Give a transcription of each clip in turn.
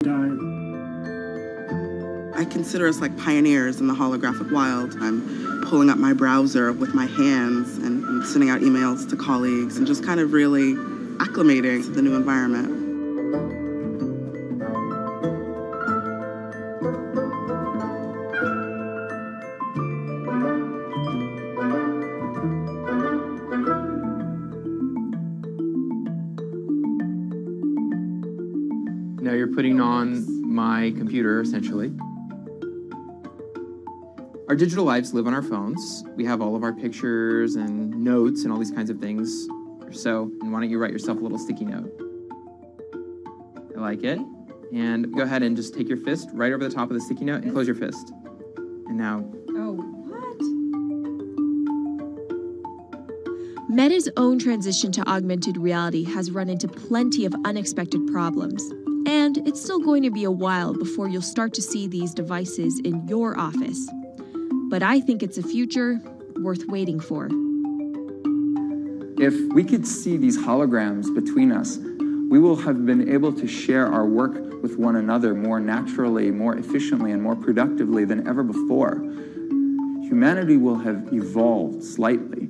I consider us like pioneers in the holographic wild. I'm pulling up my browser with my hands and sending out emails to colleagues and just kind of really acclimating to the new environment. Now you're putting on my computer, essentially. Our digital lives live on our phones. We have all of our pictures and notes and all these kinds of things. So, and why don't you write yourself a little sticky note? I like it. And go ahead and just take your fist right over the top of the sticky note and close your fist. And now... Oh, what? Meta's own transition to augmented reality has run into plenty of unexpected problems. And it's still going to be a while before you'll start to see these devices in your office. But I think it's a future worth waiting for. If we could see these holograms between us, we will have been able to share our work with one another more naturally, more efficiently, and more productively than ever before. Humanity will have evolved slightly.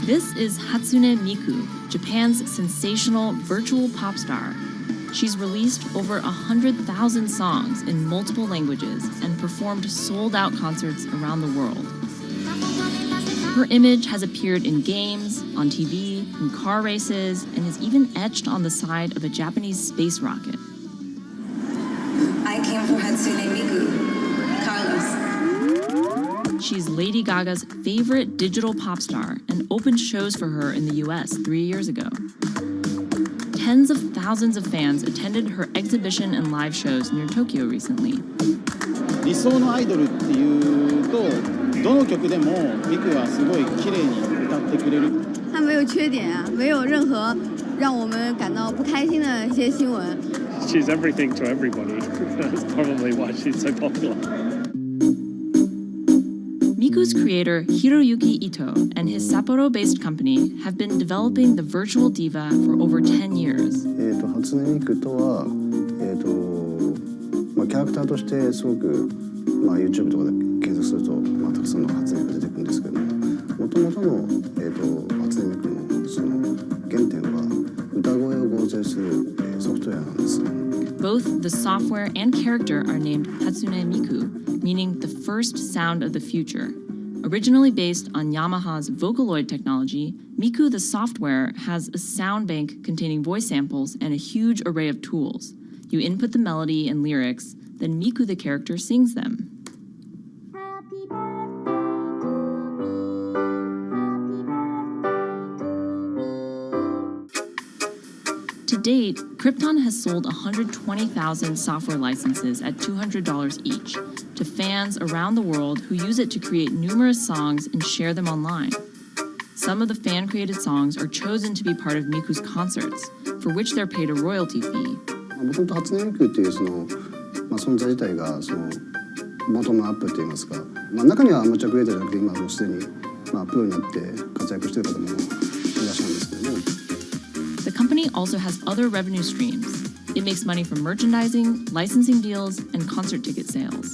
This is Hatsune Miku, Japan's sensational virtual pop star. She's released over 100,000 songs in multiple languages and performed sold-out concerts around the world. Her image has appeared in games, on TV, in car races, and is even etched on the side of a Japanese space rocket. I came for Hatsune Miku. Carlos. said she's Lady Gaga's favorite digital pop star and opened shows for her in the US 3 years ago. Tens of thousands of fans attended her exhibition and live shows near Tokyo recently. 理想のアイドルっていうと、どの曲でもミクはすごい綺麗に歌ってくれる。他没有缺点啊，没有任何让我们感到不开心的一些新闻。She's everything to everybody. That's probably why she's so popular. Miku's creator Hiroyuki Ito and his Sapporo-based company have been developing the virtual diva for over 10 years. 初音ミクとは、キャラクターとしてすごく、YouTube とかで検索すると、たくさんの初音ミクが出てくるんですけども、元々の、初音ミクのその原点は歌声を合成する、ソフトウェアなんです。Both the software and character are named Hatsune Miku, meaning the first sound of the future. Originally based on Yamaha's Vocaloid technology, Miku the software has a sound bank containing voice samples and a huge array of tools. You input the melody and lyrics, then Miku the character sings them. To date, Krypton has sold 120,000 software licenses at $200 each to fans around the world who use it to create numerous songs and share them online. Some of the fan-created songs are chosen to be part of Miku's concerts, for which they're paid a royalty fee. もともと初音ミクっていうその、存在自体がそのボトムアップって言いますか、中にはアマチュアクリエイターじゃなくて今もうすでに、プロになって活躍している方もいらっしゃるんですけども。The company also has other revenue streams. It makes money from merchandising, licensing deals, and concert ticket sales.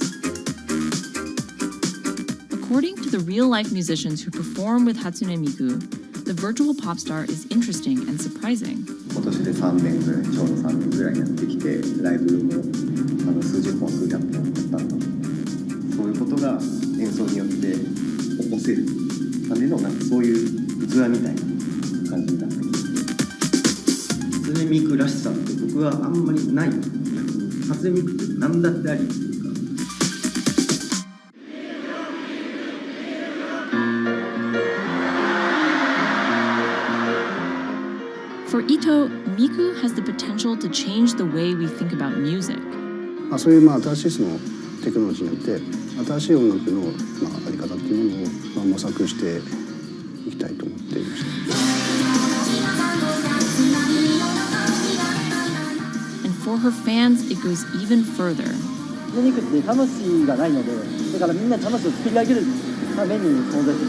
According to the real-life musicians who perform with Hatsune Miku, the virtual pop star is interesting and surprising. 今年で3年ぐらい、ちょうど3年ぐらいやってきて、ライブも数十本、数百本やったんだ。そういうことが演奏によって起こせるためのそういう器みたいな感じになってきて。初音ミクらしさって僕はあんまりない。初音ミクって何だってありっていうか。For Ito, Miku has the potential to change the way we think about music. そういう新しいそのテクノロジーによって新しい音楽のあり方っていうものを模索していきたいと思っていました。And for her fans, it goes even further. ミクって魂がないので、だからみんな魂を作り上げるために存在する。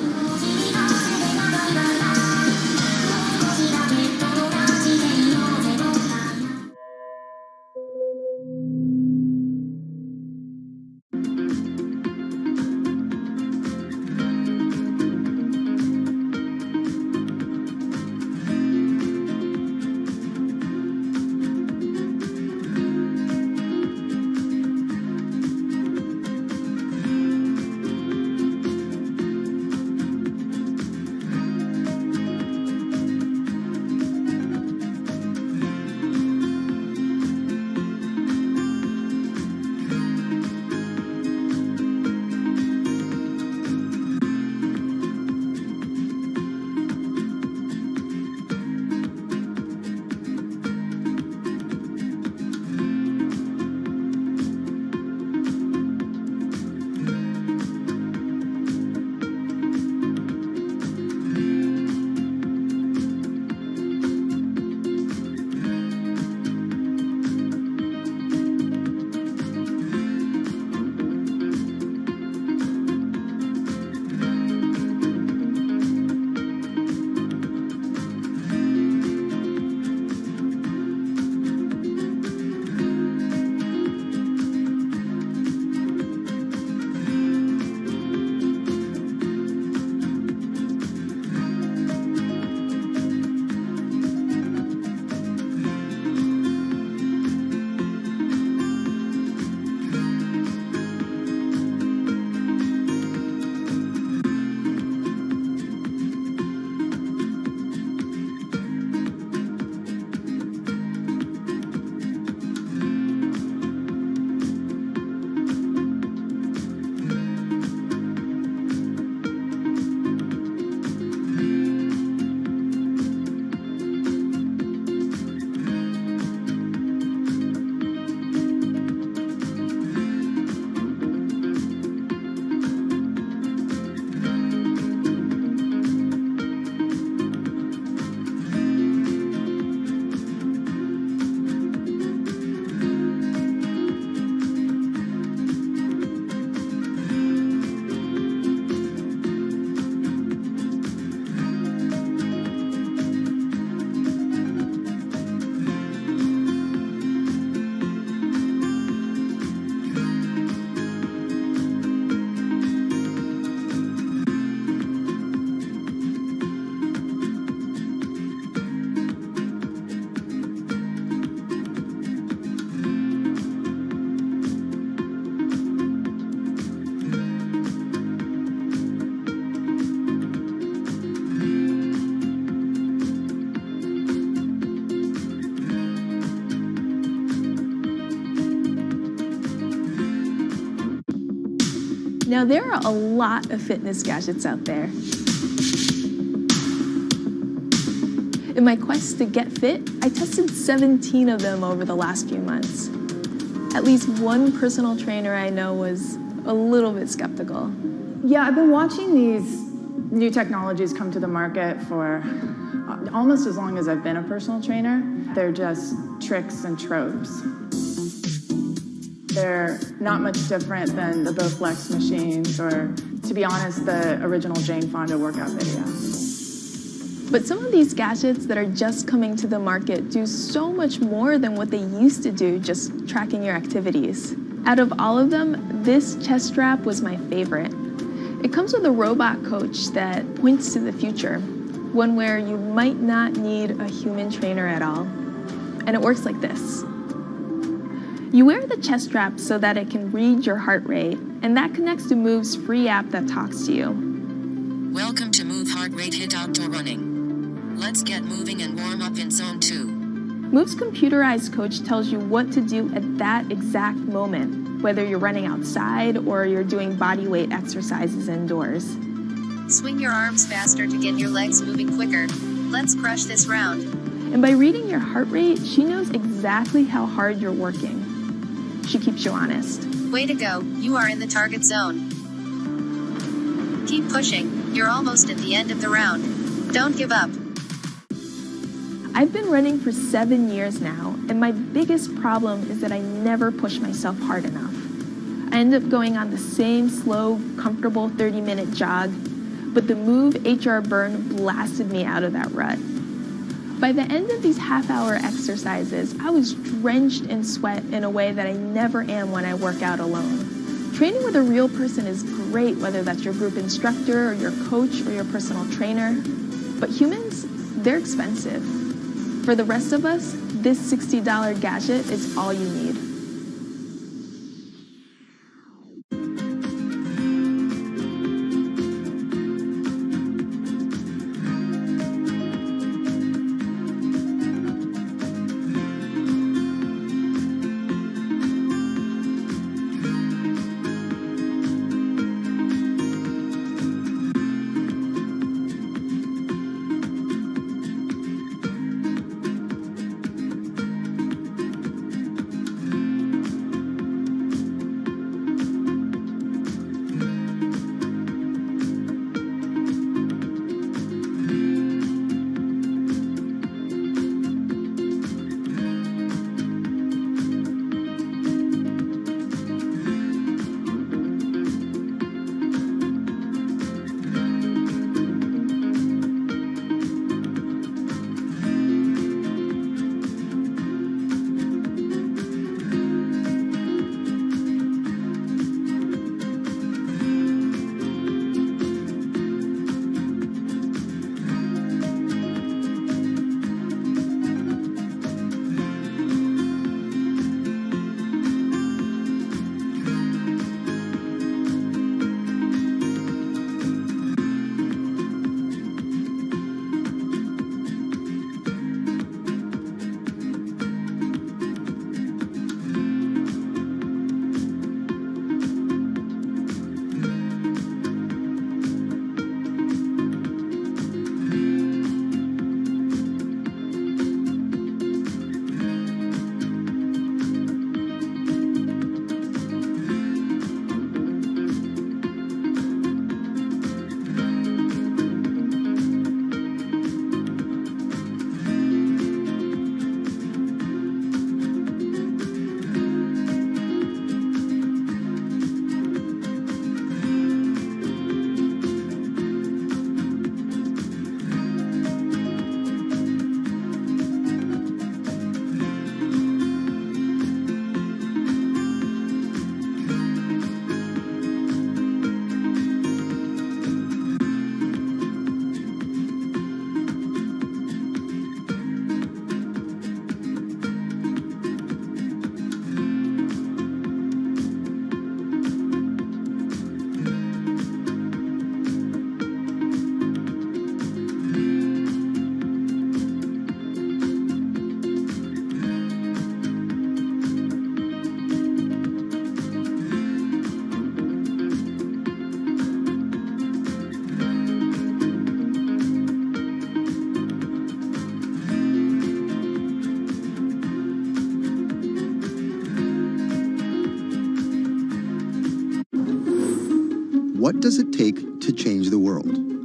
Now, there are a lot of fitness gadgets out there. In my quest to get fit, I tested 17 of them over the last few months. At least one personal trainer I know was a little bit skeptical. Yeah, I've been watching these new technologies come to the market for almost as long as I've been a personal trainer. They're just tricks and tropes. They're not much different than the Bowflex machines or, to be honest, the original Jane Fonda workout video. But some of these gadgets that are just coming to the market do so much more than what they used to do, just tracking your activities. Out of all of them, this chest strap was my favorite. It comes with a robot coach that points to the future, one where you might not need a human trainer at all. And it works like this. You wear the chest strap so that it can read your heart rate, and that connects to Move's free app that talks to you. Welcome to Move Heart Rate Hit Outdoor Running. Let's get moving and warm up in zone 2. Move's computerized coach tells you what to do at that exact moment, whether you're running outside or you're doing body weight exercises indoors. Swing your arms faster to get your legs moving quicker. Let's crush this round. And by reading your heart rate, she knows exactly how hard you're working. She keeps you honest. Way to go, you are in the target zone. Keep pushing, you're almost at the end of the round. Don't give up. I've been running for 7 years now, and my biggest problem is that I never push myself hard enough. I end up going on the same slow, comfortable 30-minute jog, but the Move HR Burn blasted me out of that rut. By the end of these half-hour exercises, I was drenched in sweat in a way that I never am when I work out alone. Training with a real person is great, whether that's your group instructor or your coach or your personal trainer. But humans, they're expensive. For the rest of us, this $60 gadget is all you need.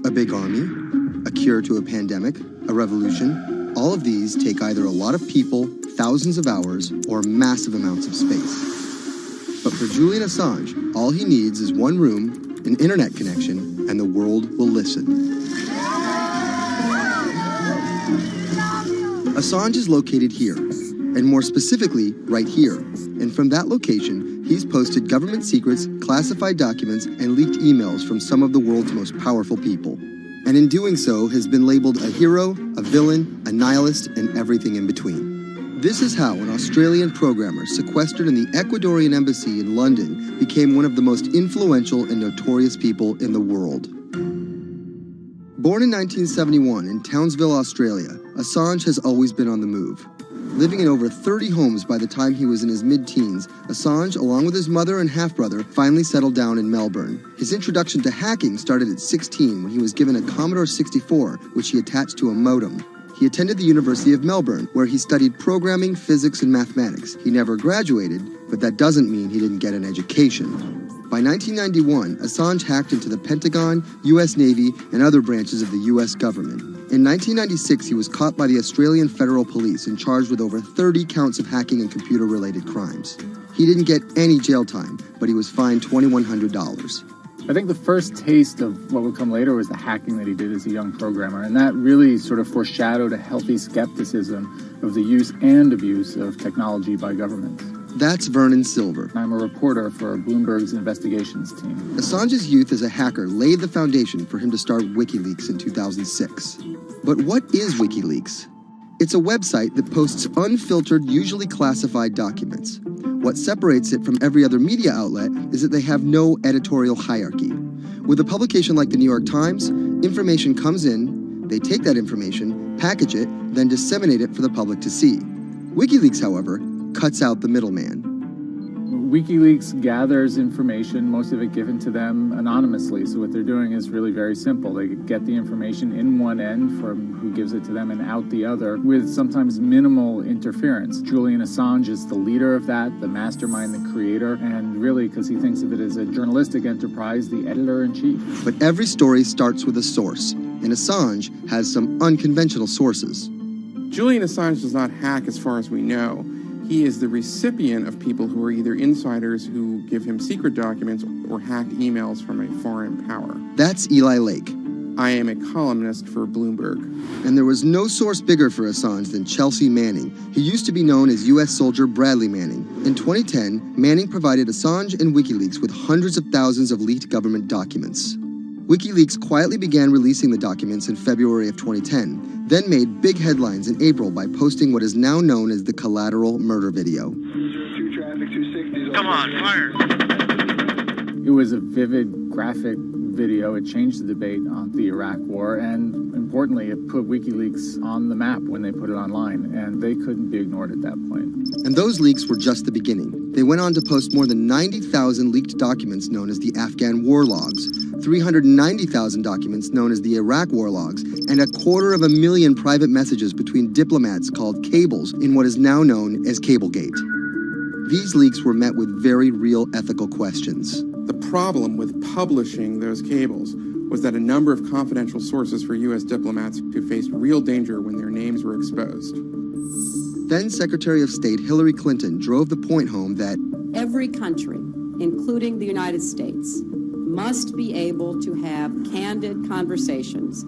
A big army, a cure to a pandemic, a revolution, all of these take either a lot of people, thousands of hours, or massive amounts of space. But for Julian Assange, all he needs is one room, an internet connection, and the world will listen. Assange is located here, and more specifically, right here. And from that location, he's posted government secrets, classified documents, and leaked emails from some of the world's most powerful people. And in doing so, has been labeled a hero, a villain, a nihilist, and everything in between. This is how an Australian programmer sequestered in the Ecuadorian embassy in London became one of the most influential and notorious people in the world. Born in 1971 in Townsville, Australia, Assange has always been on the move. Living in over 30 homes by the time he was in his mid-teens, Assange, along with his mother and half-brother, finally settled down in Melbourne. His introduction to hacking started at 16 when he was given a Commodore 64, which he attached to a modem. He attended the University of Melbourne, where he studied programming, physics, and mathematics. He never graduated, but that doesn't mean he didn't get an education. By 1991, Assange hacked into the Pentagon, U.S. Navy, and other branches of the U.S. government. In 1996, he was caught by the Australian Federal Police and charged with over 30 counts of hacking and computer-related crimes. He didn't get any jail time, but he was fined $2,100. I think the first taste of what would come later was the hacking that he did as a young programmer, and that really sort of foreshadowed a healthy skepticism of the use and abuse of technology by governments. That's Vernon Silver. I'm a reporter for Bloomberg's investigations team. Assange's youth as a hacker laid the foundation for him to start WikiLeaks in 2006. But what is WikiLeaks? It's a website that posts unfiltered, usually classified documents. What separates it from every other media outlet is that they have no editorial hierarchy. With a publication like the New York Times, information comes in, they take that information, package it, then disseminate it for the public to see. WikiLeaks, however, cuts out the middleman. WikiLeaks gathers information, most of it given to them anonymously. So what they're doing is really very simple. They get the information in one end from who gives it to them and out the other with sometimes minimal interference. Julian Assange is the leader of that, the mastermind, the creator, and really, because he thinks of it as a journalistic enterprise, the editor-in-chief. But every story starts with a source, and Assange has some unconventional sources. Julian Assange does not hack as far as we know. He is the recipient of people who are either insiders who give him secret documents or hacked emails from a foreign power. That's Eli Lake. I am a columnist for Bloomberg. And there was no source bigger for Assange than Chelsea Manning. He used to be known as U.S. soldier Bradley Manning. In 2010, Manning provided Assange and WikiLeaks with hundreds of thousands of leaked government documents. WikiLeaks quietly began releasing the documents in February of 2010, then made big headlines in April by posting what is now known as the collateral murder video. Come on, fire! It was a vivid, graphic video. It changed the debate on the Iraq War, and importantly, it put WikiLeaks on the map when they put it online, and they couldn't be ignored at that point. And those leaks were just the beginning. They went on to post more than 90,000 leaked documents known as the Afghan war logs, 390,000 documents known as the Iraq war logs, and 250,000 private messages between diplomats called cables in what is now known as Cablegate. These leaks were met with very real ethical questions. The problem with publishing those cables was that a number of confidential sources for U.S. diplomats who faced real danger when their names were exposed. Then Secretary of State Hillary Clinton drove the point home that every country, including the United States, must be able to have candid conversations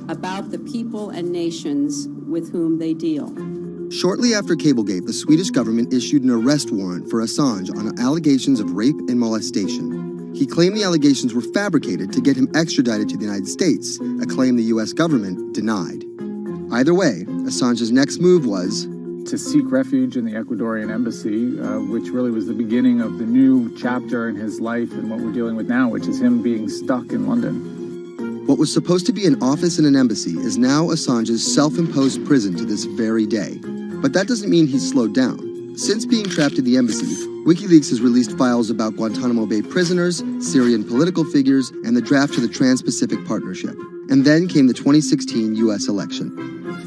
about the people and nations with whom they deal. Shortly after Cablegate, the Swedish government issued an arrest warrant for Assange on allegations of rape and molestation. He claimed the allegations were fabricated to get him extradited to the United States, a claim the U.S. government denied. Either way, Assange's next move was to seek refuge in the Ecuadorian embassy, which really was the beginning of the new chapter in his life and what we're dealing with now, which is him being stuck in London. What was supposed to be an office in an embassy is now Assange's self-imposed prison to this very day. But that doesn't mean he's slowed down. Since being trapped in the embassy, WikiLeaks has released files about Guantanamo Bay prisoners, Syrian political figures, and the draft to the Trans-Pacific Partnership. And then came the 2016 U.S. election.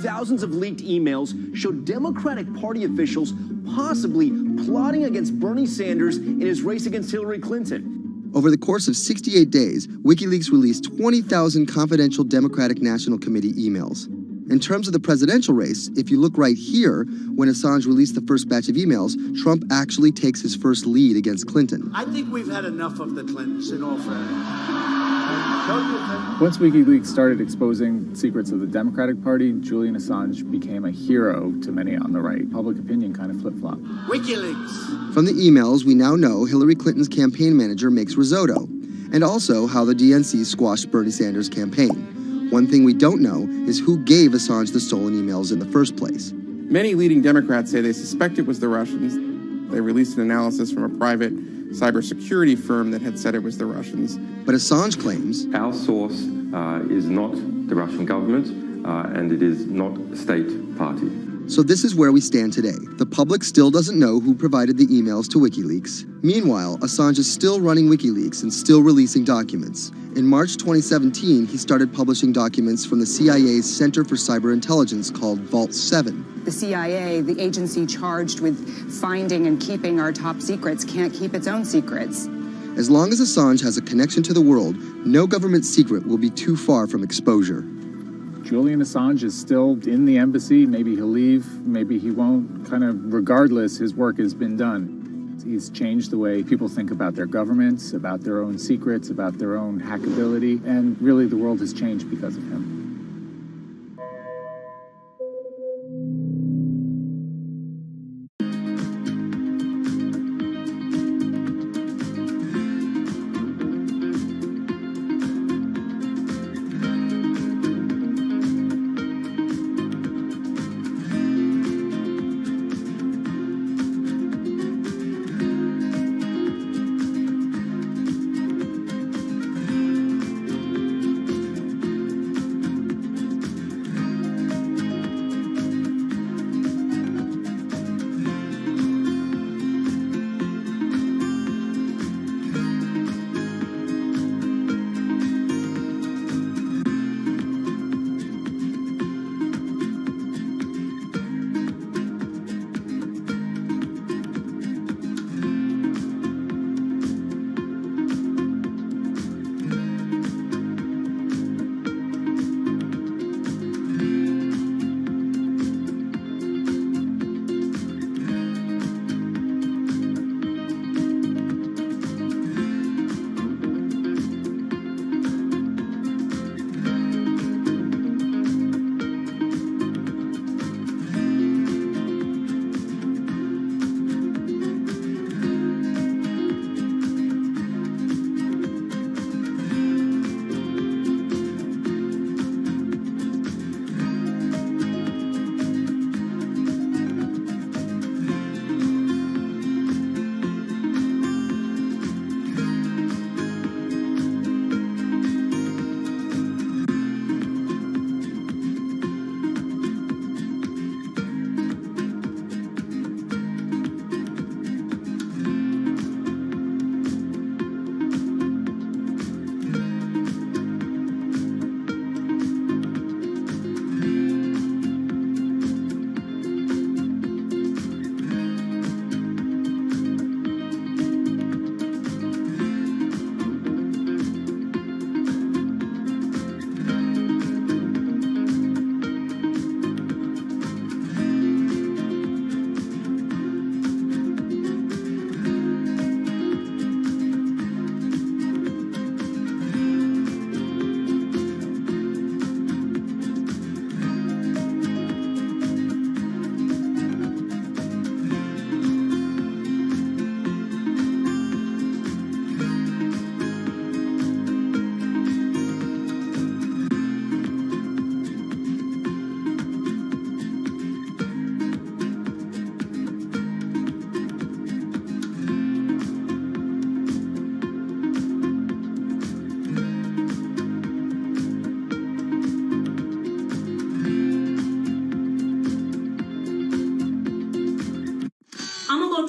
Thousands of leaked emails showed Democratic Party officials possibly plotting against Bernie Sanders in his race against Hillary Clinton. Over the course of 68 days, WikiLeaks released 20,000 confidential Democratic National Committee emails. In terms of the presidential race, if you look right here, when Assange released the first batch of emails, Trump actually takes his first lead against Clinton. I think we've had enough of the Clintons, in all fairness. Once WikiLeaks started exposing secrets of the Democratic Party, Julian Assange became a hero to many on the right. Public opinion kind of flip-flopped. WikiLeaks! From the emails, we now know Hillary Clinton's campaign manager makes risotto, and also how the DNC squashed Bernie Sanders' campaign. One thing we don't know is who gave Assange the stolen emails in the first place. Many leading Democrats say they suspect it was the Russians. They released an analysis from a private cybersecurity firm that had said it was the Russians. But Assange claims our source is not the Russian government, and it is not a state party. So this is where we stand today. The public still doesn't know who provided the emails to WikiLeaks. Meanwhile, Assange is still running WikiLeaks and still releasing documents. In March 2017, he started publishing documents from the CIA's Center for Cyber Intelligence called Vault 7. The CIA, the agency charged with finding and keeping our top secrets, can't keep its own secrets. As long as Assange has a connection to the world, no government secret will be too far from exposure. Julian Assange is still in the embassy. Maybe he'll leave, maybe he won't. Kind of regardless, his work has been done. He's changed the way people think about their governments, about their own secrets, about their own hackability, and really the world has changed because of him.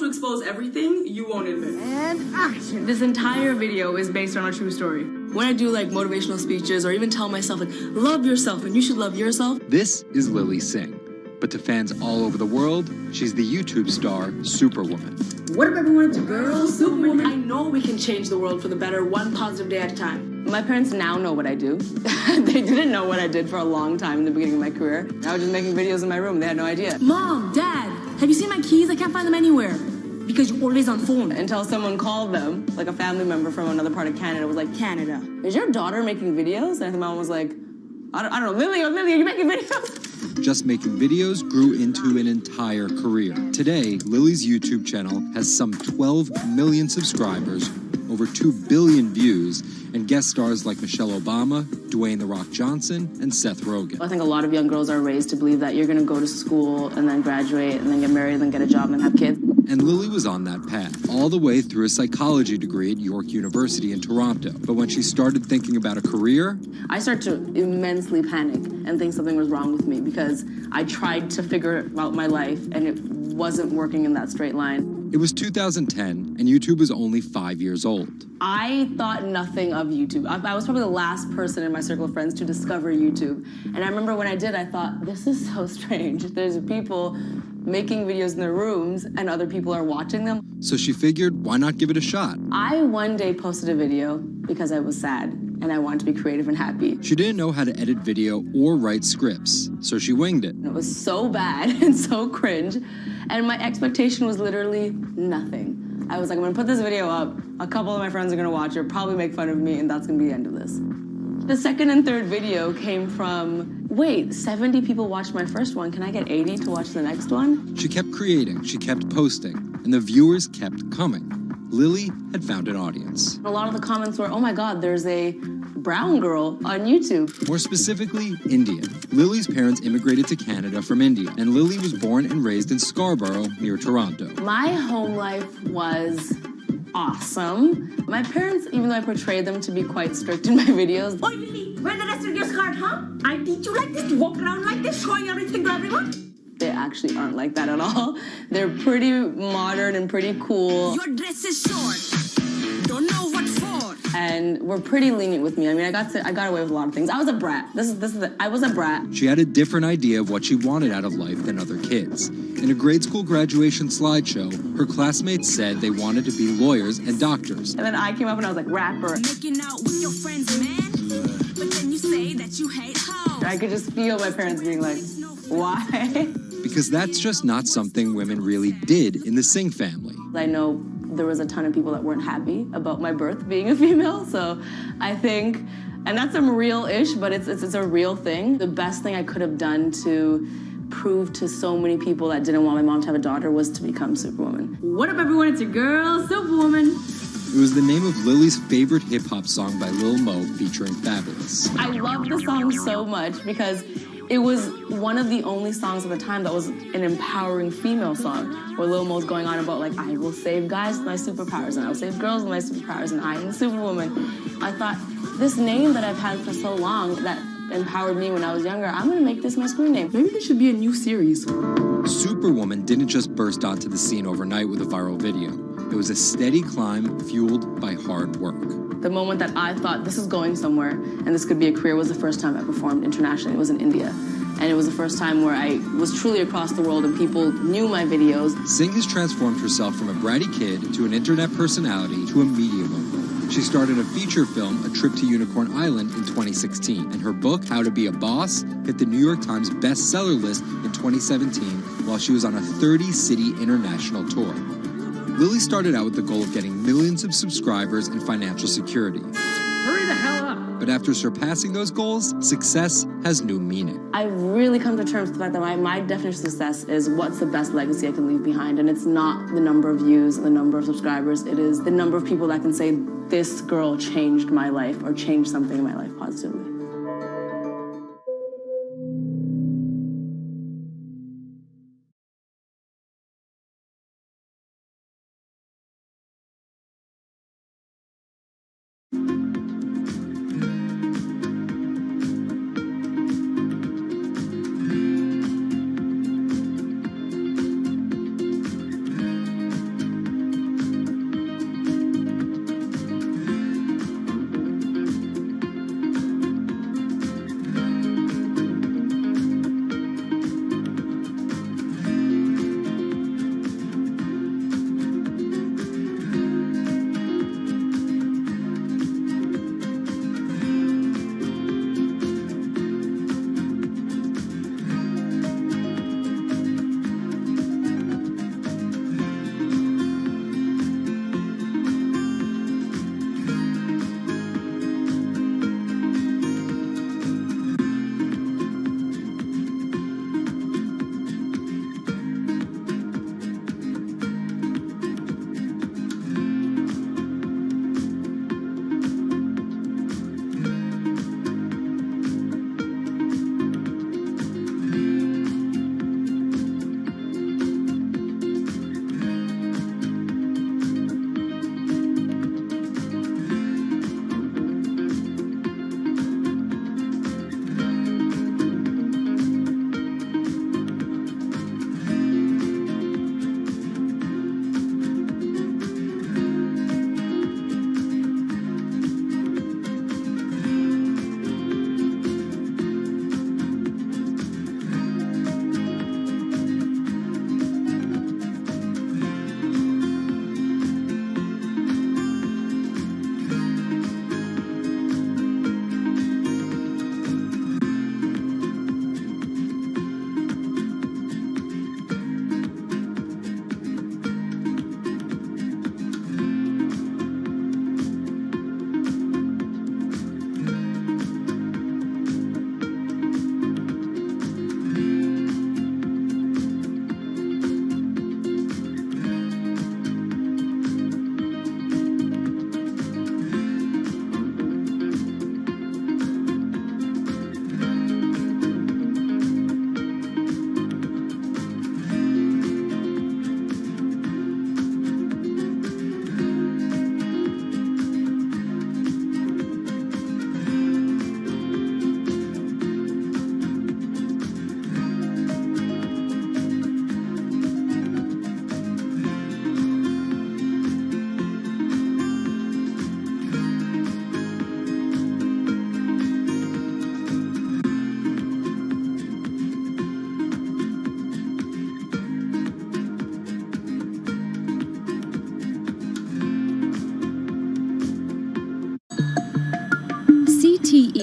Expose everything you won't admit. And action. This entire video is based on a true story. When I do like motivational speeches or even tell myself like love yourself and you should love yourself. This is Lily Singh. But to fans all over the world, she's the YouTube star Superwoman. What up, everyone? It's your girl, Superwoman. I know we can change the world for the better, one positive day at a time. My parents now know what I do. They didn't know what I did for a long time in the beginning of my career. I was just making videos in my room. They had no idea. Mom, Dad, have you seen my keys? I can't find them anywhere. Because you're always on phone. Until someone called them, like a family member from another part of Canada, was like, Canada, is your daughter making videos? And my mom was like, I don't know, Lily, are you making videos? Just making videos grew into an entire career. Today, Lily's YouTube channel has some 12 million subscribers, over 2 billion views, and guest stars like Michelle Obama, Dwayne "The Rock" Johnson, and Seth Rogen. I think a lot of young girls are raised to believe that you're going to go to school and then graduate and then get married and then get a job and then have kids. And Lily was on that path, all the way through a psychology degree at York University in Toronto. But when she started thinking about a career, I started to immensely panic and think something was wrong with me because I tried to figure out my life and it wasn't working in that straight line. It was 2010, and YouTube was only 5 years old. I thought nothing of YouTube. I was probably the last person in my circle of friends to discover YouTube. And I remember when I did, I thought, this is so strange. There's people making videos in their rooms, and other people are watching them. So she figured, why not give it a shot? I one day posted a video because I was sad, and I wanted to be creative and happy. She didn't know how to edit video or write scripts, so she winged it. It was so bad and so cringe, and my expectation was literally nothing. I was like, I'm gonna put this video up, a couple of my friends are gonna watch it, probably make fun of me, and that's gonna be the end of this. The second and third video came from, wait, 70 people watched my first one, can I get 80 to watch the next one? She kept creating, she kept posting, and the viewers kept coming. Lily had found an audience. A lot of the comments were, oh my God, there's a brown girl on YouTube. More specifically, Indian. Lily's parents immigrated to Canada from India, and Lily was born and raised in Scarborough, near Toronto. My home life was awesome. My parents, even though I portrayed them to be quite strict in my videos. Oi, Lily, wear the rest of your skirt, huh? I teach you like this, to walk around like this, showing everything to everyone. They actually aren't like that at all. They're pretty modern and pretty cool. Your dress is short. Don't know what for. And were pretty lenient with me. I mean, I got away with a lot of things. I was a brat. I was a brat. She had a different idea of what she wanted out of life than other kids. In a grade school graduation slideshow, her classmates said they wanted to be lawyers and doctors. And then I came up and I was like, rapper. Making out with your friends, man. But then you say that you hate hoes. I could just feel my parents being like, why? Because that's just not something women really did in the Singh family. I know there was a ton of people that weren't happy about my birth being a female, so I think, and that's some real-ish, but it's a real thing. The best thing I could have done to prove to so many people that didn't want my mom to have a daughter was to become Superwoman. What up, everyone? It's your girl, Superwoman. It was the name of Lily's favorite hip-hop song by Lil Mo featuring Fabulous. I love the song so much because it was one of the only songs at the time that was an empowering female song, where Lil Mo's going on about, like, I will save guys with my superpowers, and I will save girls with my superpowers, and I am Superwoman. I thought, this name that I've had for so long that empowered me when I was younger, I'm gonna make this my screen name. Maybe this should be a new series. Superwoman didn't just burst onto the scene overnight with a viral video. It was a steady climb fueled by hard work. The moment that I thought this is going somewhere and this could be a career was the first time I performed internationally. It was in India. And it was the first time where I was truly across the world and people knew my videos. Singh has transformed herself from a bratty kid to an internet personality to a media mogul. She started a feature film, A Trip to Unicorn Island, in 2016. And her book, How to Be a Boss, hit the New York Times bestseller list in 2017 while she was on a 30-city international tour. Lily started out with the goal of getting millions of subscribers and financial security. Hurry the hell up. But after surpassing those goals, success has new meaning. I've really come to terms with the fact that my definition of success is what's the best legacy I can leave behind. And it's not the number of views and the number of subscribers. It is the number of people that can say, this girl changed my life or changed something in my life positively.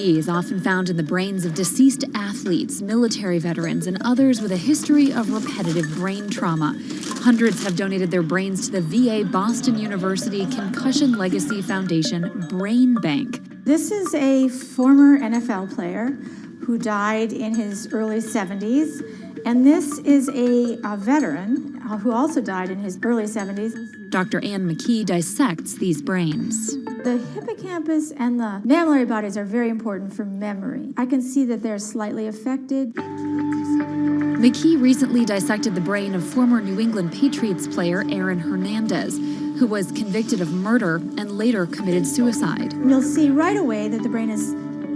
CTE is often found in the brains of deceased athletes, military veterans, and others with a history of repetitive brain trauma. Hundreds have donated their brains to the VA Boston University Concussion Legacy Foundation Brain Bank. This is a former NFL player who died in his early 70s, and this is a veteran who also died in his early 70s. Dr. Ann McKee dissects these brains. The hippocampus and the mammillary bodies are very important for memory. I can see that they're slightly affected. McKee recently dissected the brain of former New England Patriots player Aaron Hernandez, who was convicted of murder and later committed suicide. You'll see right away that the brain is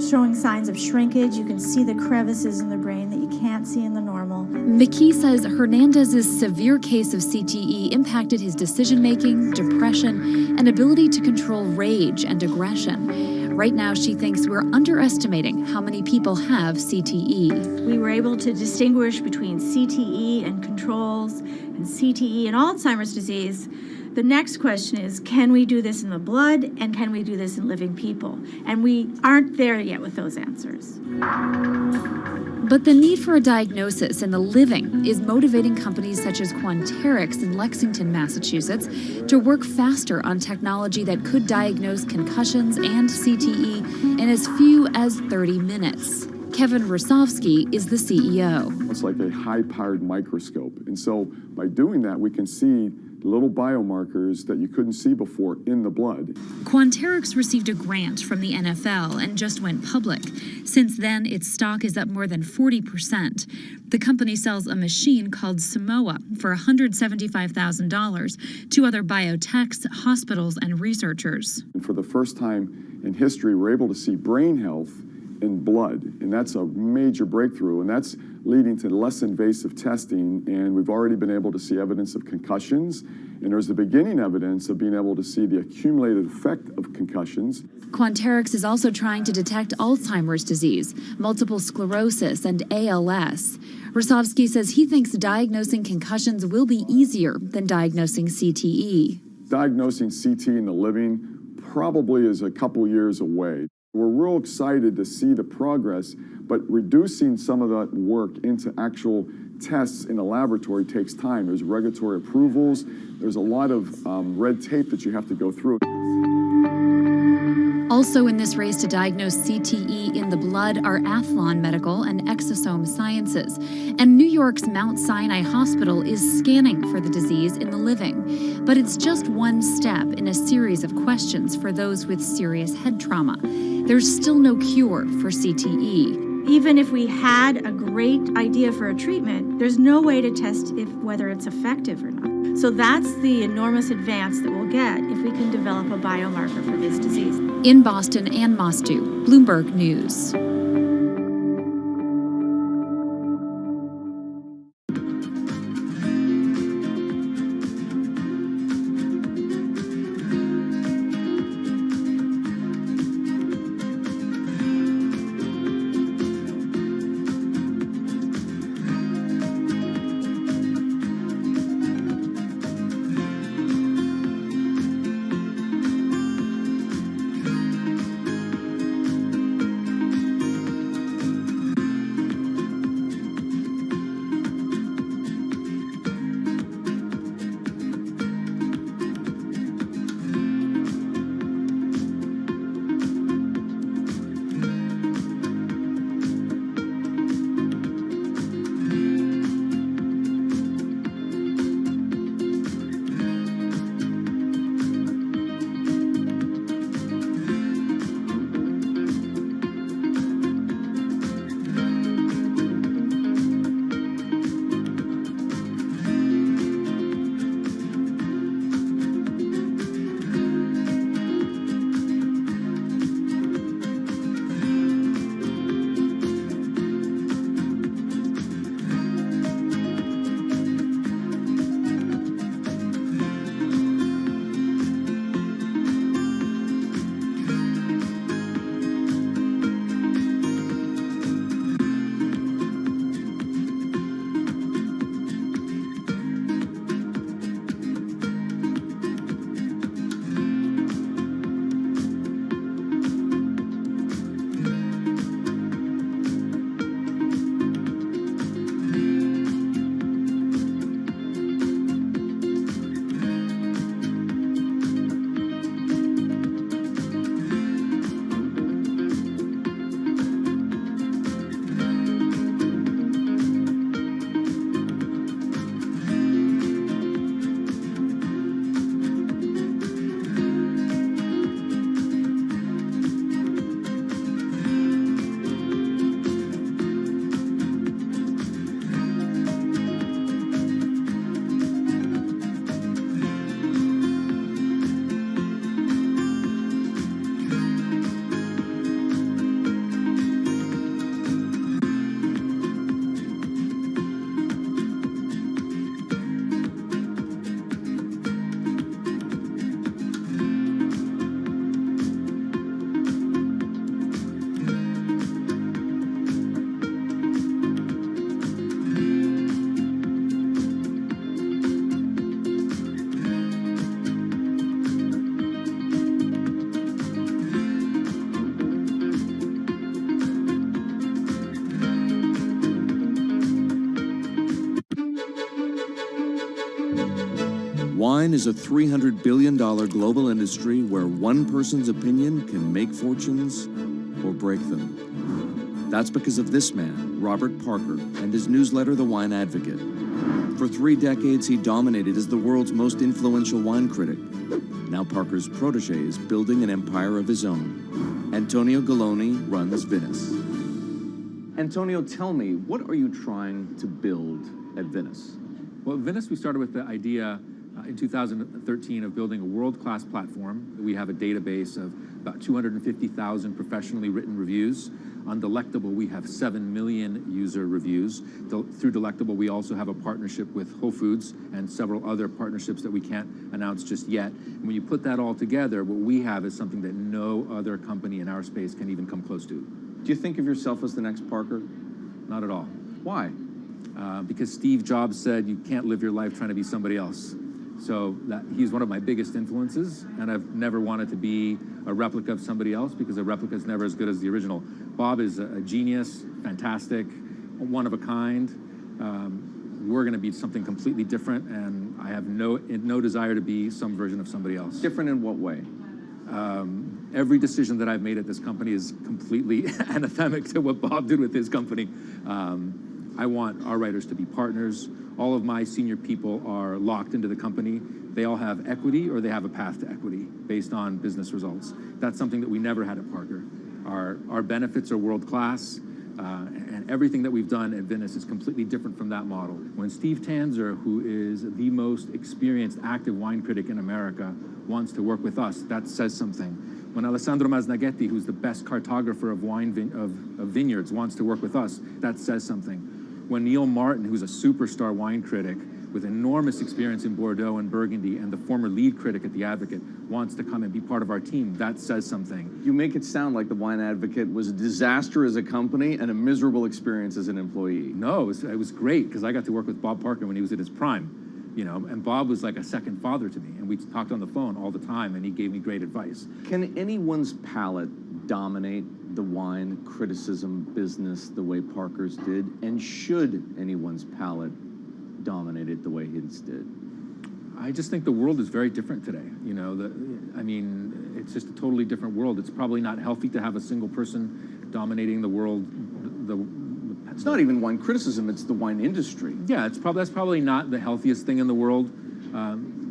showing signs of shrinkage. You can see the crevices in the brain that you can't see in the normal. McKee says Hernandez's severe case of CTE impacted his decision-making, depression, and ability to control rage and aggression. Right now, she thinks we're underestimating how many people have CTE. We were able to distinguish between CTE and controls and CTE and Alzheimer's disease. The next question is, can we do this in the blood, and can we do this in living people? And we aren't there yet with those answers. But the need for a diagnosis in the living is motivating companies such as Quanterix in Lexington, Massachusetts, to work faster on technology that could diagnose concussions and CTE in as few as 30 minutes. Kevin Rosovsky is the CEO. It's like a high-powered microscope. And so by doing that, we can see little biomarkers that you couldn't see before in the blood. Quanterix received a grant from the NFL and just went public. Since then, its stock is up more than 40%. The company sells a machine called Simoa for $175,000 to other biotechs, hospitals, and researchers. And for the first time in history, we're able to see brain health in blood, and that's a major breakthrough, and that's leading to less invasive testing, and we've already been able to see evidence of concussions, and there's the beginning evidence of being able to see the accumulated effect of concussions. Quanterix is also trying to detect Alzheimer's disease, multiple sclerosis, and ALS. Rosovsky says he thinks diagnosing concussions will be easier than diagnosing CTE. Diagnosing CTE in the living probably is a couple years away. We're real excited to see the progress, but reducing some of that work into actual tests in the laboratory takes time. There's regulatory approvals. There's a lot of red tape that you have to go through. Also in this race to diagnose CTE in the blood are Athlon Medical and Exosome Sciences. And New York's Mount Sinai Hospital is scanning for the disease in the living. But it's just one step in a series of questions for those with serious head trauma. There's still no cure for CTE. Even if we had a great idea for a treatment, there's no way to test whether it's effective or not. So that's the enormous advance that we'll get if we can develop a biomarker for this disease. In Boston, Ann Mostu, Bloomberg News. Wine is a $300 billion global industry where one person's opinion can make fortunes or break them. That's because of this man, Robert Parker, and his newsletter, The Wine Advocate. For 3 decades, he dominated as the world's most influential wine critic. Now Parker's protege is building an empire of his own. Antonio Galloni runs Venice. Antonio, tell me, what are you trying to build at Venice? Well, at Venice, we started with the idea in 2013 of building a world-class platform. We have a database of about 250,000 professionally written reviews. On Delectable, we have 7 million user reviews. Through Delectable, we also have a partnership with Whole Foods and several other partnerships that we can't announce just yet. And when you put that all together, what we have is something that no other company in our space can even come close to. Do you think of yourself as the next Parker? Not at all. Why? Because Steve Jobs said you can't live your life trying to be somebody else. So he's one of my biggest influences, and I've never wanted to be a replica of somebody else because a replica is never as good as the original. Bob is a genius, fantastic, one of a kind. We're going to be something completely different, and I have no desire to be some version of somebody else. Different in what way? Every decision that I've made at this company is completely anathemic to what Bob did with his company. I want our writers to be partners. All of my senior people are locked into the company. They all have equity or they have a path to equity based on business results. That's something that we never had at Parker. Our benefits are world-class, and everything that we've done at Venice is completely different from that model. When Steve Tanzer, who is the most experienced active wine critic in America, wants to work with us, that says something. When Alessandro Masnaghetti, who's the best cartographer of vineyards, wants to work with us, that says something. When Neil Martin, who's a superstar wine critic with enormous experience in Bordeaux and Burgundy and the former lead critic at The Advocate, wants to come and be part of our team, that says something. You make it sound like The Wine Advocate was a disaster as a company and a miserable experience as an employee. No, it was great because I got to work with Bob Parker when he was at his prime, you know, and Bob was like a second father to me, and we talked on the phone all the time, and he gave me great advice. Can anyone's palate dominate the wine criticism business the way Parker's did? And should anyone's palate dominate it the way his did? I just think the world is very different today. You know, I mean, it's just a totally different world. It's probably not healthy to have a single person dominating the world. It's not even wine criticism, it's the wine industry. Yeah, that's probably not the healthiest thing in the world.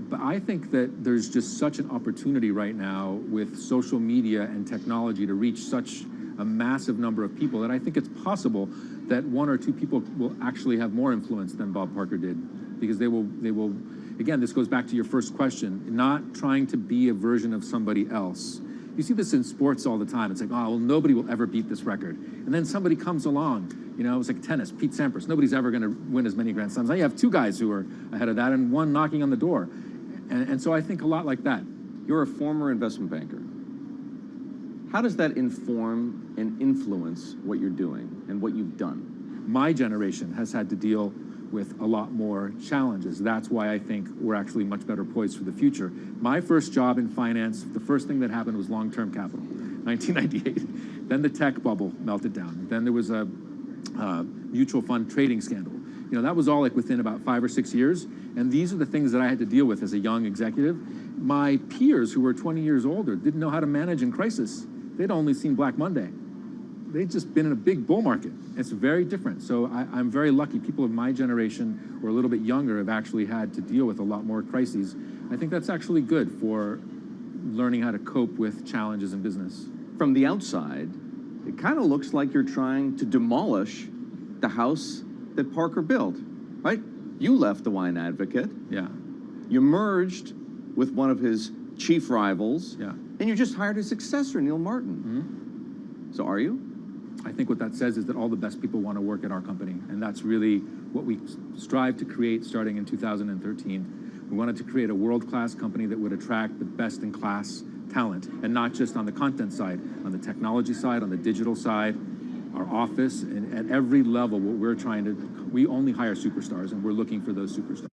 But I think that there's just such an opportunity right now with social media and technology to reach such a massive number of people that I think it's possible that 1 or 2 people will actually have more influence than Bob Parker did, because they will, again, this goes back to your first question, not trying to be a version of somebody else. You see this in sports all the time. It's like, oh, well, nobody will ever beat this record. And then somebody comes along, you know, it's like tennis, Pete Sampras. Nobody's ever going to win as many Grand Slams. Now you have 2 guys who are ahead of that and 1 knocking on the door. And so I think a lot like that. You're a former investment banker. How does that inform and influence what you're doing and what you've done? My generation has had to deal with a lot more challenges. That's why I think we're actually much better poised for the future. My first job in finance, the first thing that happened was long-term capital, 1998. Then the tech bubble melted down. Then there was a mutual fund trading scandal. You know, that was all like within about 5 or 6 years. And these are the things that I had to deal with as a young executive. My peers who were 20 years older didn't know how to manage in crisis. They'd only seen Black Monday. They'd just been in a big bull market. It's very different. So I'm very lucky. People of my generation or a little bit younger have actually had to deal with a lot more crises. I think that's actually good for learning how to cope with challenges in business. From the outside, it kind of looks like you're trying to demolish the house that Parker built, right? You left The Wine Advocate. Yeah. You merged with one of his chief rivals. Yeah. And you just hired his successor, Neil Martin. Mm-hmm. So are you? I think what that says is that all the best people want to work at our company. And that's really what we strive to create starting in 2013. We wanted to create a world-class company that would attract the best-in-class talent, and not just on the content side, on the technology side, on the digital side, our office, and at every level, what we're trying to, we only hire superstars, and we're looking for those superstars.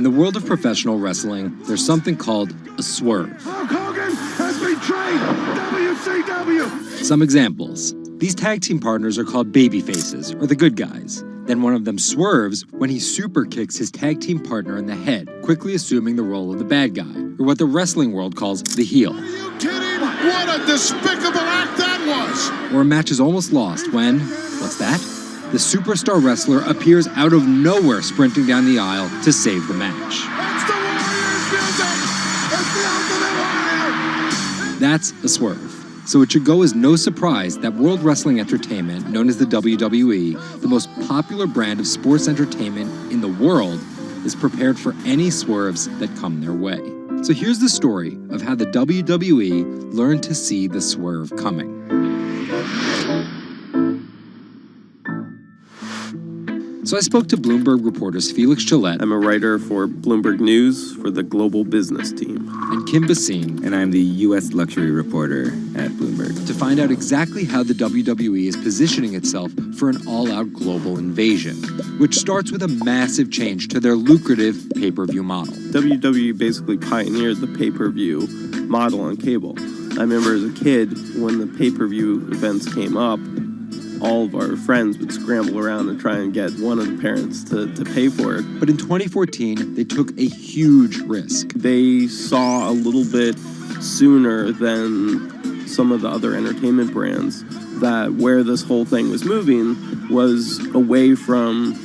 In the world of professional wrestling, there's something called a swerve. Hulk Hogan has betrayed WCW. Some examples. These tag team partners are called babyfaces, or the good guys. Then one of them swerves when he super kicks his tag team partner in the head, quickly assuming the role of the bad guy, or what the wrestling world calls the heel. Are you kidding? What a despicable act that was! Or a match is almost lost when, what's that? The superstar wrestler appears out of nowhere sprinting down the aisle to save the match. That's the Warriors music! It's the Ultimate Warrior! That's a swerve. So it should go as no surprise that World Wrestling Entertainment, known as the WWE, the most popular brand of sports entertainment in the world, is prepared for any swerves that come their way. So here's the story of how the WWE learned to see the swerve coming. So I spoke to Bloomberg reporters Felix Gillette. I'm a writer for Bloomberg News for the global business team. And Kim Basine. And I'm the U.S. luxury reporter at Bloomberg. To find out exactly how the WWE is positioning itself for an all-out global invasion, which starts with a massive change to their lucrative pay-per-view model. WWE basically pioneered the pay-per-view model on cable. I remember as a kid, when the pay-per-view events came up, all of our friends would scramble around and try and get one of the parents to pay for it. But in 2014, they took a huge risk. They saw a little bit sooner than some of the other entertainment brands that where this whole thing was moving was away from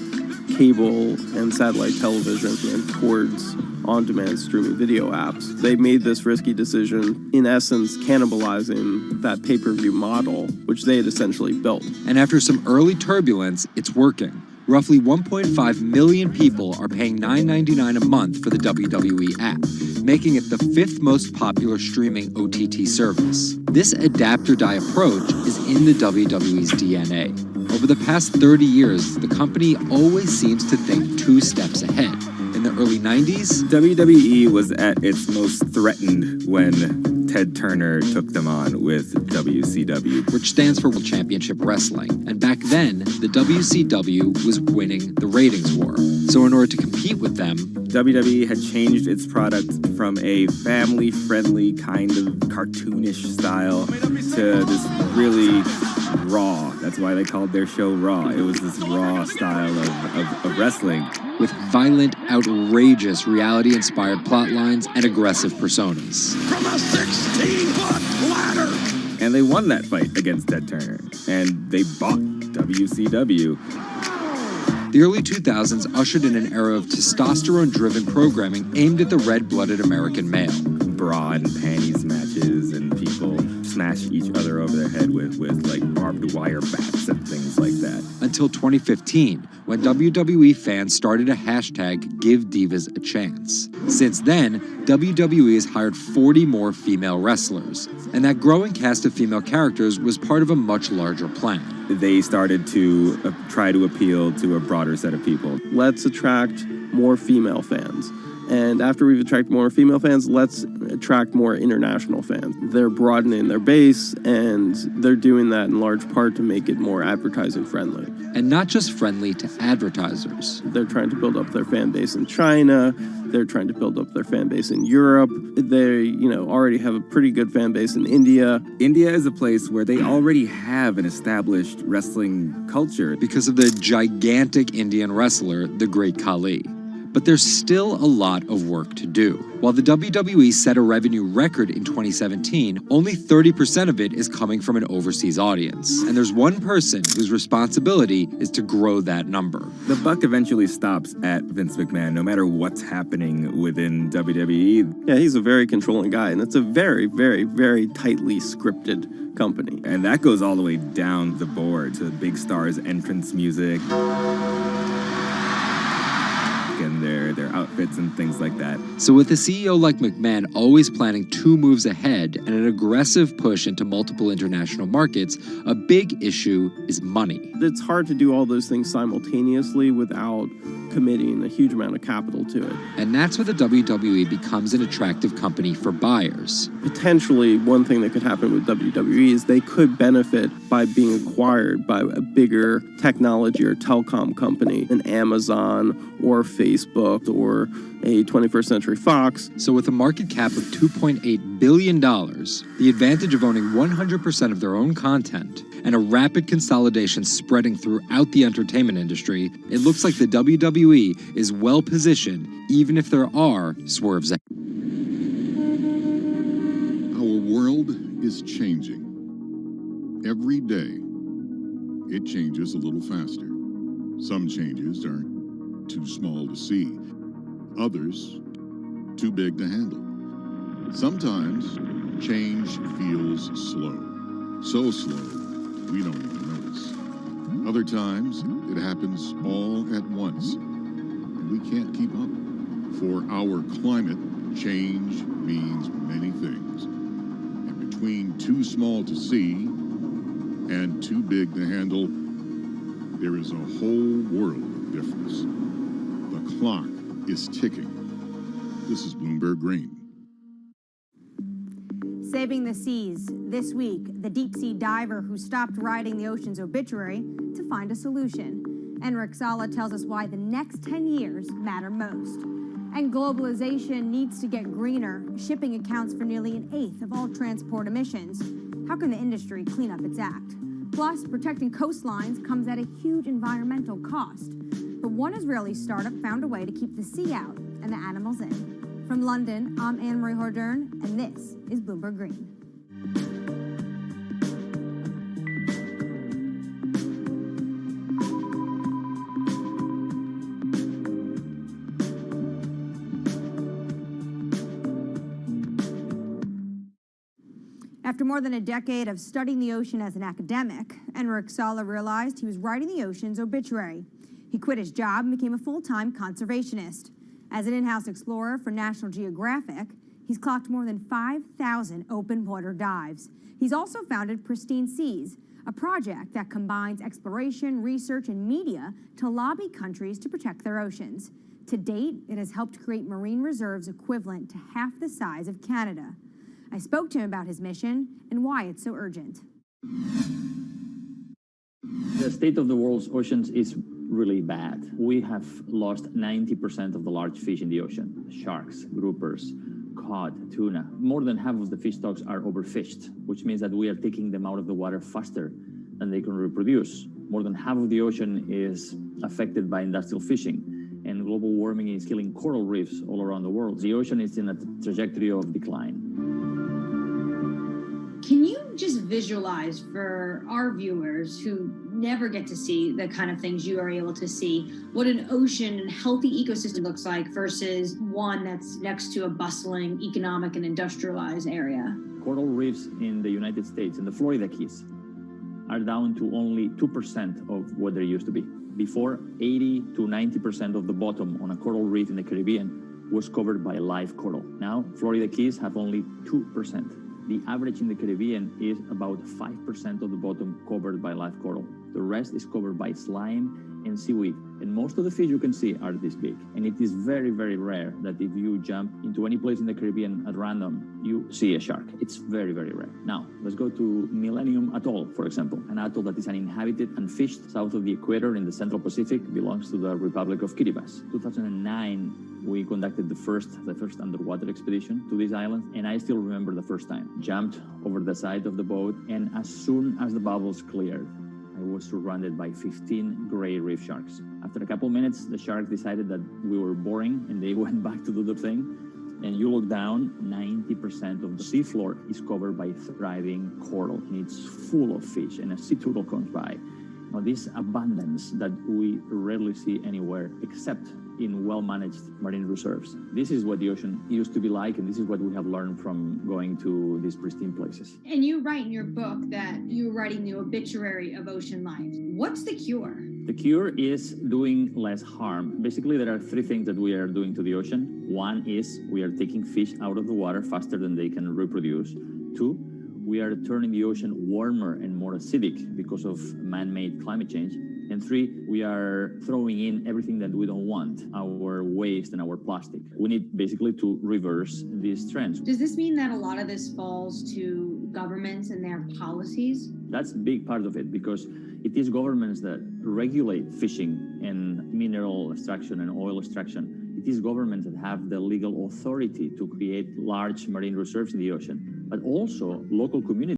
cable and satellite television and towards on-demand streaming video apps. They made this risky decision, in essence, cannibalizing that pay-per-view model, which they had essentially built. And after some early turbulence, it's working. Roughly 1.5 million people are paying $9.99 a month for the WWE app, making it the 5th most popular streaming OTT service. This adapt-or-die approach is in the WWE's DNA. Over the past 30 years, the company always seems to think 2 steps ahead. In the early 90s, WWE was at its most threatened when Ted Turner took them on with WCW, which stands for World Championship Wrestling. And back then, the WCW was winning the ratings war. So in order to compete with them, WWE had changed its product from a family-friendly kind of cartoonish style to this really raw. That's why they called their show Raw. It was this raw style of wrestling. With violent, outrageous, reality-inspired plot lines and aggressive personas. From a 16-foot ladder! And they won that fight against Ted Turner. And they bought WCW. The early 2000s ushered in an era of testosterone-driven programming aimed at the red-blooded American male. Bra and panties matches, and people smash each other over their head with like barbed wire bats and things like that. Until 2015, when WWE fans started a hashtag Give Divas a Chance. Since then, WWE has hired 40 more female wrestlers, and that growing cast of female characters was part of a much larger plan. They started to try to appeal to a broader set of people. Let's attract more female fans. And after we've attracted more female fans, let's attract more international fans. They're broadening their base, and they're doing that in large part to make it more advertising friendly. And not just friendly to advertisers. They're trying to build up their fan base in China. They're trying to build up their fan base in Europe. They, already have a pretty good fan base in India. India is a place where they already have an established wrestling culture. Because of the gigantic Indian wrestler, the Great Khali. But there's still a lot of work to do. While the WWE set a revenue record in 2017, only 30% of it is coming from an overseas audience. And there's one person whose responsibility is to grow that number. The buck eventually stops at Vince McMahon, no matter what's happening within WWE. Yeah, he's a very controlling guy, and it's a very, very, very tightly scripted company. And that goes all the way down the board to big stars' entrance music. And their outfits and things like that. So with a CEO like McMahon always planning 2 moves ahead and an aggressive push into multiple international markets, a big issue is money. It's hard to do all those things simultaneously without committing a huge amount of capital to it. And that's where the WWE becomes an attractive company for buyers. Potentially, one thing that could happen with WWE is they could benefit by being acquired by a bigger technology or telecom company, an Amazon or Facebook or a 21st Century Fox. So with a market cap of $2.8 billion, the advantage of owning 100% of their own content, and a rapid consolidation spreading throughout the entertainment industry, it looks like the WWE is well positioned, even if there are swerves. Our world is changing. Every day, it changes a little faster. Some changes are too small to see. Others, too big to handle. Sometimes, change feels slow. So slow, we don't even notice. Other times, it happens all at once, and we can't keep up. For our climate, change means many things. And between too small to see and too big to handle, there is a whole world of difference. The clock is ticking. This is Bloomberg Green. Saving the seas. This week, the deep-sea diver who stopped writing the ocean's obituary to find a solution. Enric Sala tells us why the next 10 years matter most. And globalization needs to get greener. Shipping accounts for nearly an eighth of all transport emissions. How can the industry clean up its act? Plus, protecting coastlines comes at a huge environmental cost. But one Israeli startup found a way to keep the sea out and the animals in. From London, I'm Anne-Marie Hordern, and this is Bloomberg Green. After more than a decade of studying the ocean as an academic, Enric Sala realized he was writing the ocean's obituary. He quit his job and became a full-time conservationist. As an in-house explorer for National Geographic, he's clocked more than 5,000 open water dives. He's also founded Pristine Seas, a project that combines exploration, research, and media to lobby countries to protect their oceans. To date, it has helped create marine reserves equivalent to half the size of Canada. I spoke to him about his mission and why it's so urgent. The state of the world's oceans is really bad. We have lost 90% of the large fish in the ocean. Sharks, groupers, cod, tuna. More than half of the fish stocks are overfished, which means that we are taking them out of the water faster than they can reproduce. More than half of the ocean is affected by industrial fishing, and global warming is killing coral reefs all around the world. The ocean is in a trajectory of decline. Can you just visualize for our viewers who never get to see the kind of things you are able to see, what an ocean and healthy ecosystem looks like versus one that's next to a bustling economic and industrialized area? Coral reefs in the United States, in the Florida Keys, are down to only 2% of what they used to be. Before, 80 to 90% of the bottom on a coral reef in the Caribbean was covered by live coral. Now, Florida Keys have only 2%. The average in the Caribbean is about 5% of the bottom covered by live coral. The rest is covered by slime and seaweed. And most of the fish you can see are this big. And it is very, very rare that if you jump into any place in the Caribbean at random, you see a shark. It's very, very rare. Now, let's go to Millennium Atoll, for example. An atoll that is uninhabited and fished south of the equator in the Central Pacific, belongs to the Republic of Kiribati. 2009, we conducted the first underwater expedition to this island, and I still remember the first time. Jumped over the side of the boat, and as soon as the bubbles cleared, I was surrounded by 15 gray reef sharks. After a couple minutes, the sharks decided that we were boring, and they went back to do their thing. And you look down, 90% of the seafloor is covered by thriving coral, and it's full of fish, and a sea turtle comes by. Now, this abundance that we rarely see anywhere except in well-managed marine reserves. This is what the ocean used to be like, and this is what we have learned from going to these pristine places. And you write in your book that you're writing the obituary of ocean life. What's the cure? The cure is doing less harm. Basically, there are three things that we are doing to the ocean. One is we are taking fish out of the water faster than they can reproduce. Two, we are turning the ocean warmer and more acidic because of man-made climate change. And 3, we are throwing in everything that we don't want, our waste and our plastic. We need basically to reverse these trends. Does this mean that a lot of this falls to governments and their policies? That's a big part of it, because it is governments that regulate fishing and mineral extraction and oil extraction. It is governments that have the legal authority to create large marine reserves in the ocean, but also local communities.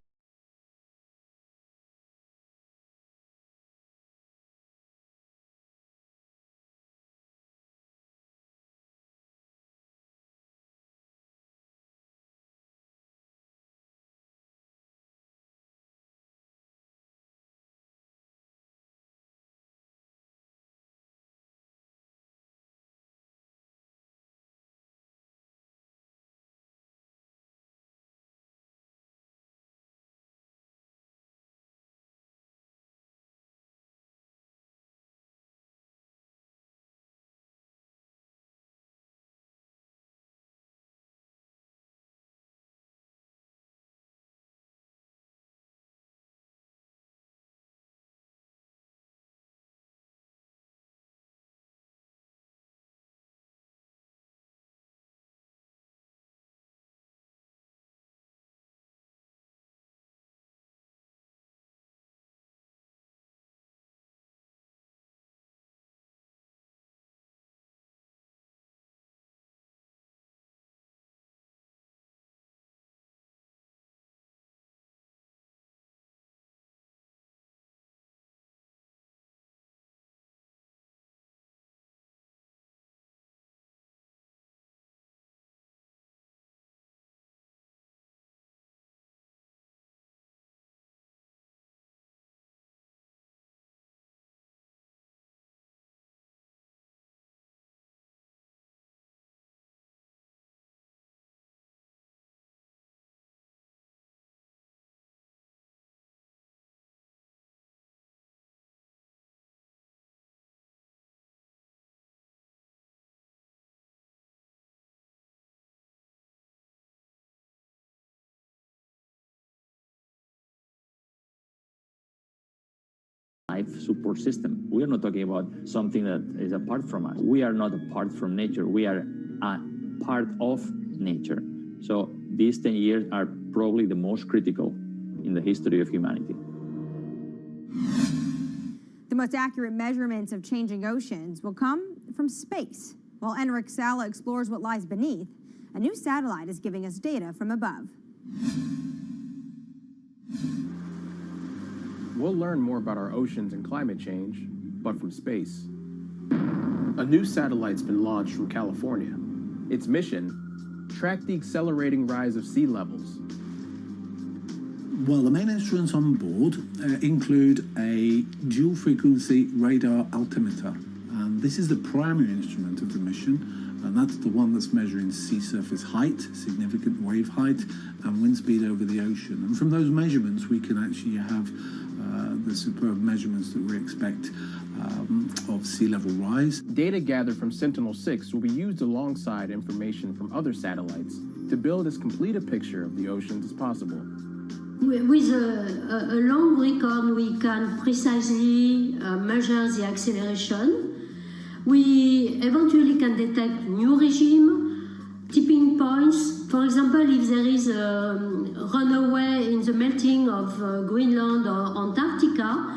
Life support system. We are not talking about something that is apart from us. We are not apart from nature. We are a part of nature. So these 10 years are probably the most critical in the history of humanity. The most accurate measurements of changing oceans will come from space. While Enric Sala explores what lies beneath, a new satellite is giving us data from above. We'll learn more about our oceans and climate change, but from space. A new satellite's been launched from California. Its mission, track the accelerating rise of sea levels. Well, the main instruments on board include a dual-frequency radar altimeter. And this is the primary instrument of the mission, and that's the one that's measuring sea surface height, significant wave height, and wind speed over the ocean. And from those measurements, we can actually have the superb measurements that we expect of sea level rise. Data gathered from Sentinel-6 will be used alongside information from other satellites to build as complete a picture of the oceans as possible. With a long record, we can precisely measure the acceleration. We eventually can detect new regime, tipping points. For example, if there is a runaway in the melting of Greenland or Antarctica,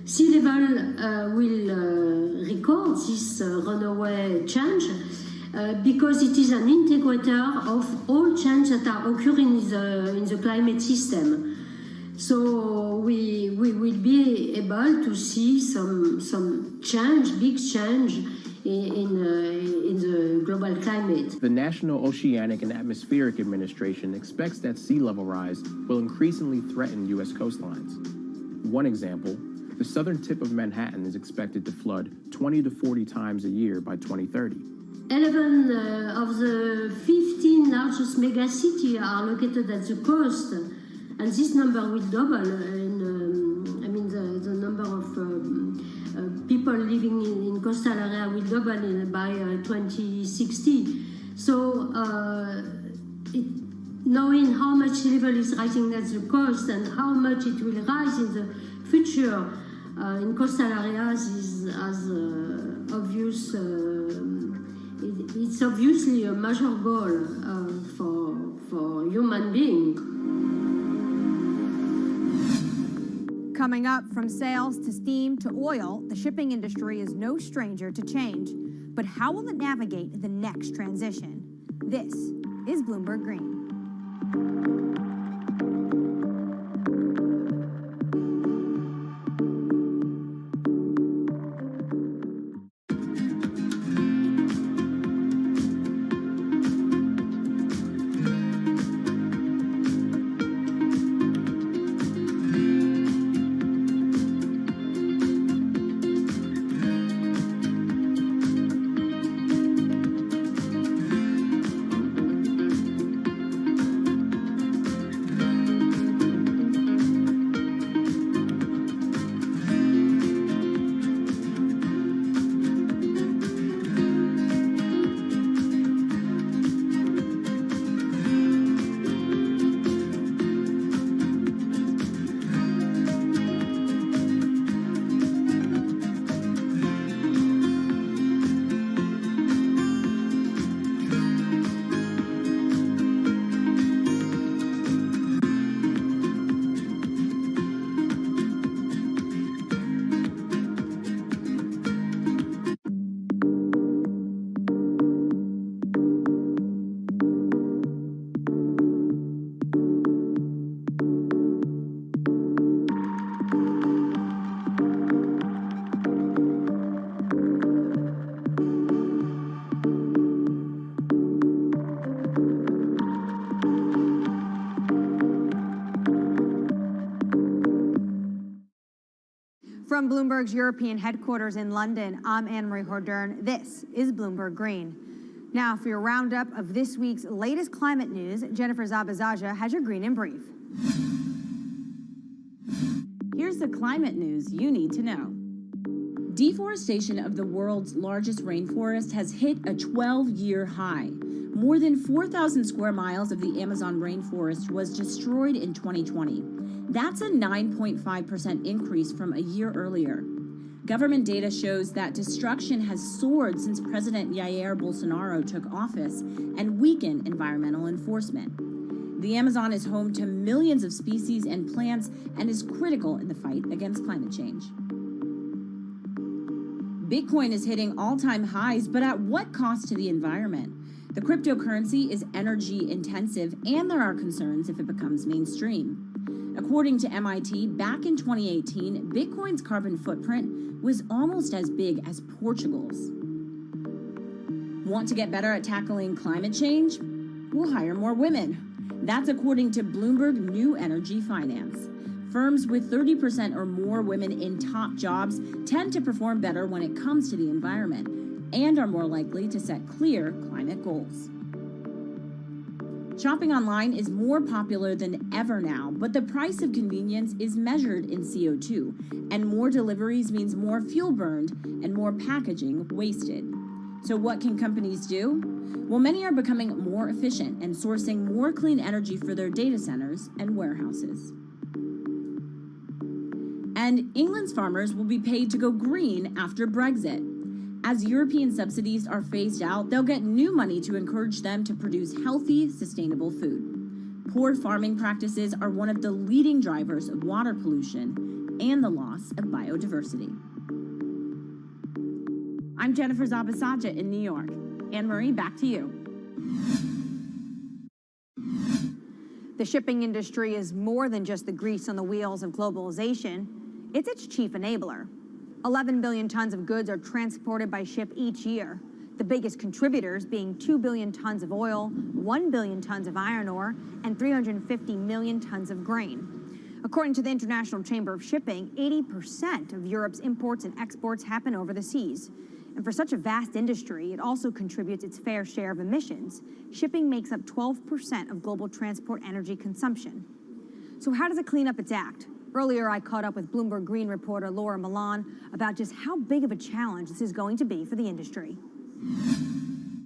sea level will record this runaway change because it is an integrator of all changes that are occurring in the climate system. So we will be able to see some change, big change in the global climate. The National Oceanic and Atmospheric Administration expects that sea level rise will increasingly threaten U.S. coastlines. One example, the southern tip of Manhattan is expected to flood 20 to 40 times a year by 2030. 11 of the 15 largest megacities are located at the coast, and this number will double. The number of people living in coastal area will double by 2060. So, knowing how much sea level is rising at the coast and how much it will rise in the future, In coastal areas is as obvious. It's obviously a major goal for human beings. Coming up, from sails to steam to oil, the shipping industry is no stranger to change. But how will it navigate the next transition? This is Bloomberg Green. From Bloomberg's European headquarters in London, I'm Anne-Marie Hordern. This is Bloomberg Green. Now, for your roundup of this week's latest climate news, Jennifer Zabazaja has your Green in Brief. Here's the climate news you need to know. Deforestation of the world's largest rainforest has hit a 12-year high. More than 4,000 square miles of the Amazon rainforest was destroyed in 2020. That's a 9.5% increase from a year earlier. Government data shows that destruction has soared since President Jair Bolsonaro took office and weakened environmental enforcement. The Amazon is home to millions of species and plants and is critical in the fight against climate change. Bitcoin is hitting all-time highs, but at what cost to the environment? The cryptocurrency is energy intensive, and there are concerns if it becomes mainstream. According to MIT, back in 2018, Bitcoin's carbon footprint was almost as big as Portugal's. Want to get better at tackling climate change? We'll hire more women. That's according to Bloomberg New Energy Finance. Firms with 30% or more women in top jobs tend to perform better when it comes to the environment and are more likely to set clear climate goals. Shopping online is more popular than ever now, but the price of convenience is measured in CO2, and more deliveries means more fuel burned and more packaging wasted. So what can companies do? Well, many are becoming more efficient and sourcing more clean energy for their data centers and warehouses. And England's farmers will be paid to go green after Brexit. As European subsidies are phased out, they'll get new money to encourage them to produce healthy, sustainable food. Poor farming practices are one of the leading drivers of water pollution and the loss of biodiversity. I'm Jennifer Zabazaja in New York. Anne-Marie, back to you. The shipping industry is more than just the grease on the wheels of globalization. It's its chief enabler. 11 billion tons of goods are transported by ship each year, the biggest contributors being 2 billion tons of oil, 1 billion tons of iron ore, and 350 million tons of grain. According to the International Chamber of Shipping, 80% of Europe's imports and exports happen over the seas. And for such a vast industry, it also contributes its fair share of emissions. Shipping makes up 12% of global transport energy consumption. So how does it clean up its act? Earlier, I caught up with Bloomberg Green reporter Laura Milan about just how big of a challenge this is going to be for the industry.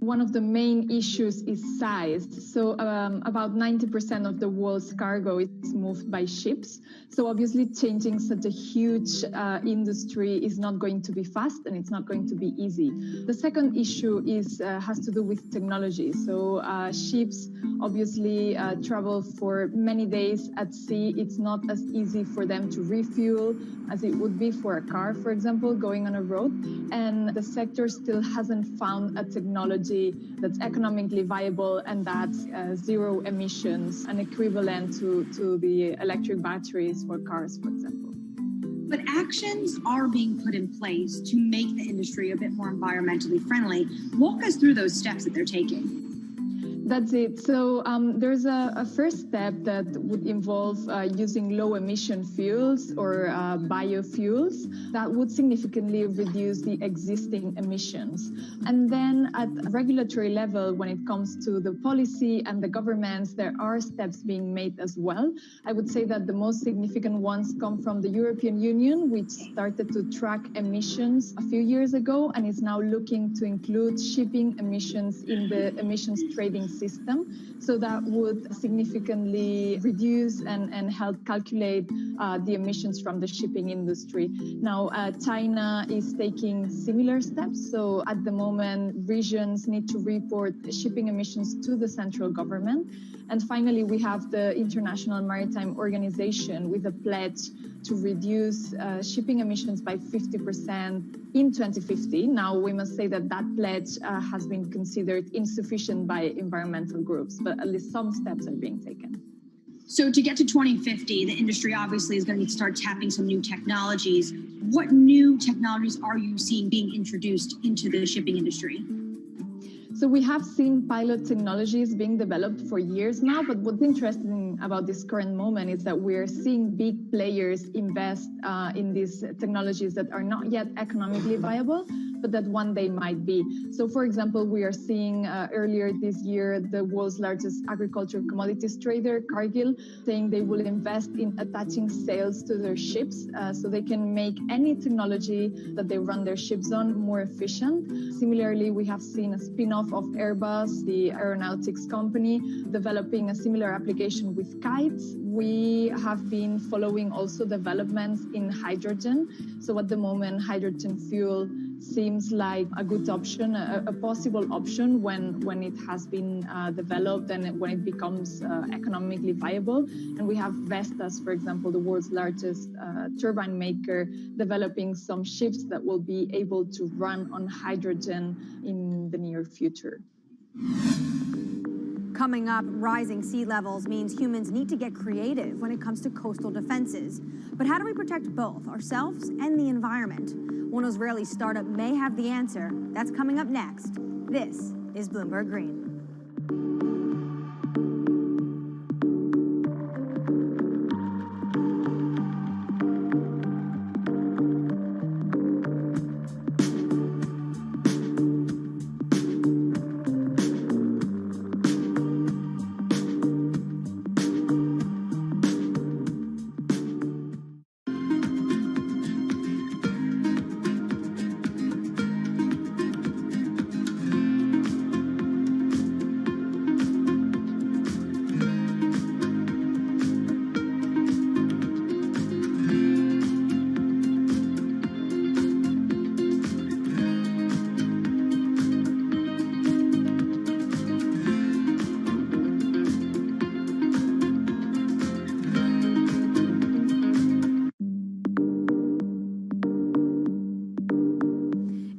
One of the main issues is size. So about 90% of the world's cargo is moved by ships. So obviously changing such a huge industry is not going to be fast, and it's not going to be easy. The second issue has to do with technology. So ships obviously travel for many days at sea. It's not as easy for them to refuel as it would be for a car, for example, going on a road. And the sector still hasn't found a technology that's economically viable and that's zero emissions, and equivalent to the electric batteries for cars, for example. But actions are being put in place to make the industry a bit more environmentally friendly. Walk us through those steps that they're taking. That's it. So there's a first step that would involve using low emission fuels or biofuels that would significantly reduce the existing emissions. And then at regulatory level, when it comes to the policy and the governments, there are steps being made as well. I would say that the most significant ones come from the European Union, which started to track emissions a few years ago and is now looking to include shipping emissions in the emissions trading system. So that would significantly reduce and help calculate the emissions from the shipping industry. Now, China is taking similar steps. So at the moment, regions need to report shipping emissions to the central government. And finally, we have the International Maritime Organization with a pledge to reduce shipping emissions by 50% in 2050. Now, we must say that that pledge has been considered insufficient by environmental groups, but at least some steps are being taken. So to get to 2050, the industry obviously is going to need to start tapping some new technologies. What new technologies are you seeing being introduced into the shipping industry? So we have seen pilot technologies being developed for years now, but what's interesting about this current moment is that we're seeing big players invest in these technologies that are not yet economically viable, but that one day might be. So for example, we are seeing earlier this year, the world's largest agricultural commodities trader, Cargill, saying they will invest in attaching sails to their ships so they can make any technology that they run their ships on more efficient. Similarly, we have seen a spin-off of Airbus, the aeronautics company, developing a similar application with kites. We have been following also developments in hydrogen. So at the moment, hydrogen fuel seems like a good option, a possible option when it has been developed and when it becomes economically viable. And we have Vestas, for example, the world's largest turbine maker, developing some ships that will be able to run on hydrogen in the near future. Coming up, rising sea levels means humans need to get creative when it comes to coastal defenses. But how do we protect both ourselves and the environment? One Israeli startup may have the answer. That's coming up next. This is Bloomberg Green.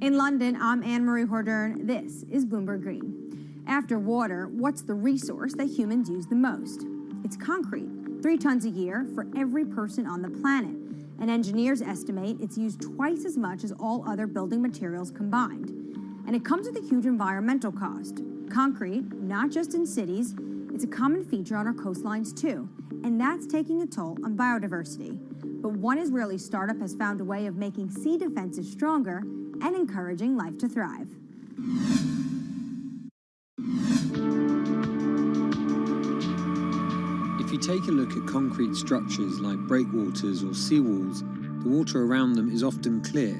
In London, I'm Anne-Marie Hordern. This is Bloomberg Green. After water, what's the resource that humans use the most? It's concrete, 3 tons a year for every person on the planet. And engineers estimate it's used twice as much as all other building materials combined. And it comes with a huge environmental cost. Concrete, not just in cities, it's a common feature on our coastlines too. And that's taking a toll on biodiversity. But one Israeli startup has found a way of making sea defenses stronger and encouraging life to thrive. If you take a look at concrete structures like breakwaters or seawalls, the water around them is often clear.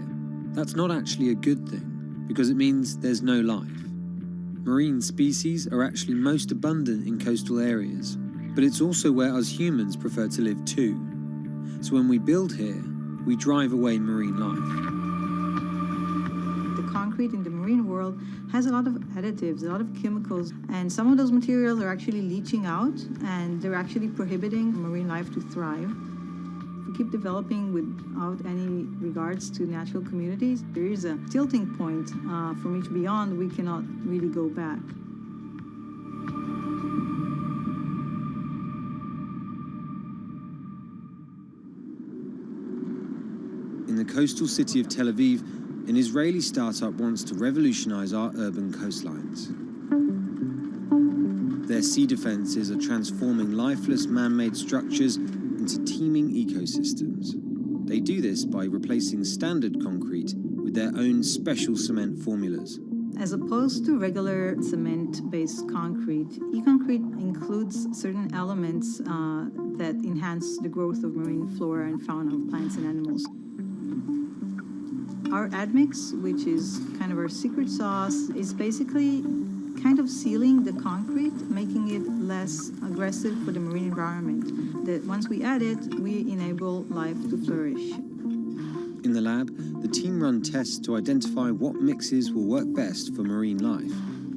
That's not actually a good thing, because it means there's no life. Marine species are actually most abundant in coastal areas, but it's also where us humans prefer to live too. So when we build here, we drive away marine life. The concrete in the marine world has a lot of additives, a lot of chemicals, and some of those materials are actually leaching out, and they're actually prohibiting marine life to thrive. If we keep developing without any regards to natural communities, there is a tilting point from which beyond we cannot really go back. In the coastal city of Tel Aviv, an Israeli startup wants to revolutionize our urban coastlines. Their sea defenses are transforming lifeless man-made structures into teeming ecosystems. They do this by replacing standard concrete with their own special cement formulas. As opposed to regular cement-based concrete, e-concrete includes certain elements that enhance the growth of marine flora and fauna of plants and animals. Our admix, which is kind of our secret sauce, is basically kind of sealing the concrete, making it less aggressive for the marine environment. That once we add it, we enable life to flourish. In the lab, the team run tests to identify what mixes will work best for marine life.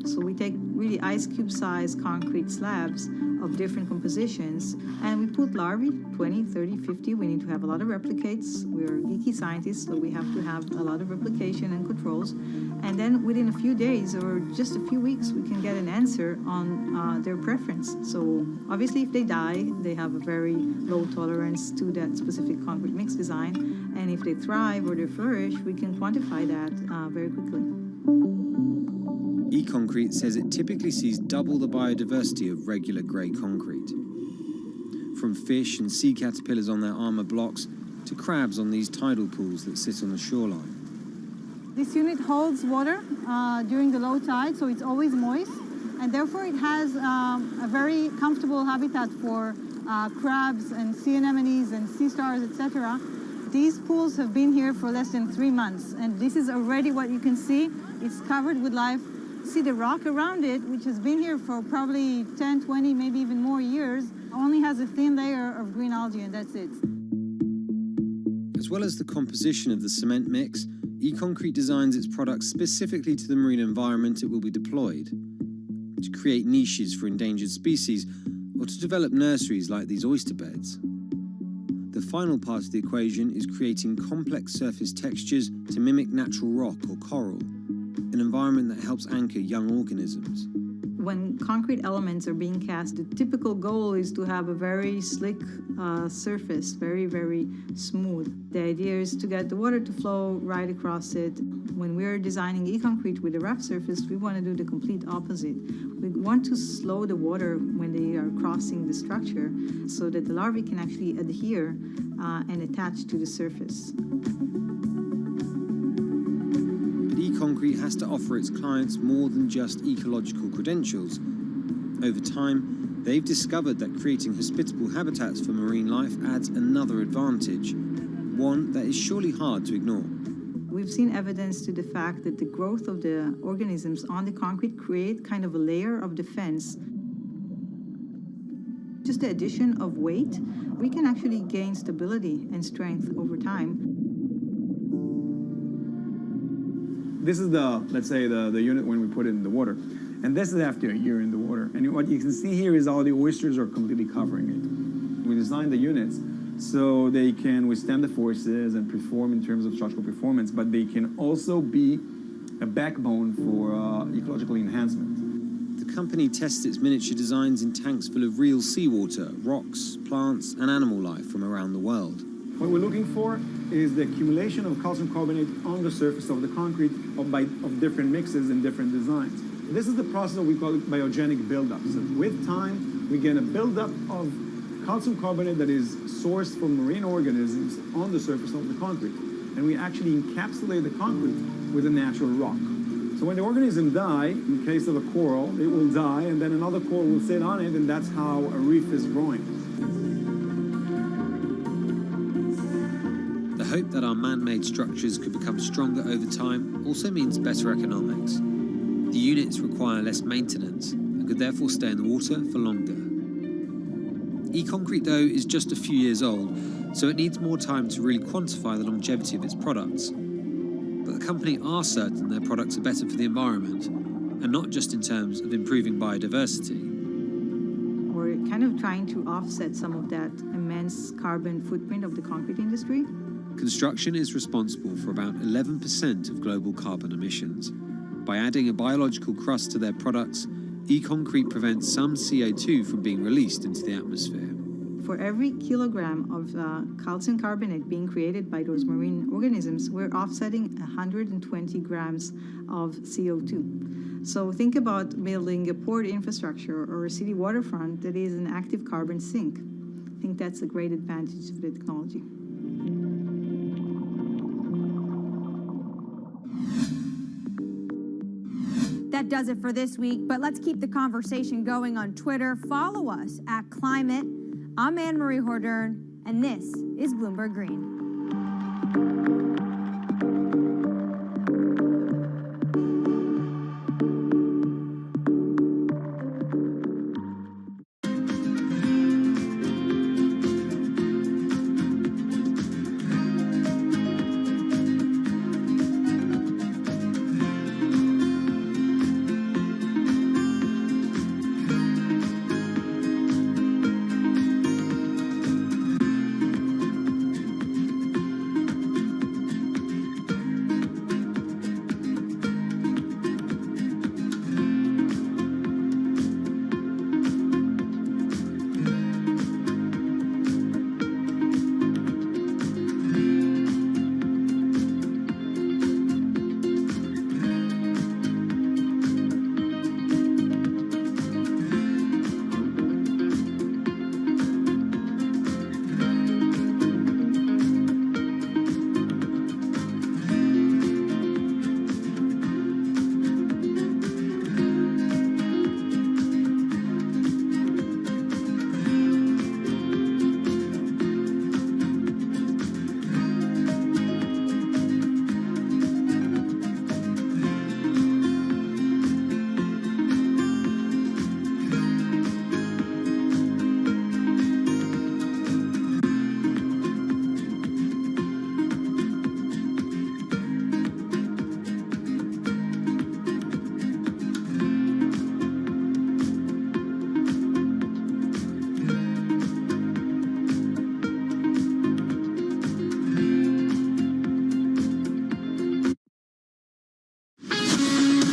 So we take really ice cube size concrete slabs of different compositions, and we put larvae, 20, 30, 50. We need to have a lot of replicates. We're geeky scientists, so we have to have a lot of replication and controls. And then within a few days or just a few weeks, we can get an answer on their preference. So obviously, if they die, they have a very low tolerance to that specific concrete mix design. And if they thrive or they flourish, we can quantify that very quickly. E-concrete says it typically sees double the biodiversity of regular grey concrete. From fish and sea caterpillars on their armour blocks to crabs on these tidal pools that sit on the shoreline. This unit holds water during the low tide, so it's always moist, and therefore it has a very comfortable habitat for crabs and sea anemones and sea stars, etc. These pools have been here for less than 3 months, and this is already what you can see. It's covered with life. See the rock around it, which has been here for probably 10, 20, maybe even more years, only has a thin layer of green algae, and that's it. As well as the composition of the cement mix, E-concrete designs its products specifically to the marine environment it will be deployed, to create niches for endangered species, or to develop nurseries like these oyster beds. The final part of the equation is creating complex surface textures to mimic natural rock or coral, an environment that helps anchor young organisms. When concrete elements are being cast, the typical goal is to have a very slick surface, very, very smooth. The idea is to get the water to flow right across it. When we're designing e-concrete with a rough surface, we want to do the complete opposite. We want to slow the water when they are crossing the structure so that the larvae can actually adhere and attach to the surface. E-concrete has to offer its clients more than just ecological credentials. Over time, they've discovered that creating hospitable habitats for marine life adds another advantage, one that is surely hard to ignore. We've seen evidence to the fact that the growth of the organisms on the concrete create kind of a layer of defense. Just the addition of weight, we can actually gain stability and strength over time. This is let's say the unit when we put it in the water. And this is after a year in the water. And what you can see here is all the oysters are completely covering it. We designed the units so they can withstand the forces and perform in terms of structural performance, but they can also be a backbone for ecological enhancement. The company tests its miniature designs in tanks full of real seawater, rocks, plants, and animal life from around the world. What we're looking for is the accumulation of calcium carbonate on the surface of the concrete of different mixes and different designs. This is the process that we call biogenic buildup. So with time, we get a buildup of calcium carbonate that is sourced from marine organisms on the surface of the concrete. And we actually encapsulate the concrete with a natural rock. So when the organism die, in case of a coral, it will die, and then another coral will sit on it, and that's how a reef is growing. The hope that our man-made structures could become stronger over time also means better economics. The units require less maintenance and could therefore stay in the water for longer. E-concrete, though, is just a few years old, so it needs more time to really quantify the longevity of its products. But the company are certain their products are better for the environment, and not just in terms of improving biodiversity. We're kind of trying to offset some of that immense carbon footprint of the concrete industry. Construction is responsible for about 11% of global carbon emissions. By adding a biological crust to their products, e-concrete prevents some CO2 from being released into the atmosphere. For every kilogram of calcium carbonate being created by those marine organisms, we're offsetting 120 grams of CO2. So think about building a port infrastructure or a city waterfront that is an active carbon sink. I think that's a great advantage of the technology. That does it for this week, but let's keep the conversation going on Twitter. Follow us at Climate. I'm Anne-Marie Hordern, and this is Bloomberg Green.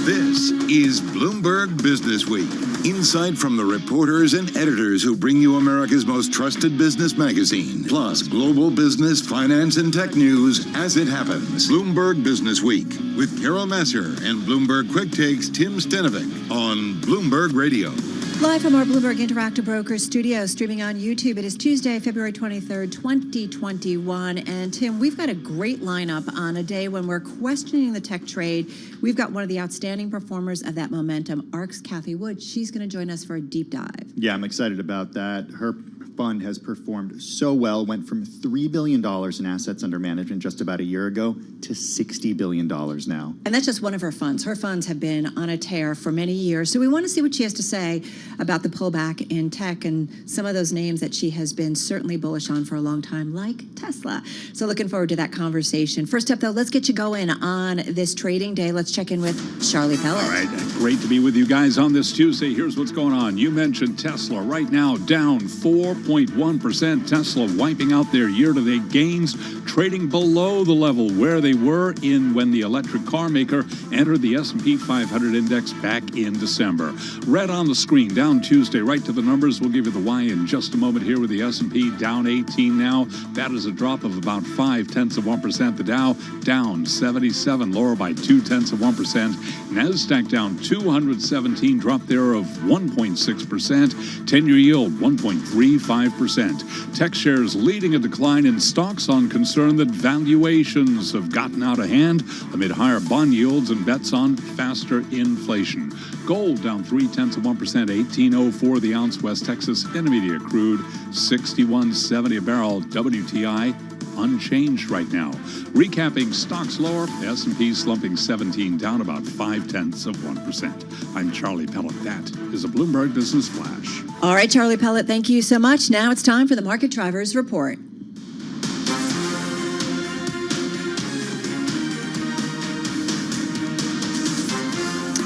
This is Bloomberg Business Week. Insight from the reporters and editors who bring you America's most trusted business magazine. Plus, global business, finance, and tech news as it happens. Bloomberg Business Week with Carol Masser and Bloomberg Quick Takes Tim Stenovic on Bloomberg Radio. Live from our Bloomberg Interactive Brokers studio, streaming on YouTube. It is Tuesday, February 23rd, 2021. And Tim, we've got a great lineup on a day when we're questioning the tech trade. We've got one of the outstanding performers of that momentum, ARC's Kathy Wood. She's going to join us for a deep dive. Yeah, I'm excited about that. Her fund has performed so well, went from $3 billion in assets under management just about a year ago to $60 billion now. And that's just one of her funds. Her funds have been on a tear for many years. So we want to see what she has to say about the pullback in tech and some of those names that she has been certainly bullish on for a long time, like Tesla. So looking forward to that conversation. First up, though, let's get you going on this trading day. Let's check in with Charlie Pellet. All right, great to be with you guys on this Tuesday. Here's what's going on. You mentioned Tesla. Right now, down 4.1%. Tesla wiping out their year-to-date gains, trading below the level where they were when the electric car maker entered the S&P 500 index back in December. Red on the screen, down Tuesday, right to the numbers. We'll give you the why in just a moment here with the S&P down 18 now. That is a drop of about 0.5%. The Dow down 77, lower by 0.2%. NASDAQ down 217, drop there of 1.6%. 10-year yield 1.35%. Tech shares leading a decline in stocks on concern that valuations have gotten out of hand amid higher bond yields and bets on faster inflation. Gold down 0.3%, 18.04 the ounce. West Texas Intermediate crude 61.70 a barrel. WTI unchanged right now. Recapping stocks lower, S&P slumping 17, down about 0.5%. I'm Charlie Pellet. That is a Bloomberg Business Flash. All right, Charlie Pellet, thank you so much. Now it's time for the Market Drivers Report.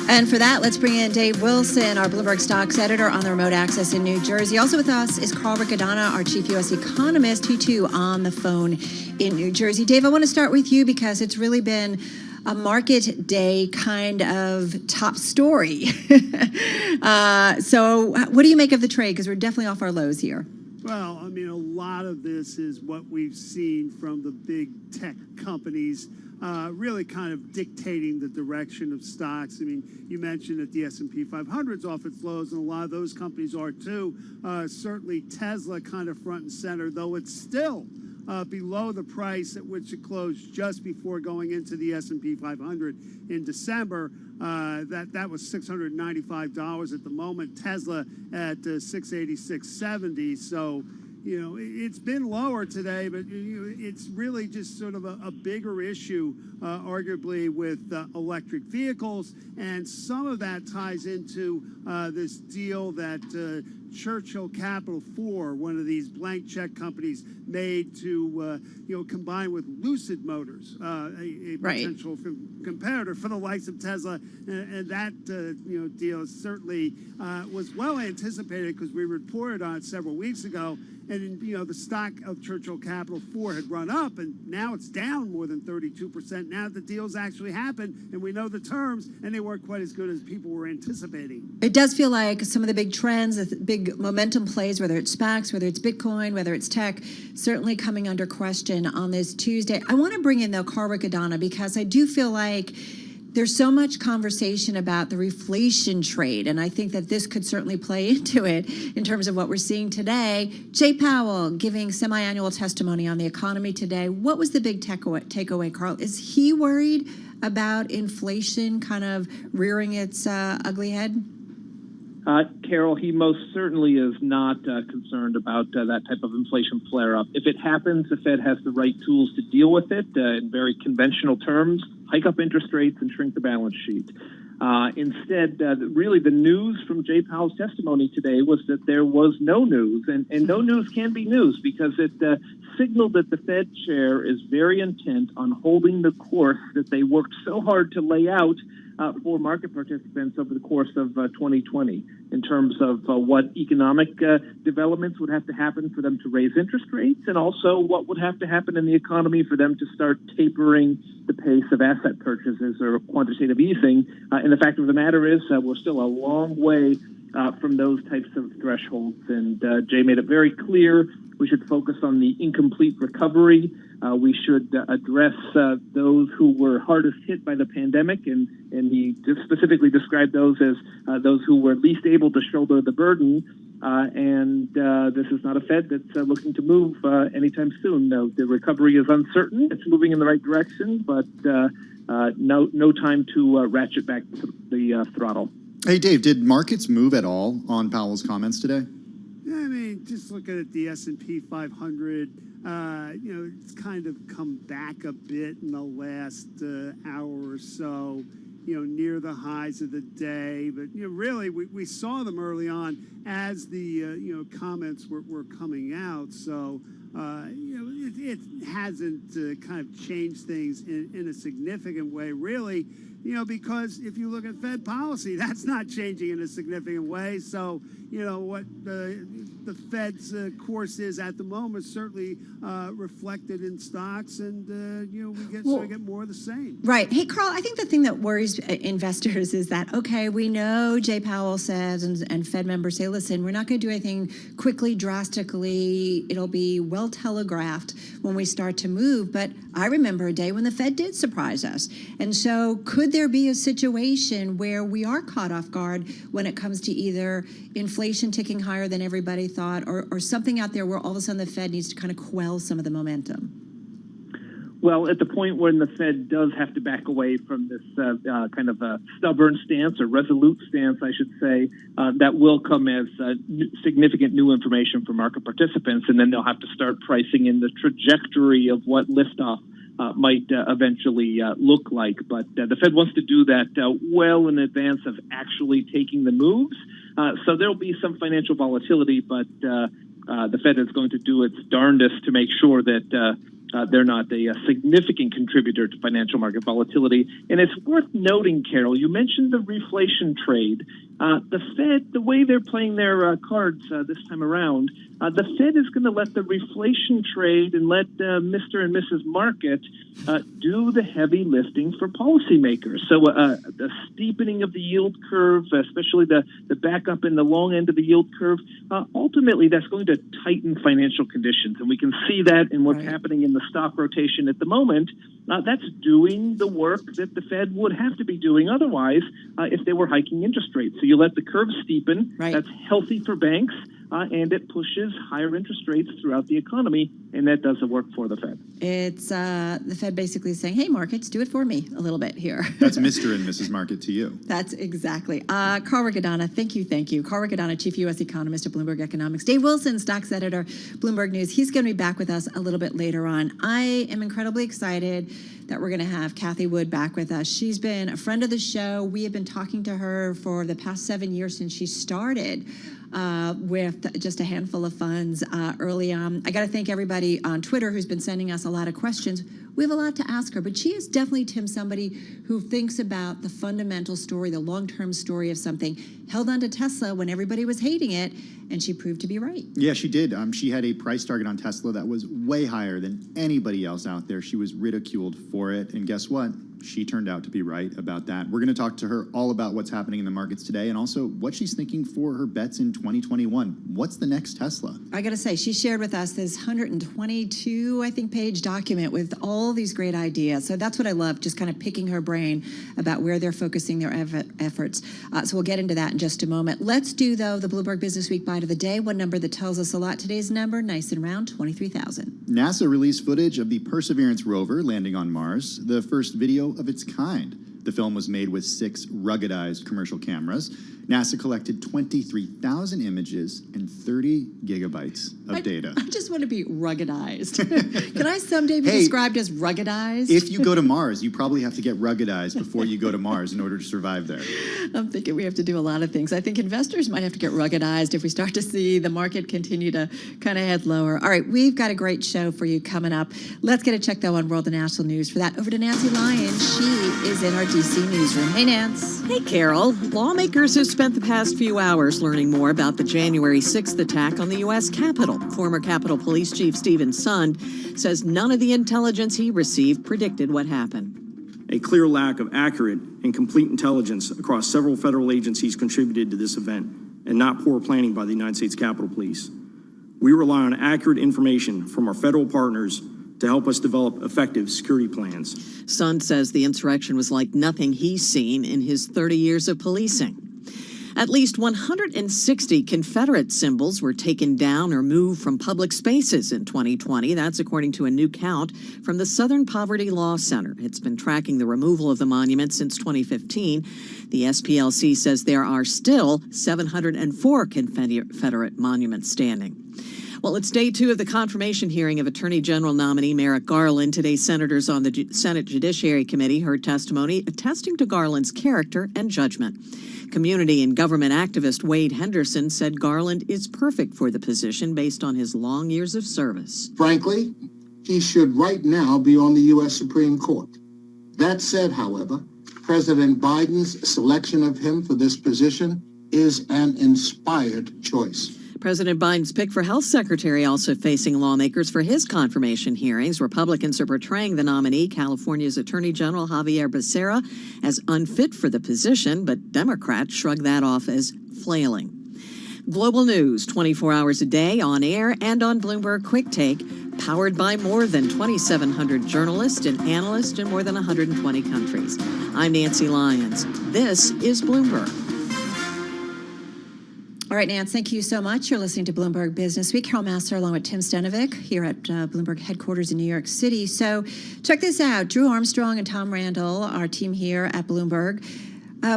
And for that, let's bring in Dave Wilson, our Bloomberg Stocks editor on the remote access in New Jersey. Also with us is Carl Riccadonna, our chief U.S. economist, he too on the phone in New Jersey. Dave, I want to start with you because it's really been a market day kind of top story. So what do you make of the trade? Because we're definitely off our lows here. Well, I mean, a lot of this is what we've seen from the big tech companies really kind of dictating the direction of stocks. I mean, you mentioned that the S&P 500 is off its lows, and a lot of those companies are too. Certainly Tesla kind of front and center, though it's still below the price at which it closed just before going into the S&P 500 in December. That was $695 at the moment. Tesla at $686.70. So, you know, it's been lower today, but it's really just sort of a bigger issue, arguably, with electric vehicles. And some of that ties into this deal that Churchill Capital 4, one of these blank check companies, made to combine with Lucid Motors, a potential competitor for the likes of Tesla, and that deal certainly was well anticipated because we reported on it several weeks ago. And the stock of Churchill Capital 4 had run up, and now it's down more than 32%. Now the deals actually happened, and we know the terms, and they weren't quite as good as people were anticipating. It does feel like some of the big trends, the big momentum plays, whether it's SPACs, whether it's Bitcoin, whether it's tech, certainly coming under question on this Tuesday. I want to bring in, though, Carl Riccadonna, because I do feel like there's so much conversation about the reflation trade, and I think that this could certainly play into it in terms of what we're seeing today. Jay Powell giving semi-annual testimony on the economy today. What was the big takeaway, Carl? Is he worried about inflation kind of rearing its ugly head? Carol, he most certainly is not concerned about that type of inflation flare-up. If it happens, the Fed has the right tools to deal with it in very conventional terms, hike up interest rates and shrink the balance sheet. Instead, really the news from Jay Powell's testimony today was that there was no news, and no news can be news because it signaled that the Fed chair is very intent on holding the course that they worked so hard to lay out for market participants over the course of 2020 in terms of what economic developments would have to happen for them to raise interest rates, and also what would have to happen in the economy for them to start tapering the pace of asset purchases or quantitative easing. And the fact of the matter is we're still a long way from those types of thresholds. And Jay made it very clear we should focus on the incomplete recovery. We should address those who were hardest hit by the pandemic, and he specifically described those as those who were least able to shoulder the burden. And this is not a Fed that's looking to move anytime soon. No, the recovery is uncertain. It's moving in the right direction, but no time to ratchet back the throttle. Hey, Dave, did markets move at all on Powell's comments today? Yeah, I mean, just looking at the S&P 500, it's kind of come back a bit in the last hour or so, near the highs of the day. But, really, we saw them early on as the, comments were coming out. So, it hasn't kind of changed things in a significant way, really. Because if you look at Fed policy, that's not changing in a significant way. So, what the Fed's course is at the moment certainly reflected in stocks, and we get more of the same. Right. Hey, Carl, I think the thing that worries investors is that, okay, we know Jay Powell says and Fed members say, listen, we're not going to do anything quickly, drastically. It'll be well telegraphed when we start to move. But I remember a day when the Fed did surprise us. And so could there be a situation where we are caught off guard when it comes to either inflation ticking higher than everybody thought, or something out there where all of a sudden the Fed needs to kind of quell some of the momentum? Well, at the point when the Fed does have to back away from this kind of a stubborn stance, or resolute stance, I should say, that will come as significant new information for market participants, and then they'll have to start pricing in the trajectory of what liftoff might eventually look like. But the Fed wants to do that well in advance of actually taking the moves. So there'll be some financial volatility, but the Fed is going to do its darndest to make sure that they're not a significant contributor to financial market volatility. And it's worth noting, Carol, you mentioned the reflation trade. The Fed, the way they're playing their cards this time around, the Fed is going to let the reflation trade and let Mr. and Mrs. Market do the heavy lifting for policymakers. So the steepening of the yield curve, especially the backup in the long end of the yield curve, ultimately that's going to tighten financial conditions. And we can see that in what's happening in the stock rotation at the moment. That's doing the work that the Fed would have to be doing otherwise if they were hiking interest rates. So you let the curve steepen. That's healthy for banks, and it pushes higher interest rates throughout the economy, and that does the work for the Fed. It's the Fed basically saying, hey, markets, do it for me a little bit here. That's Mr. and Mrs. Market to you. That's exactly. Carl Riccadonna, thank you. Carl Riccadonna, Chief U.S. Economist at Bloomberg Economics. Dave Wilson, Stocks Editor, Bloomberg News. He's going to be back with us a little bit later on. I am incredibly excited that we're going to have Kathy Wood back with us. She's been a friend of the show. We have been talking to her for the past 7 years since she started with just a handful of funds early on. I got to thank everybody on Twitter who's been sending us a lot of questions. We have a lot to ask her, but she is definitely, Tim, somebody who thinks about the fundamental story, the long-term story of something, held on to Tesla when everybody was hating it, and she proved to be right. Yeah, she did. She had a price target on Tesla that was way higher than anybody else out there. She was ridiculed for it, and guess what? She turned out to be right about that. We're going to talk to her all about what's happening in the markets today and also what she's thinking for her bets in 2021. What's the next Tesla? I got to say, she shared with us this 122, I think, page document with all these great ideas. So that's what I love, just kind of picking her brain about where they're focusing their efforts. So we'll get into that in just a moment. Let's do, though, the Bloomberg Business Week Bite of the Day, one number that tells us a lot. Today's number, nice and round, 23,000. NASA released footage of the Perseverance rover landing on Mars, the first video of its kind. The film was made with 6 ruggedized commercial cameras. NASA collected 23,000 images and 30 gigabytes of data. I just want to be ruggedized. Can I someday be described as ruggedized? If you go to Mars, you probably have to get ruggedized before you go to Mars in order to survive there. I'm thinking we have to do a lot of things. I think investors might have to get ruggedized if we start to see the market continue to kind of head lower. All right, we've got a great show for you coming up. Let's get a check, though, on world and national news. For that, over to Nancy Lyons. She is in our D.C. newsroom. Hey, Nance. Hey, Carol. Lawmakers have spent the past few hours learning more about the January 6th attack on the U.S. Capitol. Former Capitol Police Chief Stephen Sund says none of the intelligence he received predicted what happened. A clear lack of accurate and complete intelligence across several federal agencies contributed to this event, and not poor planning by the United States Capitol Police. We rely on accurate information from our federal partners to help us develop effective security plans. Sund says the insurrection was like nothing he's seen in his 30 years of policing. At least 160 Confederate symbols were taken down or moved from public spaces in 2020. That's according to a new count from the Southern Poverty Law Center. It's been tracking the removal of the monument since 2015. The SPLC says there are still 704 Confederate monuments standing. Well, it's day 2 of the confirmation hearing of Attorney General nominee Merrick Garland. Today, senators on the Senate Judiciary Committee heard testimony attesting to Garland's character and judgment. Community and government activist Wade Henderson said Garland is perfect for the position based on his long years of service. Frankly, he should right now be on the U.S. Supreme Court. That said, however, President Biden's selection of him for this position is an inspired choice. President Biden's pick for health secretary also facing lawmakers for his confirmation hearings. Republicans are portraying the nominee, California's Attorney General Javier Becerra, as unfit for the position, but Democrats shrug that off as flailing. Global news 24 hours a day on air and on Bloomberg Quick Take, powered by more than 2,700 journalists and analysts in more than 120 countries. I'm Nancy Lyons. This is Bloomberg. All All right, Nance, thank you so much. You're listening to Bloomberg Business Week. Carol Master along with Tim Stenovic here at Bloomberg headquarters in New York City. So check this out. Drew Armstrong and Tom Randall, our team here at Bloomberg,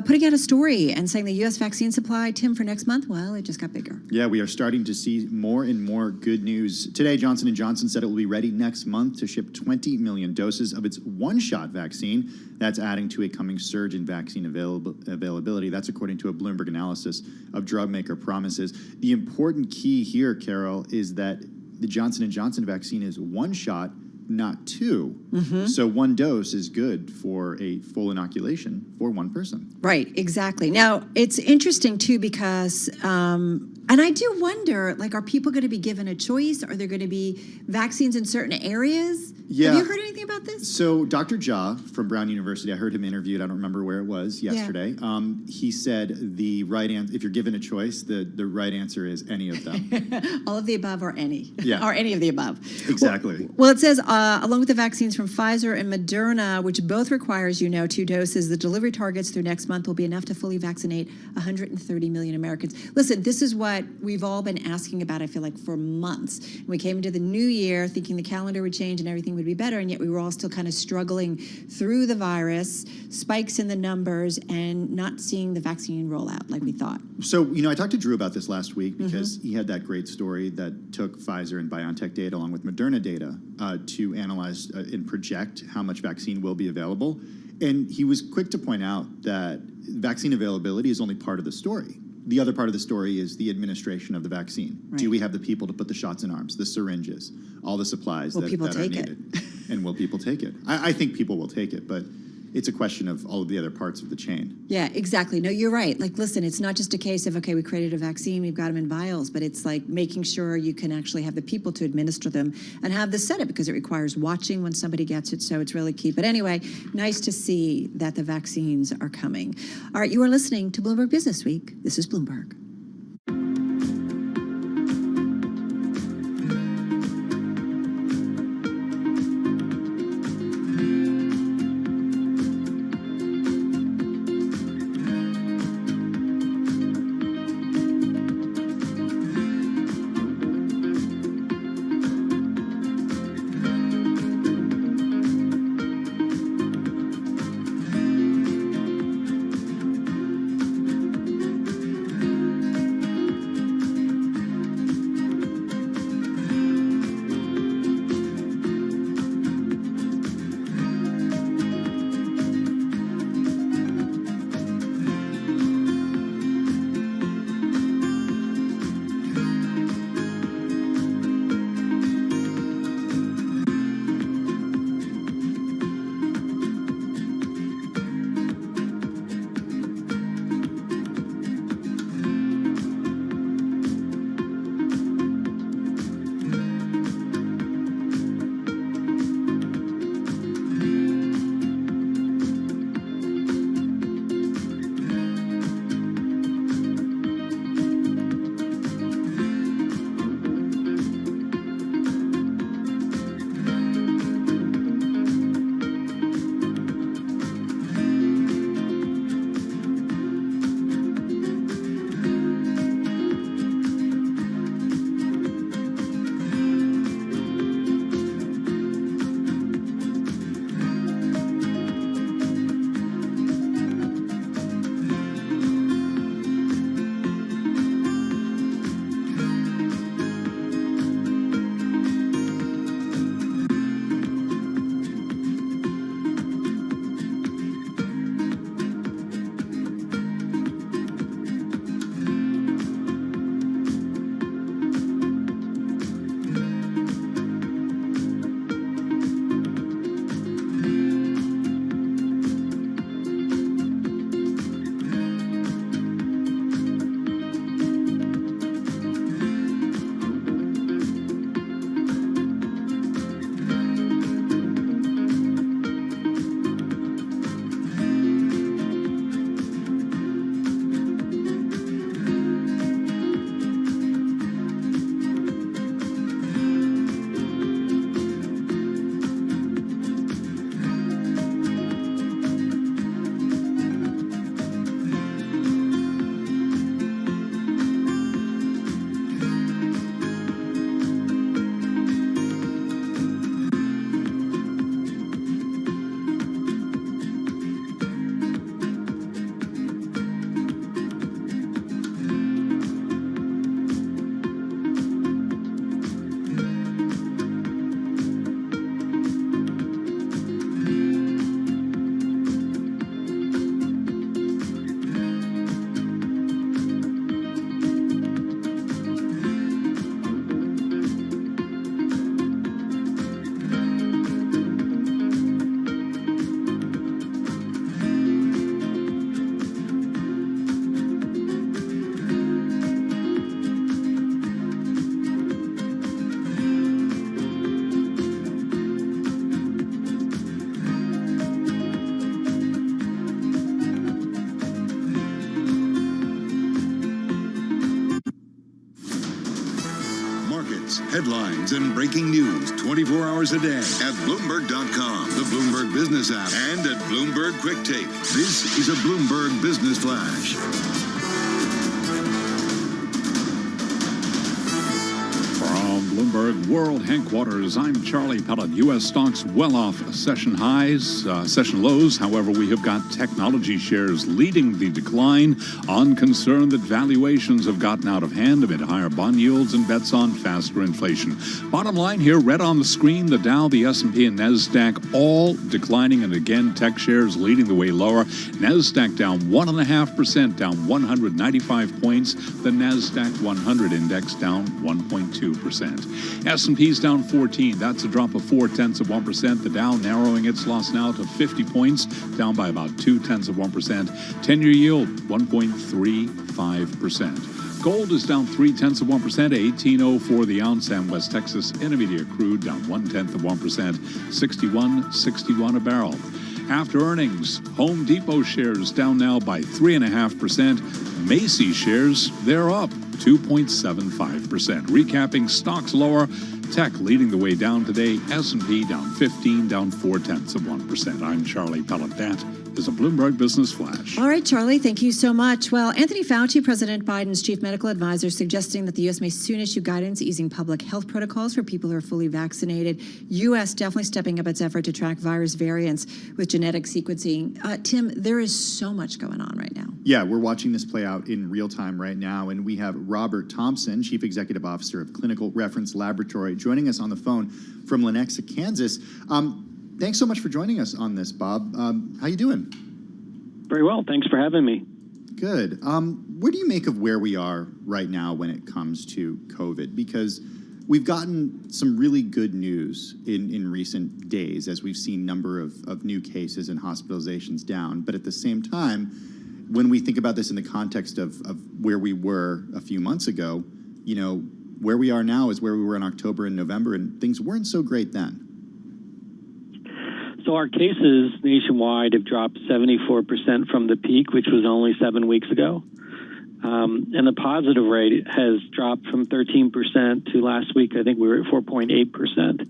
putting out a story and saying the U.S. vaccine supply, Tim, for next month, well, it just got bigger. Yeah, we are starting to see more and more good news. Today, Johnson & Johnson said it will be ready next month to ship 20 million doses of its one-shot vaccine. That's adding to a coming surge in vaccine availability. That's according to a Bloomberg analysis of drug maker promises. The important key here, Carol, is that the Johnson & Johnson vaccine is one shot, not two. So one dose is good for a full inoculation for one person. Right, exactly. Now, it's interesting, too, because, and I do wonder, like, are people going to be given a choice? Are there going to be vaccines in certain areas? Yeah. Have you heard anything about this? So Dr. Jha from Brown University, I heard him interviewed, I don't remember where it was, yesterday. Yeah. He said the right answer, if you're given a choice, the right answer is any of them. All of the above or any. Yeah. Or any of the above. Exactly. Well, it says, along with the vaccines from Pfizer and Moderna, which both require, as you know, 2 doses, the delivery targets through next month will be enough to fully vaccinate 130 million Americans. Listen, this is what we've all been asking about, I feel like, for months. We came into the new year thinking the calendar would change and everything would be better, and yet we were all still kind of struggling through the virus, spikes in the numbers, and not seeing the vaccine roll out like we thought. So, you know, I talked to Drew about this last week because he had that great story that took Pfizer and BioNTech data along with Moderna data to analyze and project how much vaccine will be available. And he was quick to point out that vaccine availability is only part of the story. The other part of the story is the administration of the vaccine. Right. Do we have the people to put the shots in arms, the syringes, all the supplies that are needed? And will people take it? I think people will take it, but it's a question of all of the other parts of the chain. Yeah, exactly. No, you're right. Like, listen, it's not just a case of, okay, we created a vaccine, we've got them in vials, but it's like making sure you can actually have the people to administer them and have the setup, because it requires watching when somebody gets it, so it's really key. But anyway, nice to see that the vaccines are coming. All right, you are listening to Bloomberg Business Week. This is Bloomberg. Headlines and breaking news 24 hours a day at Bloomberg.com, the Bloomberg Business app, and at Bloomberg Quick Take. This is a Bloomberg Business Flash. From Bloomberg World Headquarters, I'm Charlie Pellet. U.S. stocks well off session highs, session lows. However, we have got technology shares leading the decline on concern that valuations have gotten out of hand amid higher bond yields and bets on faster inflation. Bottom line here, red on the screen, the Dow, the S&P, and NASDAQ all declining, and again, tech shares leading the way lower. NASDAQ down 1.5%, down 195 points. The NASDAQ 100 index down 1.2%. S&P's down 14. That's a drop of 0.4%. The Dow narrowing its loss now to 50 points, down by about 0.2%. 10-year yield 1.35%. Gold is down 0.3%, $18.04 the ounce, and West Texas Intermediate crude down 0.1%, $61.61 a barrel. After earnings, Home Depot shares down now by 3.5%. Macy's shares, they're up 2.75%. Recapping stocks lower, tech leading the way down today. S&P down 15, down 0.4%. I'm Charlie Pellet. That is a Bloomberg Business Flash. All right, Charlie, thank you so much. Well, Anthony Fauci, President Biden's chief medical advisor, suggesting that the U.S. may soon issue guidance easing public health protocols for people who are fully vaccinated. U.S. definitely stepping up its effort to track virus variants with genetic sequencing. Tim, there is so much going on right now. Yeah, we're watching this play out in real time right now, and we have Robert Thompson, Chief Executive Officer of Clinical Reference Laboratory, joining us on the phone from Lenexa, Kansas. Thanks so much for joining us on this, Bob. How you doing? Very well. Thanks for having me. Good. What do you make of where we are right now when it comes to COVID? Because we've gotten some really good news in recent days as we've seen number of new cases and hospitalizations down. But at the same time, when we think about this in the context of where we were a few months ago, you know, where we are now is where we were in October and November, and things weren't so great then. So our cases nationwide have dropped 74% from the peak, which was only 7 weeks ago. And the positive rate has dropped from 13% to last week. I think we were at 4.8%.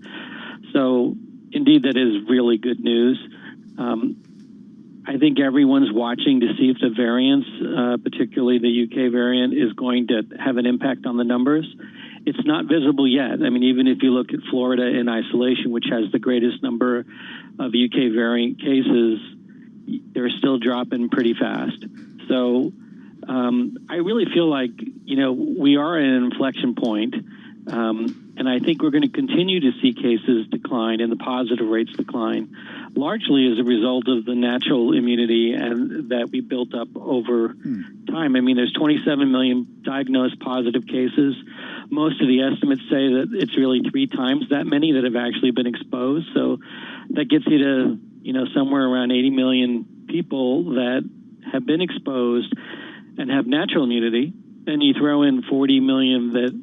So indeed, that is really good news. I think everyone's watching to see if the variants, particularly the UK variant, is going to have an impact on the numbers. It's not visible yet. I mean, even if you look at Florida in isolation, which has the greatest number of UK variant cases, they're still dropping pretty fast. So I really feel like, you know, we are at an inflection point, and I think we're going to continue to see cases decline and the positive rates decline, largely as a result of the natural immunity and that we built up over time. I mean, there's 27 million diagnosed positive cases. Most of the estimates say that it's really 3 times that many that have actually been exposed. So that gets you to, you know, somewhere around 80 million people that have been exposed and have natural immunity. Then you throw in 40 million that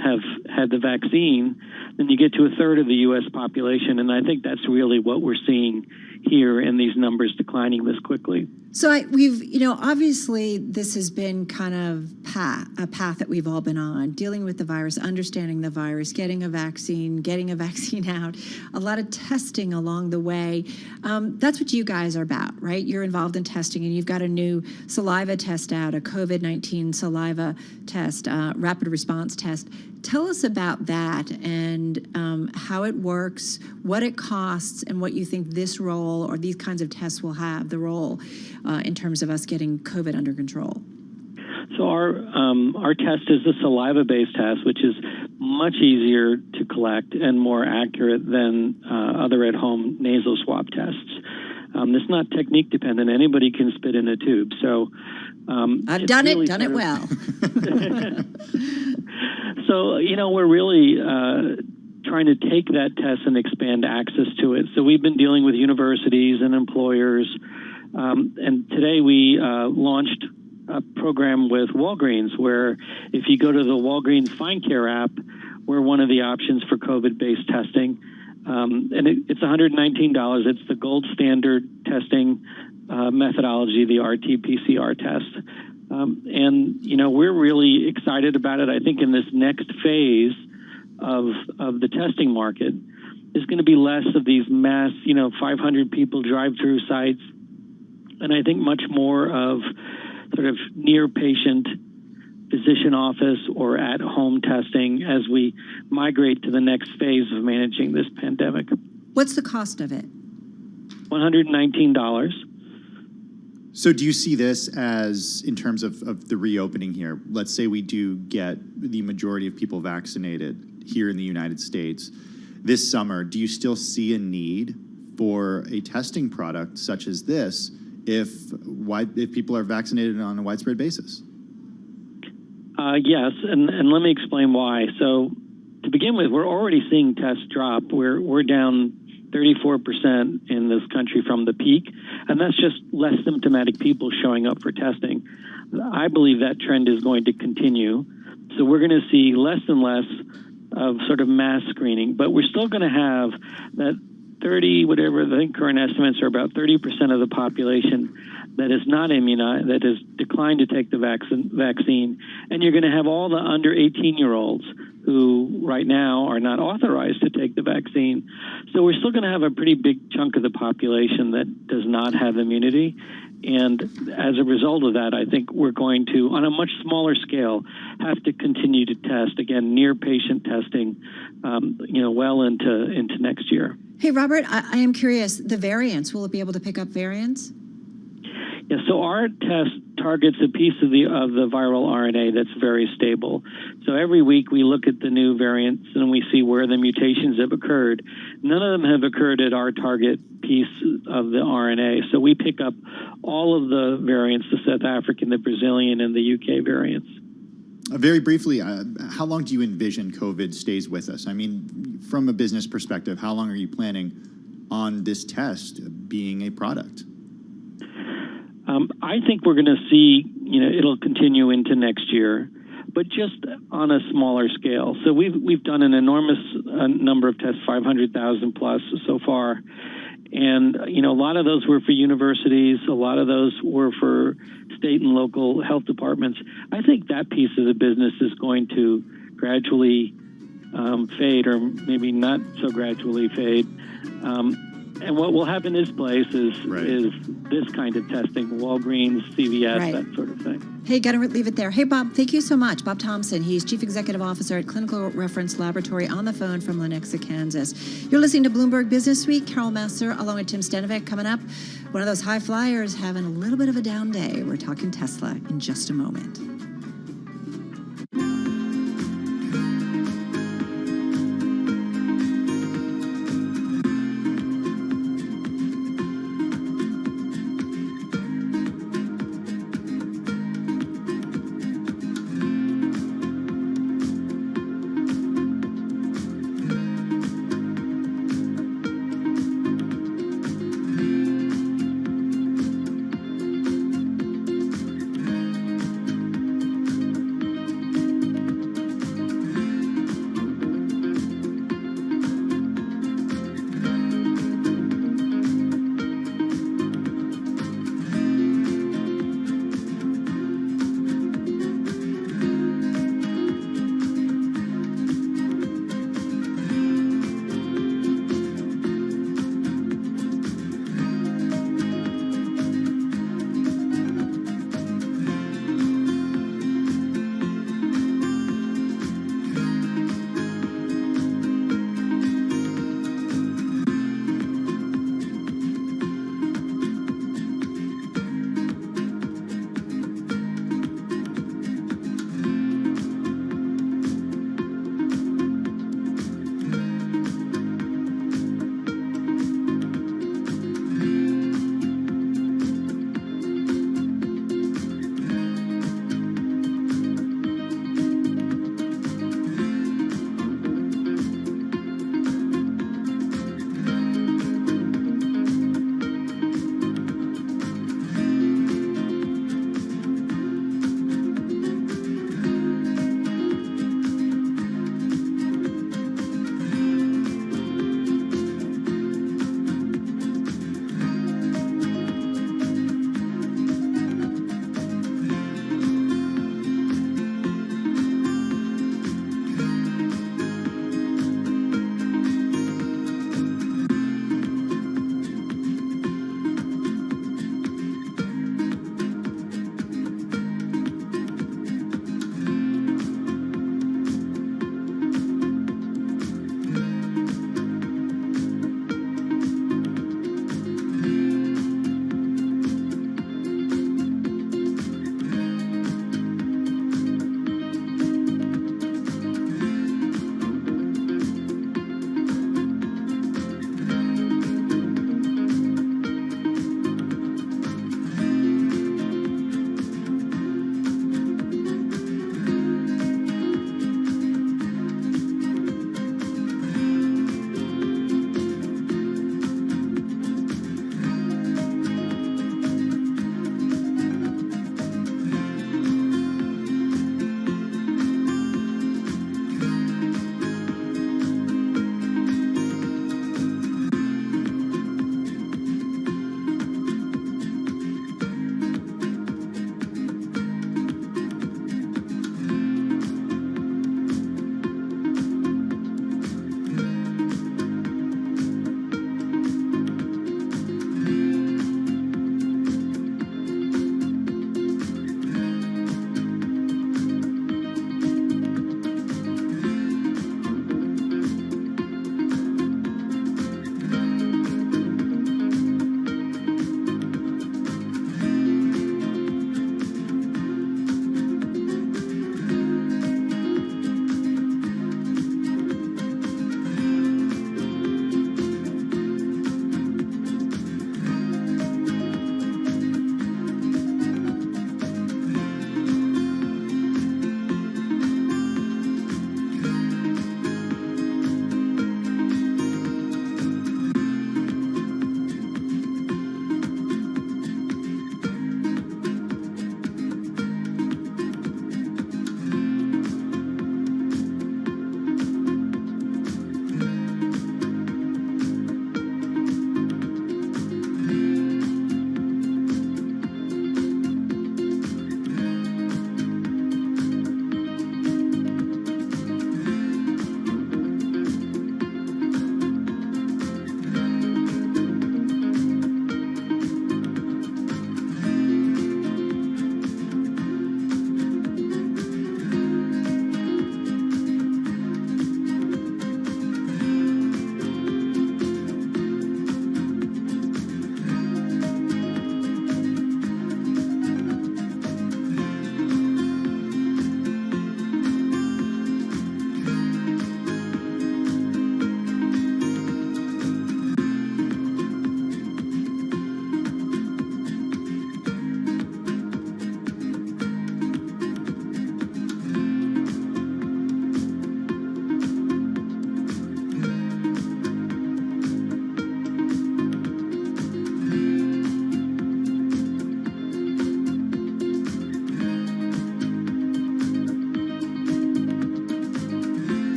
have had the vaccine, then you get to a third of the U.S. population. And I think that's really what we're seeing here in these numbers declining this quickly. So we've, you know, obviously this has been kind of a path that we've all been on, dealing with the virus, understanding the virus, getting a vaccine out, a lot of testing along the way. That's what you guys are about, right? You're involved in testing, and you've got a new saliva test out, a COVID-19 saliva test, rapid response test. Tell us about that and how it works, what it costs, and what you think this role or these kinds of tests will have, the role in terms of us getting COVID under control. So our test is a saliva-based test, which is much easier to collect and more accurate than other at-home nasal swab tests. It's not technique dependent. Anybody can spit in a tube. So I've done it well. So, you know, we're really trying to take that test and expand access to it. So we've been dealing with universities and employers. And today we launched a program with Walgreens where if you go to the Walgreens Find Care app, we're one of the options for COVID-based testing. And it's $119. It's the gold standard testing methodology, the RT-PCR test. And, you know, we're really excited about it. I think in this next phase, of the testing market is going to be less of these mass, 500 people drive-through sites, and I think much more of sort of near patient physician office or at-home testing as we migrate to the next phase of managing this pandemic. What's the cost of it? $119. So do you see this as, in terms of the reopening here, let's say we do get the majority of people vaccinated here in the United States this summer, do you still see a need for a testing product such as this if people are vaccinated on a widespread basis? Yes, and let me explain why. So to begin with, we're already seeing tests drop. We're down 34% in this country from the peak, and that's just less symptomatic people showing up for testing. I believe that trend is going to continue. So we're going to see less and less of sort of mass screening, but we're still going to have that 30, whatever, I think current estimates are about 30% of the population that is not immunized, that has declined to take the vaccine. And you're going to have all the under 18-year-olds who right now are not authorized to take the vaccine. So we're still going to have a pretty big chunk of the population that does not have immunity. And as a result of that, I think we're going to, on a much smaller scale, have to continue to test, again, near patient testing, well into next year. Hey, Robert, I am curious, the variants, will it be able to pick up variants? Yeah, so our test targets a piece of the viral RNA that's very stable. So every week we look at the new variants and we see where the mutations have occurred. None of them have occurred at our target piece of the RNA. So we pick up all of the variants, the South African, the Brazilian, and the UK variants. Very briefly, how long do you envision COVID stays with us? I mean, from a business perspective, how long are you planning on this test being a product? I think we're going to see, it'll continue into next year, but just on a smaller scale. So we've done an enormous number of tests, 500,000 plus so far. And, a lot of those were for universities. A lot of those were for state and local health departments. I think that piece of the business is going to gradually fade, or maybe not so gradually fade. And what will happen in its place is this kind of testing, Walgreens, CVS, that sort of thing. Hey, got to leave it there. Hey, Bob, thank you so much. Bob Thompson, he's Chief Executive Officer at Clinical Reference Laboratory, on the phone from Lenexa, Kansas. You're listening to Bloomberg Business Week. Carol Massar along with Tim Stanovic coming up. One of those high flyers having a little bit of a down day. We're talking Tesla in just a moment.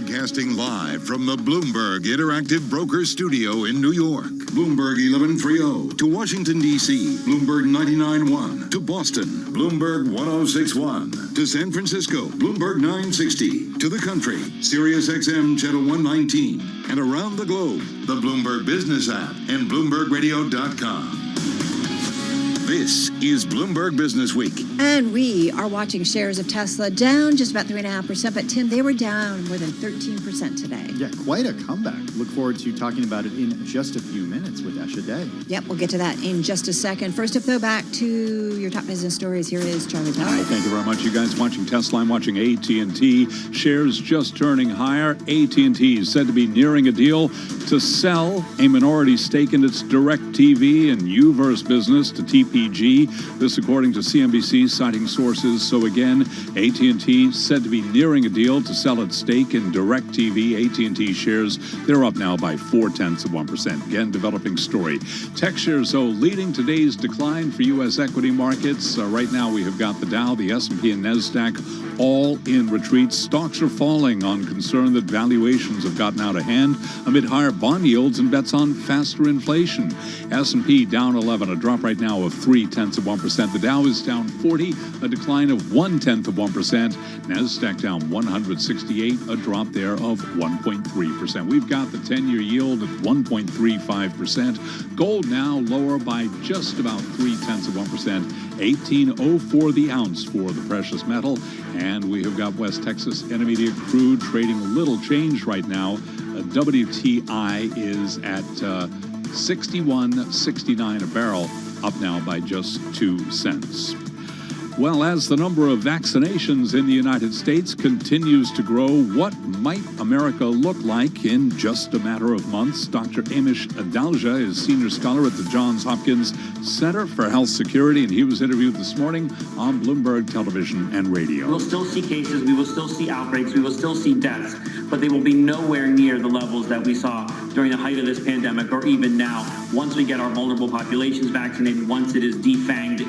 Broadcasting live from the Bloomberg Interactive Broker Studio in New York. Bloomberg 1130 to Washington, D.C. Bloomberg 99.1 to Boston. Bloomberg 106.1 to San Francisco. Bloomberg 960 to the country. Sirius XM Channel 119. And around the globe, the Bloomberg Business app and BloombergRadio.com. This is Bloomberg Business Week. And we are watching shares of Tesla down just about 3.5%. But, Tim, they were down more than 13% today. Yeah, quite a comeback. Look forward to talking about it in just a few minutes with Esha Day. Yep, we'll get to that in just a second. First up, though, back to your top business stories. Here is Charlie Powell. Hi, thank you very much. You guys watching Tesla. I'm watching AT&T. Shares just turning higher. AT&T is said to be nearing a deal to sell a minority stake in its DirecTV and Uverse business to TPG. This according to CNBC, citing sources. So again, AT&T said to be nearing a deal to sell its stake in DirecTV. AT&T shares, they're up now by 0.4%. Again, developing story. Tech shares, though, leading today's decline for U.S. equity markets. Right now we have got the Dow, the S&P, and NASDAQ all in retreat. Stocks are falling on concern that valuations have gotten out of hand amid higher bond yields and bets on faster inflation. S&P down 11, a drop right now of 0.3%. The Dow is down 40, a decline of 0.1%. NASDAQ down 168, a drop there of 1.3%. We've got the 10-year yield at 1.35%. Gold now lower by just about 0.3%. $18.04 the ounce for the precious metal. And we have got West Texas Intermediate crude trading a little change right now. WTI is at 61.69 a barrel, up now by just 2 cents. Well, as the number of vaccinations in the United States continues to grow, what might America look like in just a matter of months? Dr. Amish Adalja is senior scholar at the Johns Hopkins Center for Health Security, and he was interviewed this morning on Bloomberg Television and Radio. We'll still see cases, we will still see outbreaks, we will still see deaths, but they will be nowhere near the levels that we saw during the height of this pandemic or even now. Once we get our vulnerable populations vaccinated, once it is defanged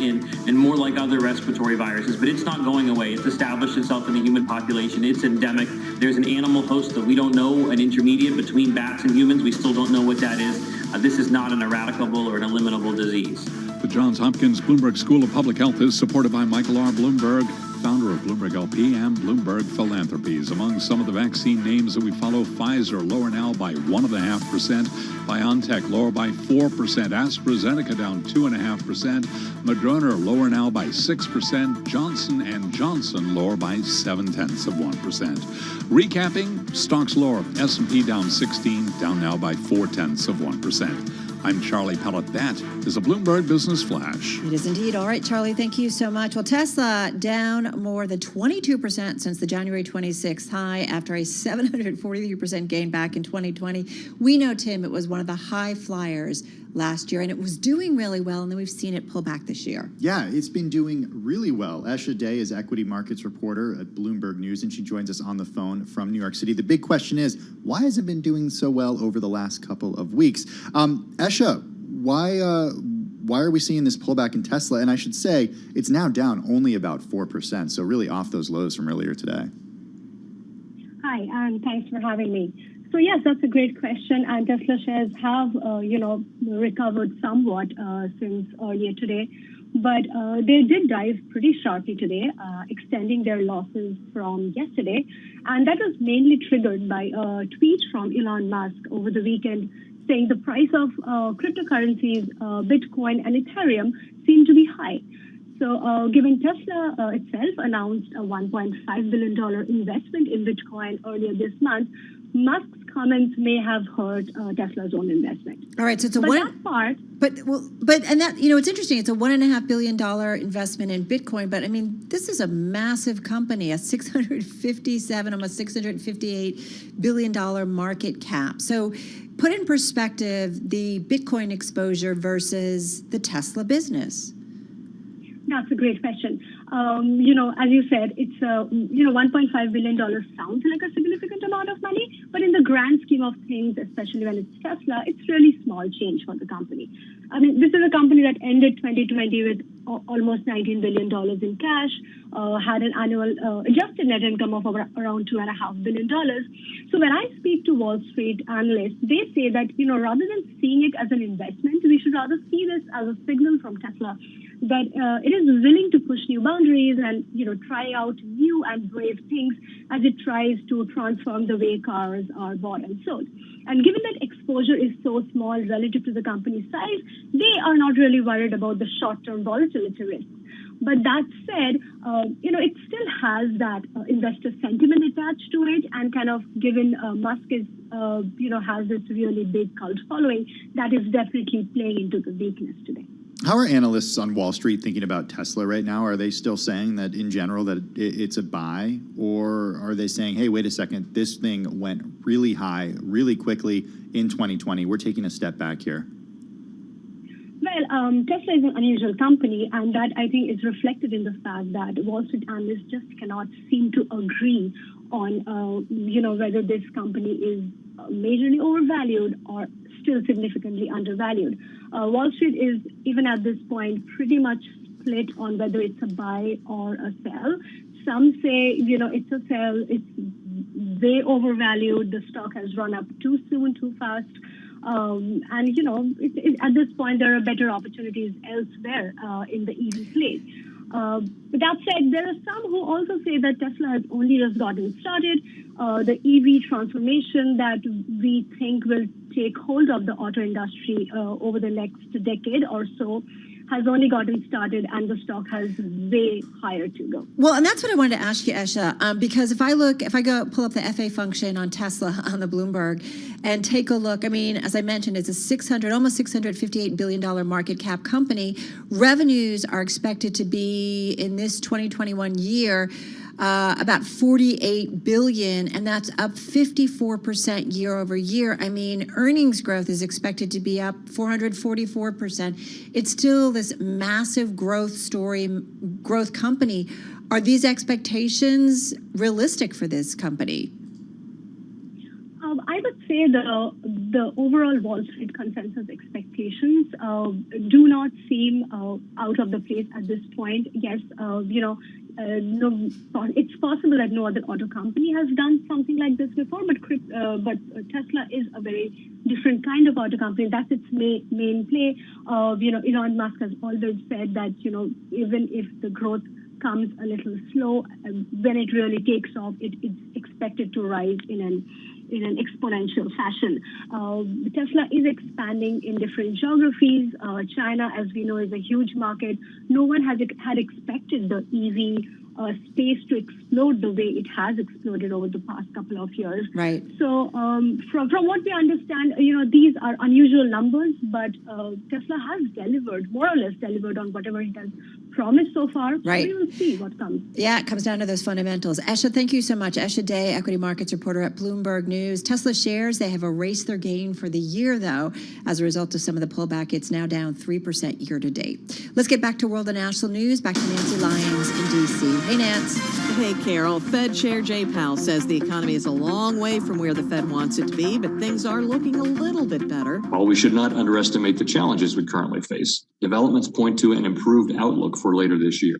and more like other respiratory viruses, but it's not going away. It's established itself in the human population. It's endemic. There's an animal host that we don't know, an intermediate between bats and humans. We still don't know what that is. This is not an eradicable or an eliminable disease. The Johns Hopkins Bloomberg School of Public Health is supported by Michael R. Bloomberg, founder of Bloomberg LP and Bloomberg Philanthropies. Among some of the vaccine names that we follow, Pfizer lower now by 1.5%, BioNTech lower by 4%, AstraZeneca down 2.5%, Moderna lower now by 6%, Johnson & Johnson lower by 0.7%. Recapping, stocks lower, S&P down 16, down now by 0.4%. I'm Charlie Pellet. That is a Bloomberg Business Flash. It is indeed. All right, Charlie, thank you so much. Well, Tesla down more than 22% since the January 26th high after a 743% gain back in 2020. We know, Tim, it was one of the high flyers last year, and it was doing really well, and then we've seen it pull back this year. Yeah, it's been doing really well. Esha Day is equity markets reporter at Bloomberg News, and she joins us on the phone from New York City. The big question is, why has it been doing so well over the last couple of weeks? Esha, why are we seeing this pullback in Tesla? And I should say, it's now down only about 4%, so really off those lows from earlier today. Hi, and thanks for having me. So yes, that's a great question. And Tesla shares have, recovered somewhat since earlier today, but they did dive pretty sharply today, extending their losses from yesterday, and that was mainly triggered by a tweet from Elon Musk over the weekend saying the price of cryptocurrencies, Bitcoin and Ethereum, seem to be high. So given Tesla itself announced a $1.5 billion investment in Bitcoin earlier this month, Musk's comments may have hurt Tesla's own investment. All right, so it's that part. But that, it's interesting. It's a $1.5 billion investment in Bitcoin, but I mean, this is a massive company, a $657, almost $658 billion market cap. So put in perspective the Bitcoin exposure versus the Tesla business. That's a great question. As you said, it's $1.5 billion sounds like a significant amount of money, but in the grand scheme of things, especially when it's Tesla, it's really small change for the company. I mean, this is a company that ended 2020 with almost $19 billion in cash, had an annual adjusted net income of around $2.5 billion. So when I speak to Wall Street analysts, they say that, rather than seeing it as an investment, we should rather see this as a signal from Tesla that it is willing to push new boundaries and, try out new and brave things as it tries to transform the way cars are bought and sold. And given that exposure is so small relative to the company's size, they are not really worried about the short-term volatility risks. But that said, it still has that investor sentiment attached to it, and kind of given Musk is, has this really big cult following, that is definitely playing into the weakness today. How are analysts on Wall Street thinking about Tesla right now? Are they still saying that in general that it's a buy, or are they saying, hey, wait a second, this thing went really high, really quickly in 2020. We're taking a step back here? Well, Tesla is an unusual company, and that I think is reflected in the fact that Wall Street analysts just cannot seem to agree on, whether this company is majorly overvalued or still significantly undervalued. Wall Street is, even at this point, pretty much split on whether it's a buy or a sell. Some say, it's a sell, it's way overvalued, the stock has run up too soon, too fast. At this point, there are better opportunities elsewhere in the EV space. But that said, there are some who also say that Tesla has only just gotten started. The EV transformation that we think will take hold of the auto industry over the next decade or so has only gotten started, and the stock has way higher to go. Well, and that's what I wanted to ask you, Esha, because if I go pull up the FA function on Tesla on the Bloomberg and take a look, I mean, as I mentioned, it's a almost $658 billion market cap company. Revenues are expected to be in this 2021 year about $48 billion, and that's up 54% year over year. I mean, earnings growth is expected to be up 444%. It's still this massive growth story, growth company. Are these expectations realistic for this company? I would say the overall Wall Street consensus expectations do not seem out of the place at this point. Yes, it's possible that no other auto company has done something like this before, but Tesla is a very different kind of auto company. That's its main play. Elon Musk has always said that, even if the growth comes a little slow, when it really takes off, it's expected to rise in an exponential fashion. Tesla is expanding in different geographies. China, as we know, is a huge market. No one had expected the EV space to explode the way it has exploded over the past couple of years. Right. So from what we understand, these are unusual numbers, but Tesla has delivered, more or less delivered on whatever it has promised so far. Right. We will see what comes. Yeah, it comes down to those fundamentals. Esha, thank you so much. Esha Day, equity markets reporter at Bloomberg News. Tesla shares, they have erased their gain for the year, though. As a result of some of the pullback, it's now down 3% year to date. Let's get back to world and national news. Back to Nancy Lyons in D.C. Hey, Nance. Hey, Carol. Fed Chair Jay Powell says the economy is a long way from where the Fed wants it to be, but things are looking a little bit better. While we should not underestimate the challenges we currently face, developments point to an improved outlook for later this year.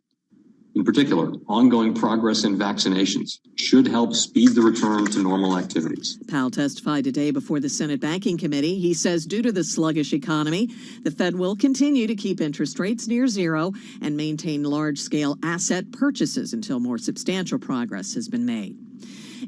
In particular, ongoing progress in vaccinations should help speed the return to normal activities. Powell testified today before the Senate Banking Committee. He says due to the sluggish economy, the Fed will continue to keep interest rates near zero and maintain large-scale asset purchases until more substantial progress has been made.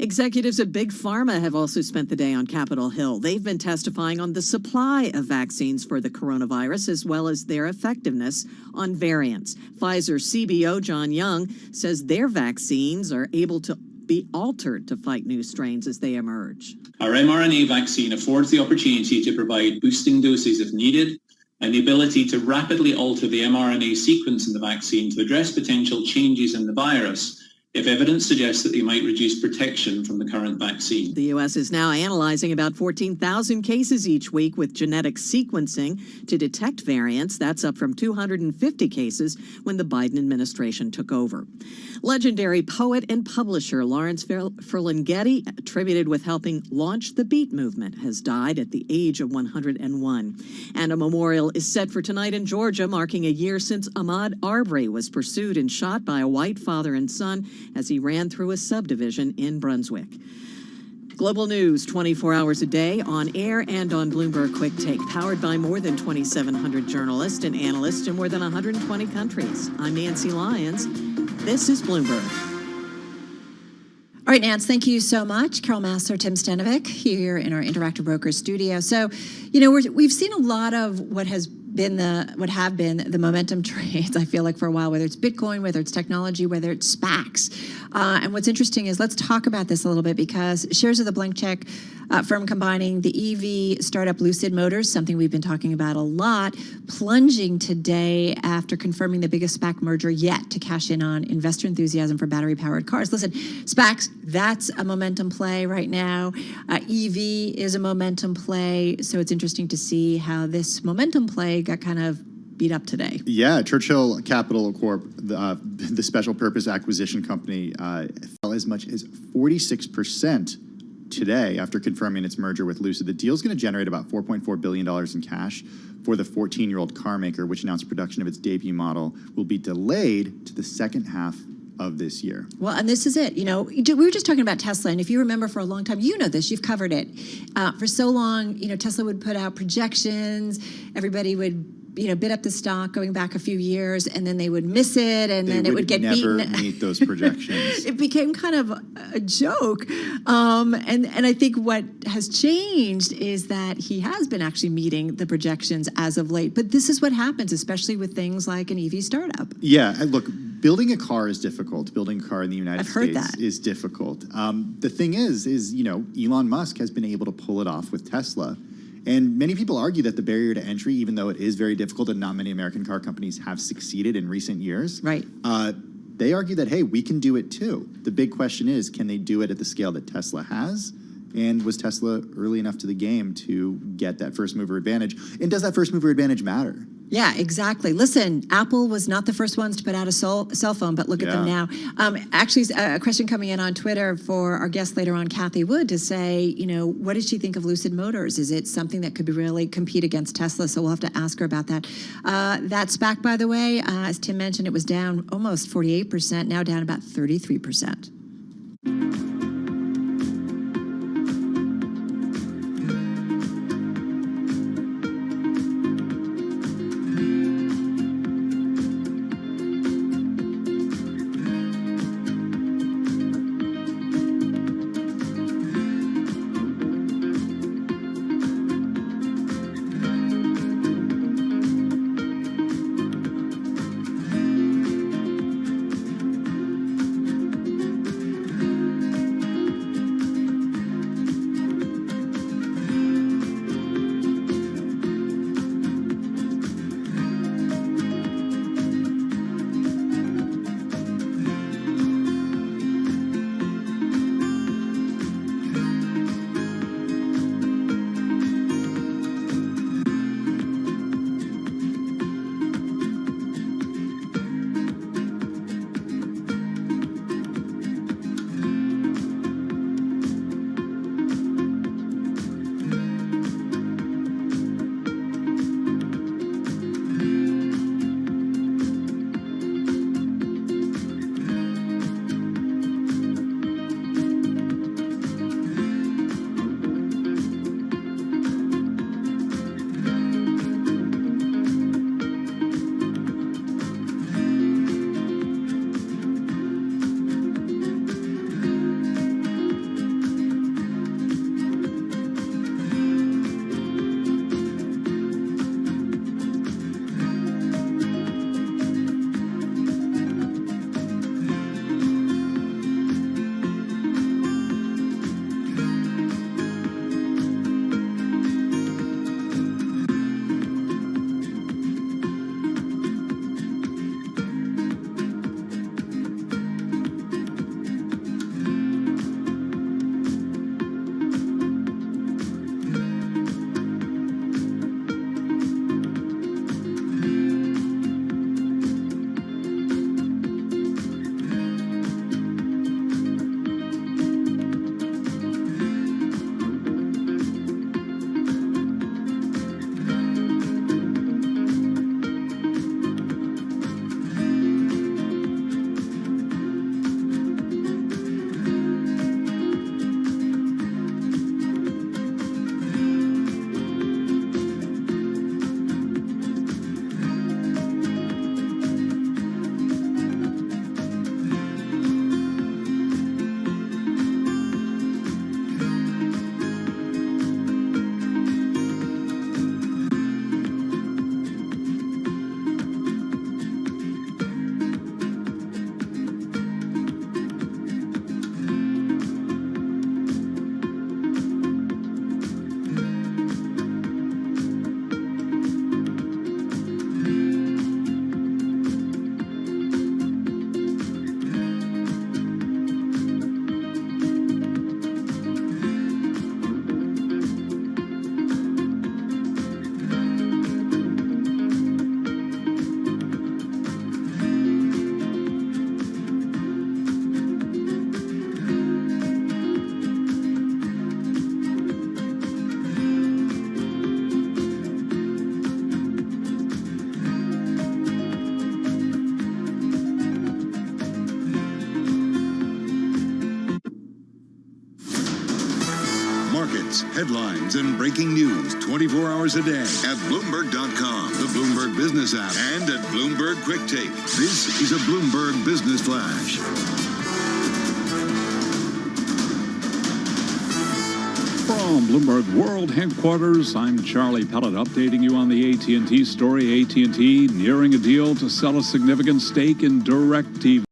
Executives of Big Pharma have also spent the day on Capitol Hill. They've been testifying on the supply of vaccines for the coronavirus, as well as their effectiveness on variants. Pfizer CBO John Young says their vaccines are able to be altered to fight new strains as they emerge. Our mRNA vaccine affords the opportunity to provide boosting doses if needed, and the ability to rapidly alter the mRNA sequence in the vaccine to address potential changes in the virus if evidence suggests that they might reduce protection from the current vaccine. The U.S. is now analyzing about 14,000 cases each week with genetic sequencing to detect variants. That's up from 250 cases when the Biden administration took over. Legendary poet and publisher Lawrence Ferlinghetti, attributed with helping launch the Beat movement, has died at the age of 101. And a memorial is set for tonight in Georgia, marking a year since Ahmaud Arbery was pursued and shot by a white father and son as he ran through a subdivision in Brunswick. Global news 24 hours a day, on air and on Bloomberg Quick Take, powered by more than 2,700 journalists and analysts in more than 120 countries. I'm Nancy Lyons. This is Bloomberg. All right, Nance, thank you so much. Carol Massler, Tim Stanovic here in our Interactive Brokers studio. So, we've seen a lot of what have been the momentum trades, I feel like, for a while, whether it's Bitcoin, whether it's technology, whether it's SPACs. And what's interesting is, let's talk about this a little bit, because shares of the blank check firm combining the EV startup Lucid Motors, something we've been talking about a lot, plunging today after confirming the biggest SPAC merger yet to cash in on investor enthusiasm for battery-powered cars. Listen, SPACs, that's a momentum play right now. EV is a momentum play, so it's interesting to see how this momentum play got kind of beat up today. Yeah, Churchill Capital Corp, the special purpose acquisition company, fell as much as 46% today after confirming its merger with Lucid. The deal is going to generate about $4.4 billion in cash for the 14-year-old car maker, which announced production of its debut model will be delayed to the second half of this year. Well, and this is it. We were just talking about Tesla, and if you remember for a long time, this, you've covered it. For so long, Tesla would put out projections, everybody would bid up the stock going back a few years, and then they would miss it, and then it would get beaten. They would never meet those projections. It became kind of a joke. And I think what has changed is that he has been actually meeting the projections as of late. But this is what happens, especially with things like an EV startup. Yeah, look, building a car is difficult. Building a car in the United States that is difficult. The thing is Elon Musk has been able to pull it off with Tesla. And many people argue that the barrier to entry, even though it is very difficult and not many American car companies have succeeded in recent years, right? They argue that, hey, we can do it too. The big question is, can they do it at the scale that Tesla has? And was Tesla early enough to the game to get that first mover advantage? And does that first mover advantage matter? Yeah, exactly. Listen, Apple was not the first ones to put out a cell phone, but look at them now. Actually, a question coming in on Twitter for our guest later on, Kathy Wood, to say, what does she think of Lucid Motors? Is it something that could really compete against Tesla? So we'll have to ask her about that. That SPAC, by the way, as Tim mentioned, it was down almost 48%, now down about 33%. updates, headlines, and breaking news 24 hours a day at Bloomberg.com, the Bloomberg Business app, and at Bloomberg Quick Take. This is a Bloomberg Business Flash. From Bloomberg World Headquarters, I'm Charlie Pellet updating you on the AT&T story. AT&T nearing a deal to sell a significant stake in DirecTV.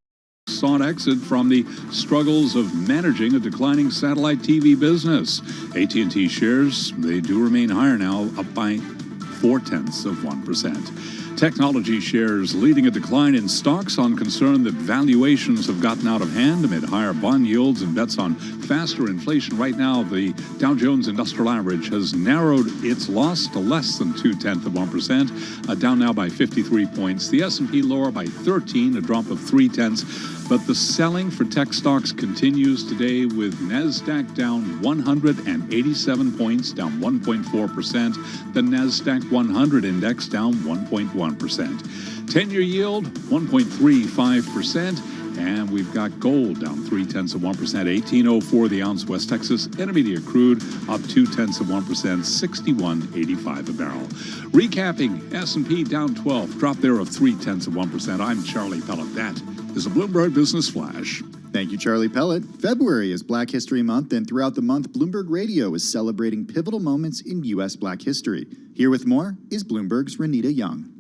Sought exit from the struggles of managing a declining satellite TV business. AT&T shares, they do remain higher now, up by 0.4%. Technology shares leading a decline in stocks on concern that valuations have gotten out of hand amid higher bond yields and bets on faster inflation. Right now, the Dow Jones Industrial Average has narrowed its loss to less than 0.2%, down now by 53 points. The S&P lower by 13, a drop of 0.3. But the selling for tech stocks continues today, with NASDAQ down 187 points, down 1.4%. The NASDAQ 100 index down 1.1%. 10-year yield, 1.35%. And we've got gold down 0.3%, 18.04 the ounce. West Texas Intermediate crude up 0.2%, 61.85 a barrel. Recapping, S&P down 12, drop there of 0.3%. I'm Charlie Pellet. That is a Bloomberg Business Flash. Thank you, Charlie Pellet. February is Black History Month, and throughout the month, Bloomberg Radio is celebrating pivotal moments in U.S. Black history. Here with more is Bloomberg's Renita Young.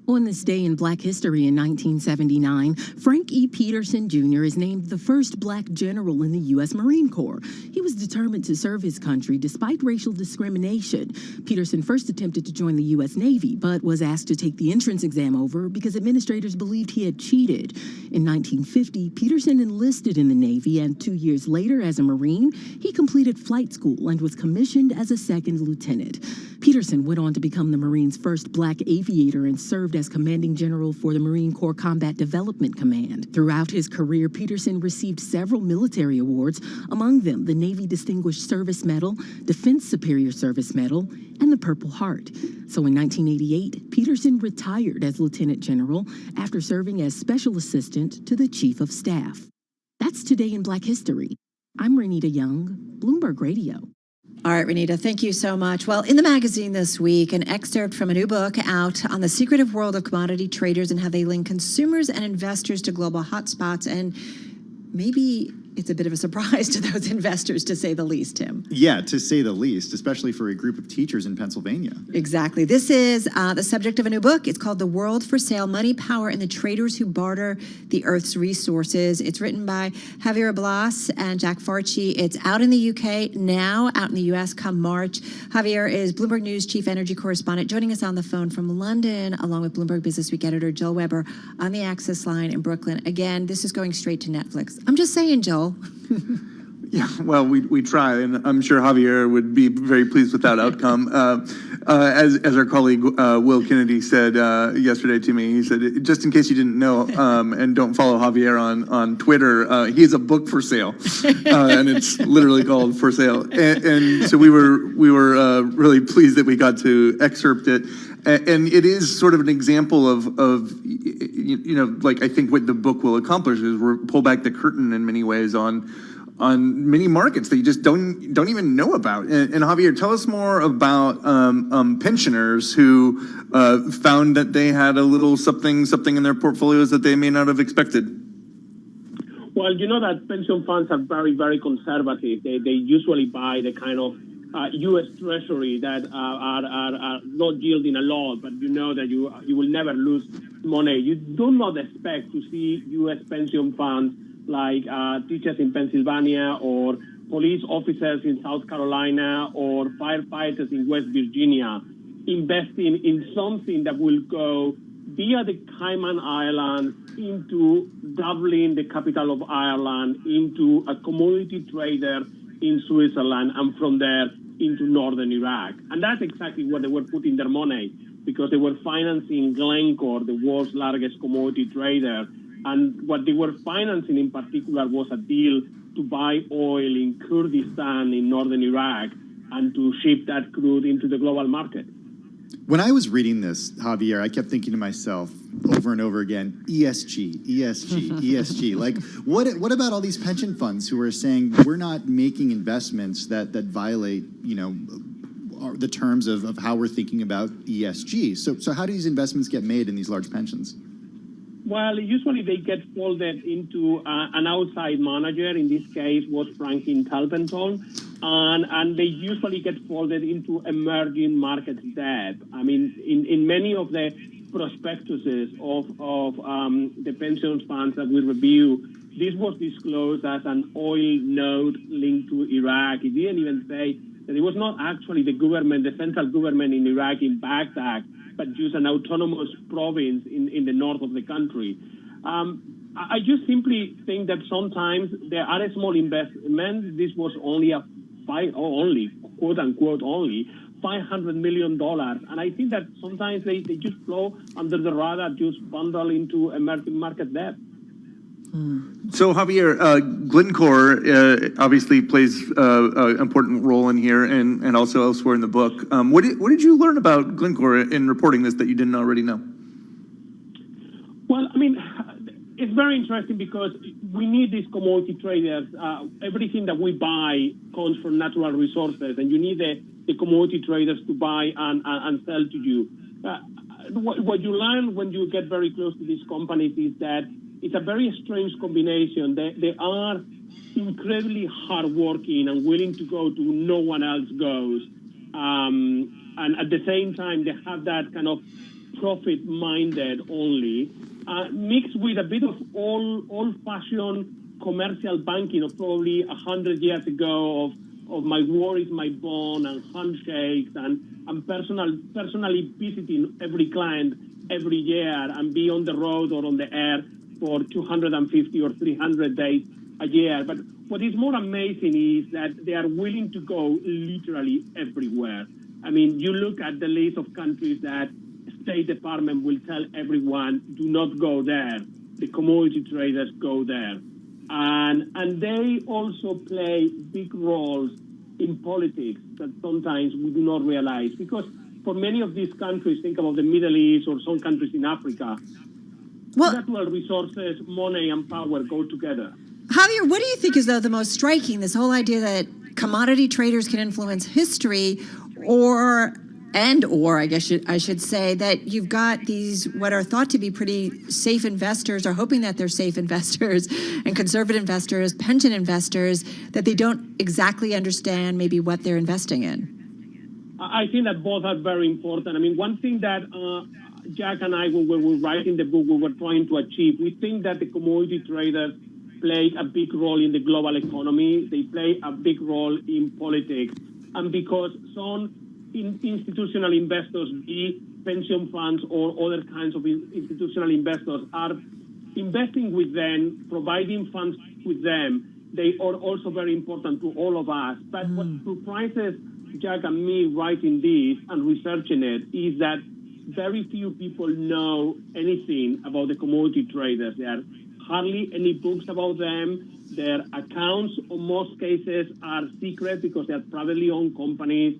On this day in Black history in 1979, Frank E. Peterson Jr. is named the first Black general in the U.S. Marine Corps. He was determined to serve his country despite racial discrimination. Peterson first attempted to join the U.S. Navy, but was asked to take the entrance exam over because administrators believed he had cheated. In 1950, Peterson enlisted in the Navy, and 2 years later, as a Marine, he completed flight school and was commissioned as a second lieutenant. Peterson went on to become the Marines' first Black aviator and served as commanding general for the Marine Corps Combat Development Command. Throughout his career, Peterson received several military awards, among them the Navy Distinguished Service Medal, Defense Superior Service Medal, and the Purple Heart. So in 1988, Peterson retired as lieutenant general after serving as special assistant to the Chief of Staff. That's today in Black history. I'm Renita Young, Bloomberg Radio. All right, Renita, thank you so much. Well, in the magazine this week, an excerpt from a new book out on the secretive world of commodity traders and how they link consumers and investors to global hotspots. And maybe it's a bit of a surprise to those investors, to say the least, Tim. Yeah, to say the least, especially for a group of teachers in Pennsylvania. Exactly. This is the subject of a new book. It's called The World for Sale, Money, Power, and the Traders Who Barter the Earth's Resources. It's written by Javier Blas and Jack Farchi. It's out in the UK now, out in the US come March. Javier is Bloomberg News Chief Energy Correspondent, joining us on the phone from London, along with Bloomberg Businessweek editor Joel Weber on the Access line in Brooklyn. Again, this is going straight to Netflix. I'm just saying, Joel. Yeah, well, we try, and I'm sure Javier would be very pleased with that outcome. As our colleague Will Kennedy said yesterday to me, he said, just in case you didn't know, and don't follow Javier on Twitter, he has a book for sale, and it's literally called For Sale. And so we were really pleased that we got to excerpt it. And it is sort of an example of like I think what the book will accomplish is pull back the curtain in many ways on many markets that you just don't even know about. And Javier, tell us more about pensioners who found that they had a little something in their portfolios that they may not have expected. Well, you know that pension funds are very, very conservative. They usually buy the kind of U.S. Treasury that are not yielding a lot, but you know that you will never lose money. You do not expect to see U.S. pension funds like teachers in Pennsylvania or police officers in South Carolina or firefighters in West Virginia investing in something that will go via the Cayman Islands into Dublin, the capital of Ireland, into a commodity trader in Switzerland, and from there into northern Iraq. And that's exactly where they were putting their money, because they were financing Glencore, the world's largest commodity trader. And what they were financing in particular was a deal to buy oil in Kurdistan in northern Iraq and to ship that crude into the global market. When I was reading this, Javier, I kept thinking to myself over and over again, ESG, ESG, ESG. Like, what about all these pension funds who are saying we're not making investments that violate, the terms of how we're thinking about ESG? So how do these investments get made in these large pensions? Well, usually they get folded into an outside manager. In this case, was Franklin Templeton, and they usually get folded into emerging market debt. I mean, in many of the prospectuses of the pension funds that we review, this was disclosed as an oil node linked to Iraq. It didn't even say that it was not actually the government, the central government in Iraq, in Baghdad, but just an autonomous province in the north of the country. I just simply think that sometimes there are small investments. This was only quote unquote, only $500 million. And I think that sometimes they just flow under the radar, just bundle into emerging market debt. So, Javier, Glencore obviously plays an important role in here and also elsewhere in the book. What did you learn about Glencore in reporting this that you didn't already know? Well, I mean, it's very interesting because we need these commodity traders. Everything that we buy comes from natural resources, and you need the commodity traders to buy and sell to you. What you learn when you get very close to these companies is that it's a very strange combination. They are incredibly hardworking and willing to go to no one else goes. And at the same time, they have that kind of profit-minded only, mixed with a bit of old-fashioned commercial banking of probably 100 years ago of my word is my bond and handshakes and personally visiting every client every year and be on the road or on the air for 250 or 300 days a year. But what is more amazing is that they are willing to go literally everywhere. I mean, you look at the list of countries that State Department will tell everyone, do not go there. The commodity traders go there. And they also play big roles in politics that sometimes we do not realize. Because for many of these countries, think about the Middle East or some countries in Africa, natural resources, money, and power go together. Javier, what do you think is the most striking, this whole idea that commodity traders can influence history, or I guess I should say that you've got these what are thought to be pretty safe investors, or hoping that they're safe investors and conservative investors, pension investors, that they don't exactly understand maybe what they're investing in? I think that both are very important. I mean, one thing that Jack and I, when we were writing the book, we were trying to achieve, we think that the commodity traders play a big role in the global economy. They play a big role in politics. And because some institutional investors, be pension funds or other kinds of institutional investors, are investing with them, providing funds with them, they are also very important to all of us. But what surprises Jack and me writing this and researching it is that very few people know anything about the commodity traders. There are hardly any books about them. Their accounts, in most cases, are secret because they are privately owned companies.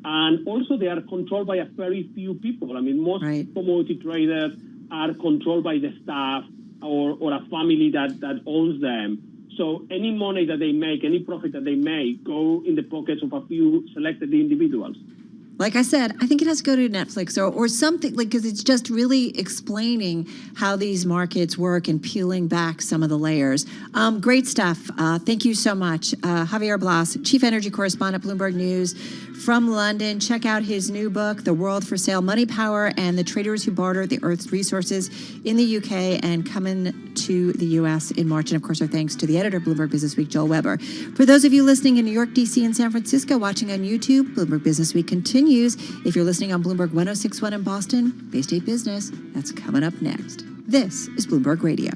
And also they are controlled by a very few people. I mean, most commodity traders are controlled by the staff or a family that owns them. So any money that they make, any profit that they make, go in the pockets of a few selected individuals. Like I said, I think it has to go to Netflix or something, like, because it's just really explaining how these markets work and peeling back some of the layers. Great stuff. Thank you so much. Javier Blas, Chief Energy Correspondent, Bloomberg News from London. Check out his new book, The World for Sale, Money, Power, and the Traders Who Barter the Earth's Resources, in the UK and coming to the US in March. And of course, our thanks to the editor of Bloomberg Business Week, Joel Weber. For those of you listening in New York, DC, and San Francisco, watching on YouTube, Bloomberg Business Week continues. If you're listening on Bloomberg 106.1 in Boston, Bay State Business, that's coming up next. This is Bloomberg Radio.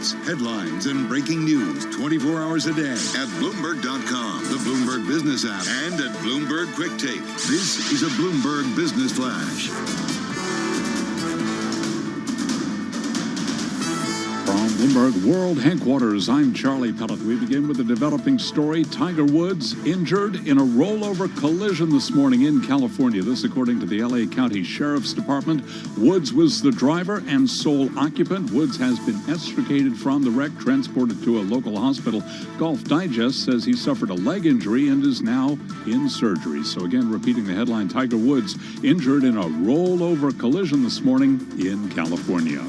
news, headlines, and breaking news 24 hours a day at Bloomberg.com, the Bloomberg Business app, and at Bloomberg Quick Take. This is a Bloomberg Business Flash. From Bloomberg World Headquarters, I'm Charlie Pellet. We begin with a developing story. Tiger Woods injured in a rollover collision this morning in California. This according to the LA County Sheriff's Department. Woods was the driver and sole occupant. Woods has been extricated from the wreck, transported to a local hospital. Golf Digest says he suffered a leg injury and is now in surgery. So again, repeating the headline, Tiger Woods injured in a rollover collision this morning in California.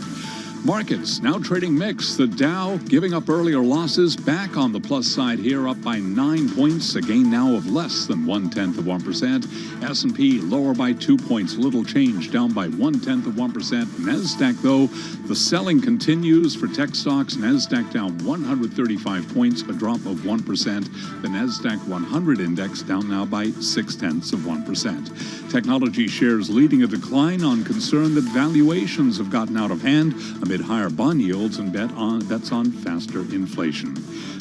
Markets now trading mixed. The Dow giving up earlier losses, back on the plus side here, up by 9 points, a gain now of less than 0.1%. S&P lower by 2 points, little change, down by 0.1%. NASDAQ, though, the selling continues for tech stocks. NASDAQ down 135 points, a drop of 1%. The NASDAQ 100 index down now by 0.6%. Technology shares leading a decline on concern that valuations have gotten out of hand amid higher bond yields and bets on faster inflation.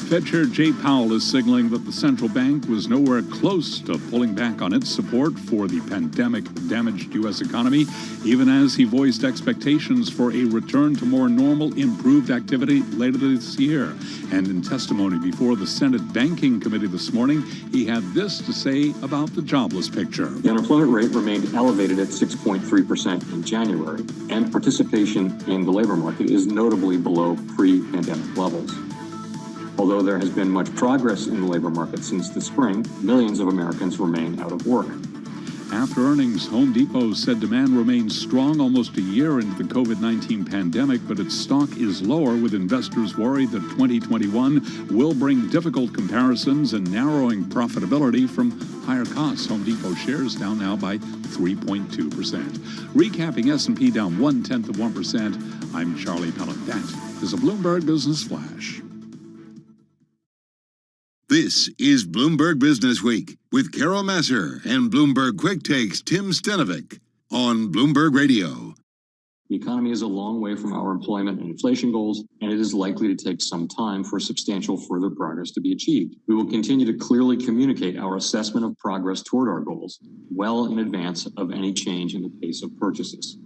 Fed Chair Jay Powell is signaling that the central bank was nowhere close to pulling back on its support for the pandemic-damaged U.S. economy, even as he voiced expectations for a return to more normal, improved activity later this year. And in testimony before the Senate Banking Committee this morning, he had this to say about the jobless picture. The unemployment rate remained elevated at 6.3% in January, and participation in the labor market is notably below pre-pandemic levels. Although there has been much progress in the labor market since the spring, millions of Americans remain out of work. After earnings, Home Depot said demand remains strong almost a year into the COVID-19 pandemic, but its stock is lower, with investors worried that 2021 will bring difficult comparisons and narrowing profitability from higher costs. Home Depot shares down now by 3.2%. Recapping S&P down 0.1%. I'm Charlie Pellet. That is a Bloomberg Business Flash. This is Bloomberg Business Week with Carol Masser and Bloomberg Quick Takes Tim Stenovic on Bloomberg Radio. The economy is a long way from our employment and inflation goals, and it is likely to take some time for substantial further progress to be achieved. We will continue to clearly communicate our assessment of progress toward our goals well in advance of any change in the pace of purchases.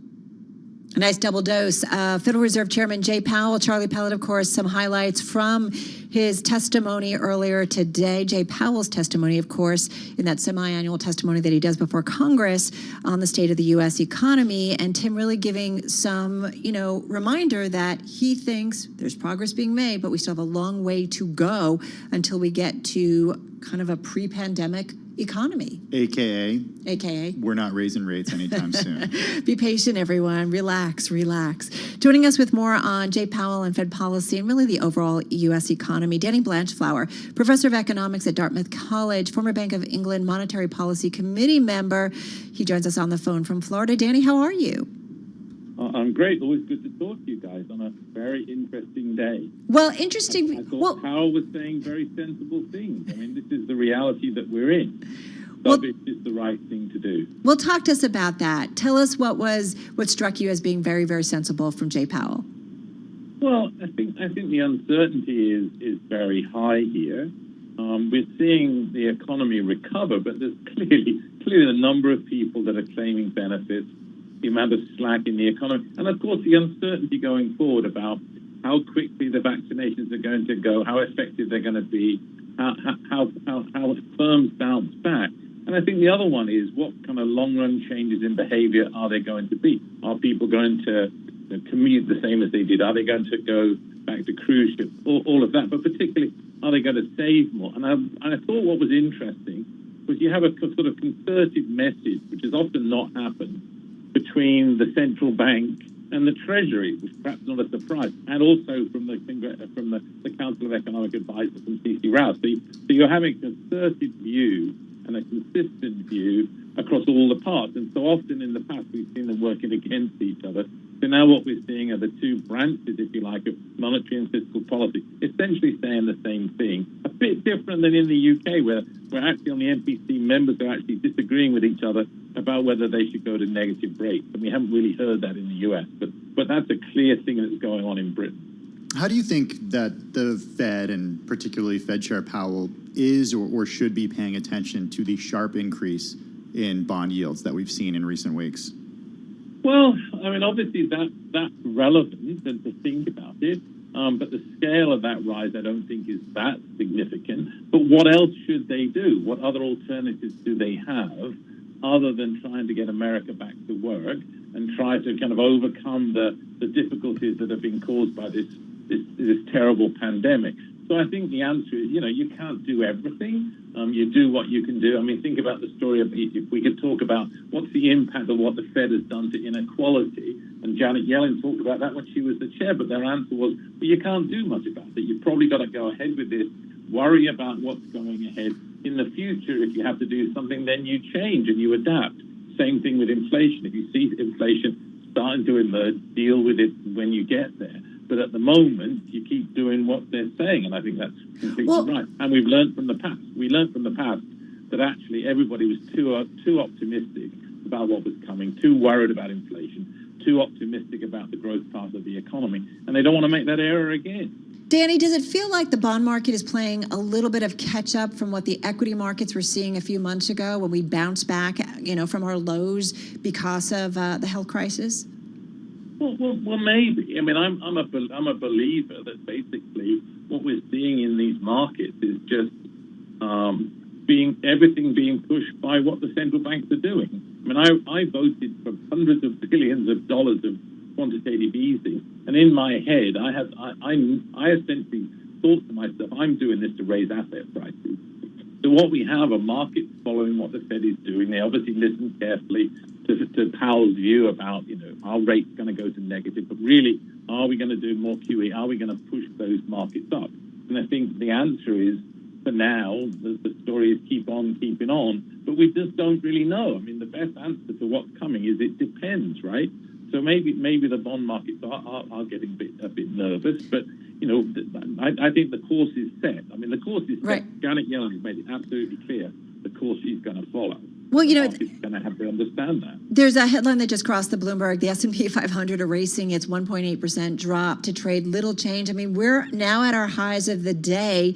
A nice double dose. Federal Reserve Chairman Jay Powell, Charlie Pellet, of course, some highlights from his testimony earlier today. Jay Powell's testimony, of course, in that semi-annual testimony that he does before Congress on the state of the U.S. economy. And Tim really giving some, reminder that he thinks there's progress being made, but we still have a long way to go until we get to kind of a pre-pandemic economy. AKA, we're not raising rates anytime soon. Be patient, everyone. Relax. Joining us with more on Jay Powell and Fed policy and really the overall U.S. economy, Danny Blanchflower, professor of economics at Dartmouth College, former Bank of England Monetary Policy Committee member. He joins us on the phone from Florida. Danny, how are you? I'm great. Always good to talk to you guys on a very interesting day. Well, interesting. I thought Powell was saying very sensible things. I mean, this is the reality that we're in. So it's the right thing to do. Well, talk to us about that. Tell us what struck you as being very, very sensible from Jay Powell. Well, I think the uncertainty is very high here. We're seeing the economy recover, but there's clearly a number of people that are claiming benefits, the amount of slack in the economy, and of course the uncertainty going forward about how quickly the vaccinations are going to go, how effective they're going to be, how firms bounce back. And I think the other one is what kind of long-run changes in behavior are there going to be? Are people going to commute the same as they did? Are they going to go back to cruise ships? All of that, but particularly, are they going to save more? And I thought what was interesting was you have a sort of concerted message, which has often not happened, between the central bank and the Treasury, which is perhaps not a surprise, and also from the Council of Economic Advisors from C.C. Rouse. So you're having a concerted view and a consistent view across all the parts. And so often in the past, we've seen them working against each other. So now what we're seeing are the two branches, if you like, of monetary and fiscal policy, essentially saying the same thing. A bit different than in the UK, where actually on the MPC, members are actually disagreeing with each other about whether they should go to negative rates. And we haven't really heard that in the US. But that's a clear thing that's going on in Britain. How do you think that the Fed, and particularly Fed Chair Powell, is or should be paying attention to the sharp increase in bond yields that we've seen in recent weeks? Well, I mean, obviously that's relevant to think about it, but the scale of that rise I don't think is that significant. But what else should they do? What other alternatives do they have other than trying to get America back to work and try to kind of overcome the difficulties that have been caused by this terrible pandemic? So I think the answer is, you can't do everything. You do what you can do. I mean, think about the story of Egypt. We could talk about what's the impact of what the Fed has done to inequality. And Janet Yellen talked about that when she was the chair, but their answer was, well, you can't do much about it. You've probably got to go ahead with this, worry about what's going ahead. In the future, if you have to do something, then you change and you adapt. Same thing with inflation. If you see inflation starting to emerge, deal with it when you get there. But at the moment, you keep doing what they're saying, and I think that's completely right. And we've learned from the past. We learned from the past that actually everybody was too optimistic about what was coming, too worried about inflation, too optimistic about the growth path of the economy, and they don't want to make that error again. Danny, does it feel like the bond market is playing a little bit of catch up from what the equity markets were seeing a few months ago when we bounced back, from our lows because of the health crisis? Well, maybe. I mean, I'm a believer that basically what we're seeing in these markets is just everything being pushed by what the central banks are doing. I mean, I voted for hundreds of billions of dollars of quantitative easing, and in my head, I essentially thought to myself, I'm doing this to raise asset prices. So what we have are markets following what the Fed is doing. They obviously listen carefully to Powell's view about, our rate's going to go to negative, but really, are we going to do more QE? Are we going to push those markets up? And I think the answer is, for now, the story is keep on keeping on, but we just don't really know. I mean, the best answer to what's coming is it depends, right? So maybe the bond markets are getting a bit nervous, but I think the course is set. I mean, the course is set. Janet Yellen has made it absolutely clear the course she's going to follow. Well, it's going to have to understand that. There's a headline that just crossed the Bloomberg, the S&P 500 erasing its 1.8% drop to trade little change. I mean, we're now at our highs of the day.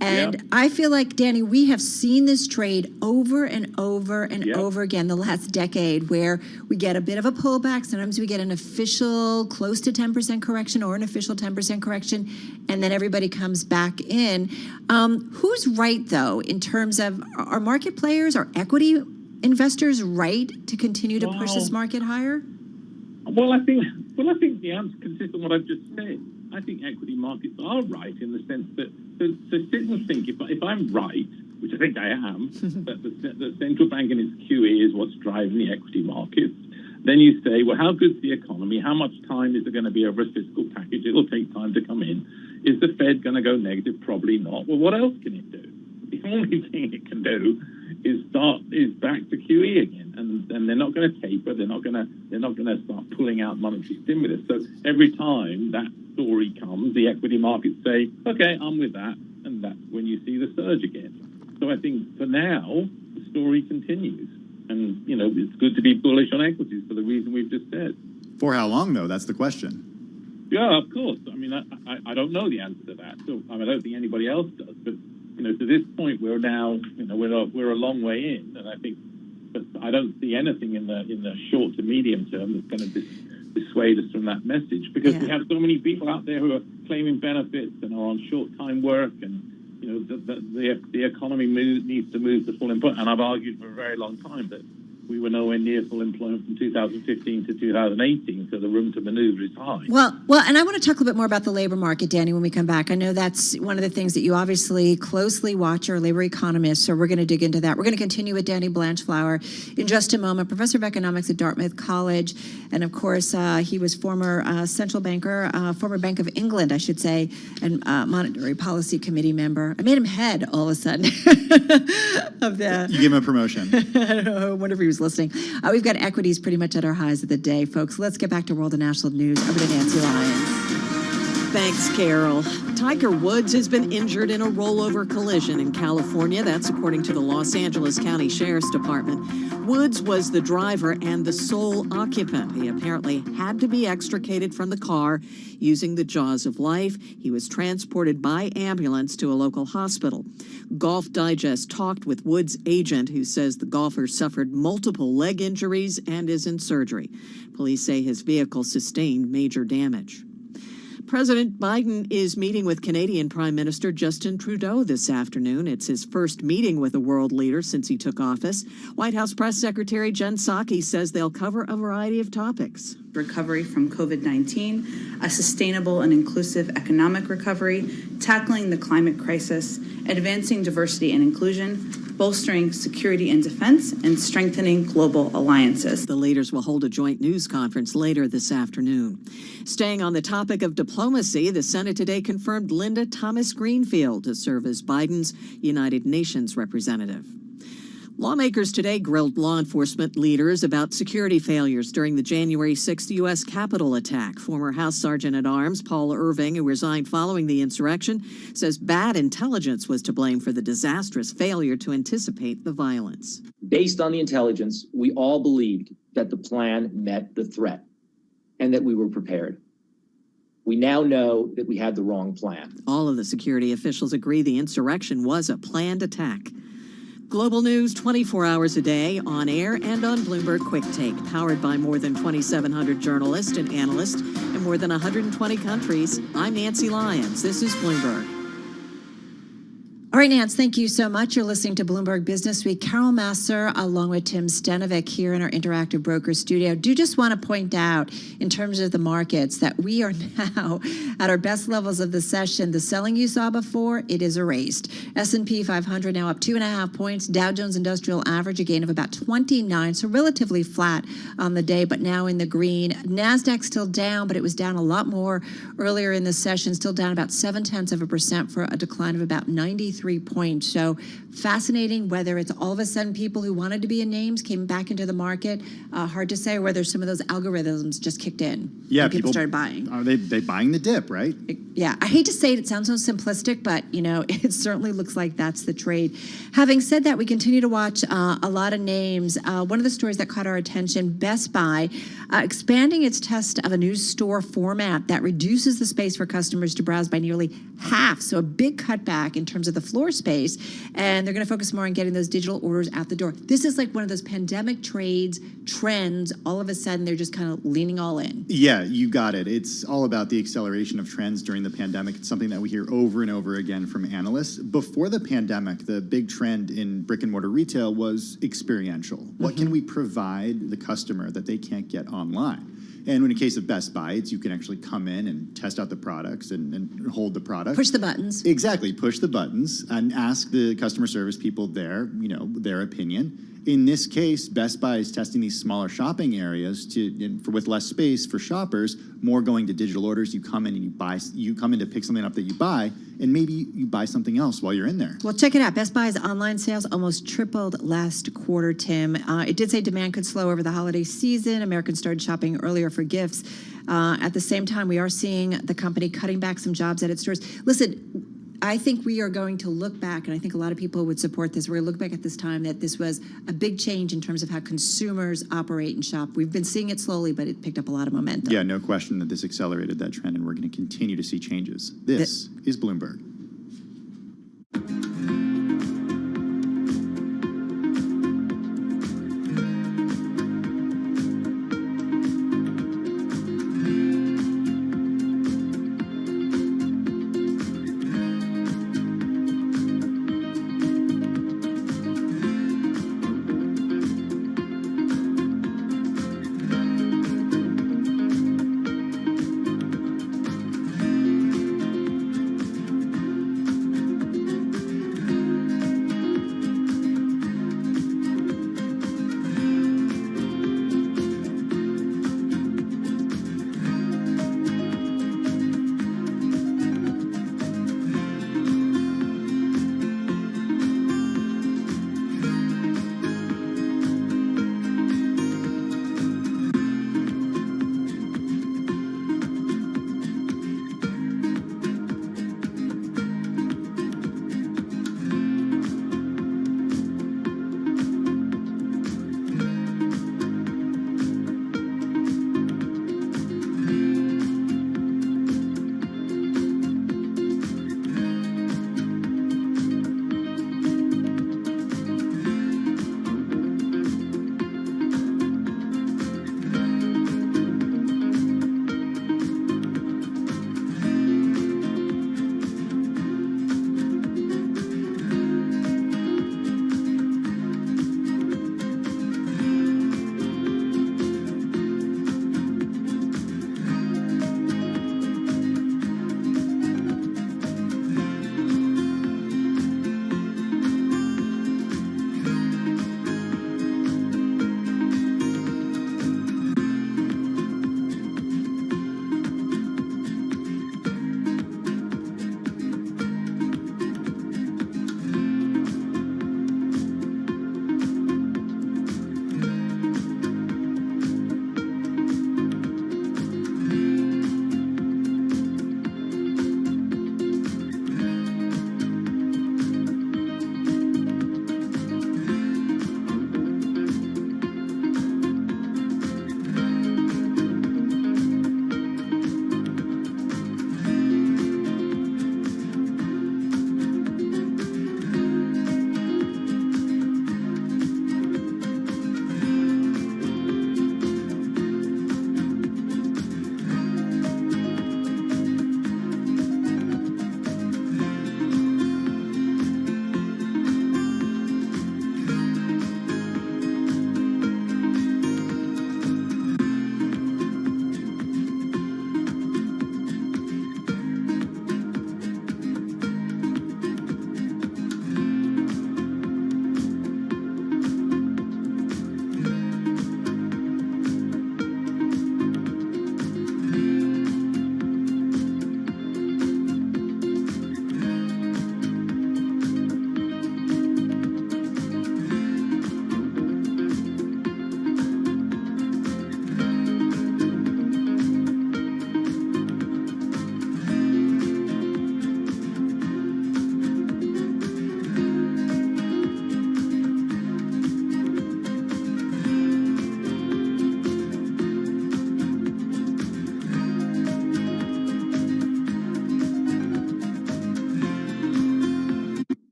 And I feel like, Danny, we have seen this trade over and over and over again the last decade, where we get a bit of a pullback. Sometimes we get an official close to 10% correction or an official 10% correction, and then everybody comes back in. Who's right, though, in terms of, are market players, are equity investors right to continue to push this market higher? Well, I think the answer consists of what I've just said. I think equity markets are right in the sense that, so sit and think, if I'm right, which I think I am, that the central bank and its QE is what's driving the equity markets, then you say, well, how good's the economy? How much time is there going to be over a fiscal package? It'll take time to come in. Is the Fed going to go negative? Probably not. Well, what else can it do? The only thing it can do is back to QE again, and they're not going to taper. They're not going to start pulling out monetary stimulus. So every time that story comes, the equity markets say, okay, I'm with that, and that's when you see the surge again. So I think for now the story continues, and it's good to be bullish on equities for the reason we've just said. For how long, though? That's the question. Yeah, of course. I mean, I don't know the answer to that. So I don't think anybody else does, but to this point, we're now, we're a long way in, and I think, but I don't see anything in the short to medium term that's going to dissuade us from that message, because we have so many people out there who are claiming benefits and are on short time work, and the economy needs to move to full employment. And I've argued for a very long time that we were nowhere near full employment from 2015 to 2018, so the room to maneuver is high. Well, and I want to talk a little bit more about the labor market, Danny, when we come back. I know that's one of the things that you obviously closely watch. You're a labor economist, so we're going to dig into that. We're going to continue with Danny Blanchflower in just a moment, professor of economics at Dartmouth College, and of course, he was former central banker, former Bank of England, I should say, and Monetary Policy Committee member. I made him head all of a sudden of the. You gave him a promotion. I don't know. I wonder if he was listening. We've got equities pretty much at our highs of the day, folks. Let's get back to world and national news. Over to Nancy Lyons. Thanks, Carol. Tiger Woods has been injured in a rollover collision in California. That's according to the Los Angeles County Sheriff's Department. Woods was the driver and the sole occupant. He apparently had to be extricated from the car using the jaws of life. He was transported by ambulance to a local hospital. Golf Digest talked with Woods' agent, who says the golfer suffered multiple leg injuries and is in surgery. Police say his vehicle sustained major damage. President Biden is meeting with Canadian Prime Minister Justin Trudeau this afternoon. It's his first meeting with a world leader since he took office. White House Press Secretary Jen Psaki says they'll cover a variety of topics. Recovery from COVID-19, a sustainable and inclusive economic recovery, tackling the climate crisis, advancing diversity and inclusion, bolstering security and defense, and strengthening global alliances. The leaders will hold a joint news conference later this afternoon. Staying on the topic of diplomacy, the Senate today confirmed Linda Thomas Greenfield to serve as Biden's United Nations representative. Lawmakers today grilled law enforcement leaders about security failures during the January 6th U.S. Capitol attack. Former House Sergeant-at-Arms Paul Irving, who resigned following the insurrection, says bad intelligence was to blame for the disastrous failure to anticipate the violence. Based on the intelligence, we all believed that the plan met the threat and that we were prepared. We now know that we had the wrong plan. All of the security officials agree the insurrection was a planned attack. Global news 24 hours a day, on air and on Bloomberg Quick Take, powered by more than 2,700 journalists and analysts in more than 120 countries. I'm Nancy Lyons. This is Bloomberg. All right, Nance, thank you so much. You're listening to Bloomberg Business Week. Carol Masser, along with Tim Stenovic here in our Interactive Broker Studio. Do just want to point out, in terms of the markets, that we are now at our best levels of the session. The selling you saw before, it is erased. S&P 500 now up 2.5 points. Dow Jones Industrial Average, a gain of about 29, so relatively flat on the day, but now in the green. NASDAQ still down, but it was down a lot more earlier in the session, still down about 0.7% for a decline of about 93 points. So fascinating whether it's all of a sudden people who wanted to be in names came back into the market. Hard to say whether some of those algorithms just kicked in. Yeah, people started buying. Are they buying the dip, right? Yeah, I hate to say it. It sounds so simplistic, but it certainly looks like that's the trade. Having said that, we continue to watch a lot of names. One of the stories that caught our attention: Best Buy expanding its test of a new store format that reduces the space for customers to browse by nearly half. So a big cutback in terms of the floor space, and they're going to focus more on getting those digital orders out the door. This is like one of those pandemic trends. All of a sudden, they're just kind of leaning all in. Yeah, you got it. It's all about the acceleration of trends during the pandemic. It's something that we hear over and over again from analysts. Before the pandemic, the big trend in brick and mortar retail was experiential. What can we provide the customer that they can't get online? And in the case of Best Buy, you can actually come in and test out the products and hold the product. Push the buttons. Exactly, push the buttons and ask the customer service people their opinion. In this case, Best Buy is testing these smaller shopping areas with less space for shoppers, more going to digital orders. You come in and you come in to pick something up that you buy, and maybe you buy something else while you're in there. Well, check it out. Best Buy's online sales almost tripled last quarter, Tim. It did say demand could slow over the holiday season. Americans started shopping earlier for gifts. At the same time, we are seeing the company cutting back some jobs at its stores. Listen, I think we are going to look back, and I think a lot of people would support this. We're going to look back at this time that this was a big change in terms of how consumers operate and shop. We've been seeing it slowly, but it picked up a lot of momentum. Yeah, no question that this accelerated that trend, and we're going to continue to see changes. This is Bloomberg.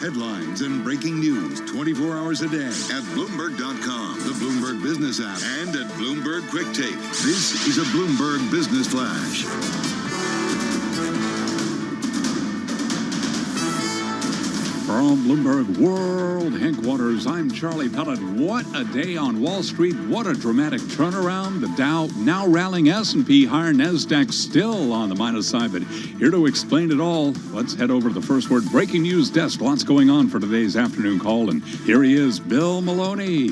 Headlines and breaking news 24 hours a day at Bloomberg.com, the Bloomberg Business app, and at Bloomberg Quick Take. This is a Bloomberg Business Flash. From Bloomberg World Headquarters, I'm Charlie Pellet. What a day on Wall Street. What a dramatic turnaround. The Dow now rallying, S&P higher, NASDAQ still on the minus side. But here to explain it all, let's head over to the First Word Breaking News desk. Lots going on for today's afternoon call. And here he is, Bill Maloney.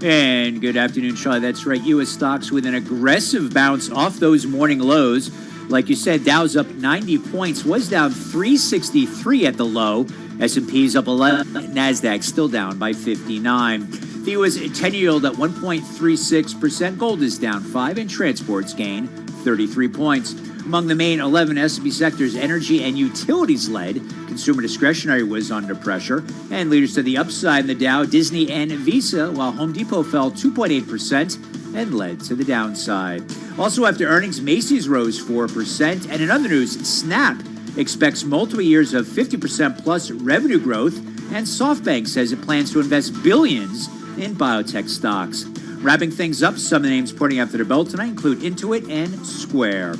And good afternoon, Charlie. That's right. U.S. stocks with an aggressive bounce off those morning lows. Like you said, Dow's up 90 points, was down 363 at the low. S&P's up 11, NASDAQ still down by 59. The U.S. 10-year yield at 1.36%. Gold is down 5, and transports gain 33 points. Among the main 11 S&P sectors, energy and utilities led. Consumer discretionary was under pressure. And leaders to the upside in the Dow, Disney and Visa, while Home Depot fell 2.8% and led to the downside. Also after earnings, Macy's rose 4%. And in other news, Snap expects multiple years of 50% plus revenue growth, and SoftBank says it plans to invest billions in biotech stocks. Wrapping things up, some of the names pointing after their belt tonight include Intuit and Square.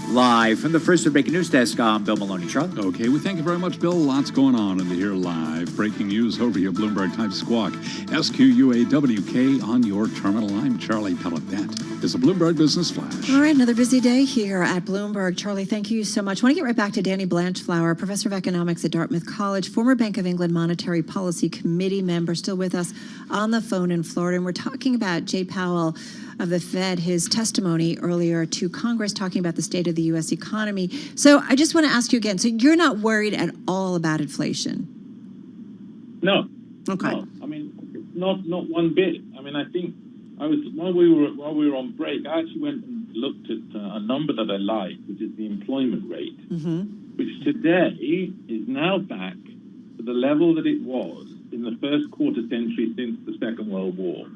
Live from the First Breaking News desk, I'm Bill Maloney. Charlie. Okay, we thank you very much, Bill. Lots going on in the Here Live. Breaking news over your Bloomberg type squawk. SQUAWK on your terminal. I'm Charlie Pellet. That is a Bloomberg Business Flash. All right, another busy day here at Bloomberg. Charlie, thank you so much. I want to get right back to Danny Blanchflower, professor of economics at Dartmouth College, former Bank of England Monetary Policy Committee member, still with us on the phone in Florida. And we're talking about Jay Powell of the Fed, his testimony earlier to Congress talking about the state of the U.S. economy. So I just want to ask you again, so you're not worried at all about inflation? No. Okay. No. I mean, not one bit. I mean, I think while we were on break, I actually went and looked at a number that I like, which is the employment rate, which today is now back to the level that it was in the first quarter century since the Second World War.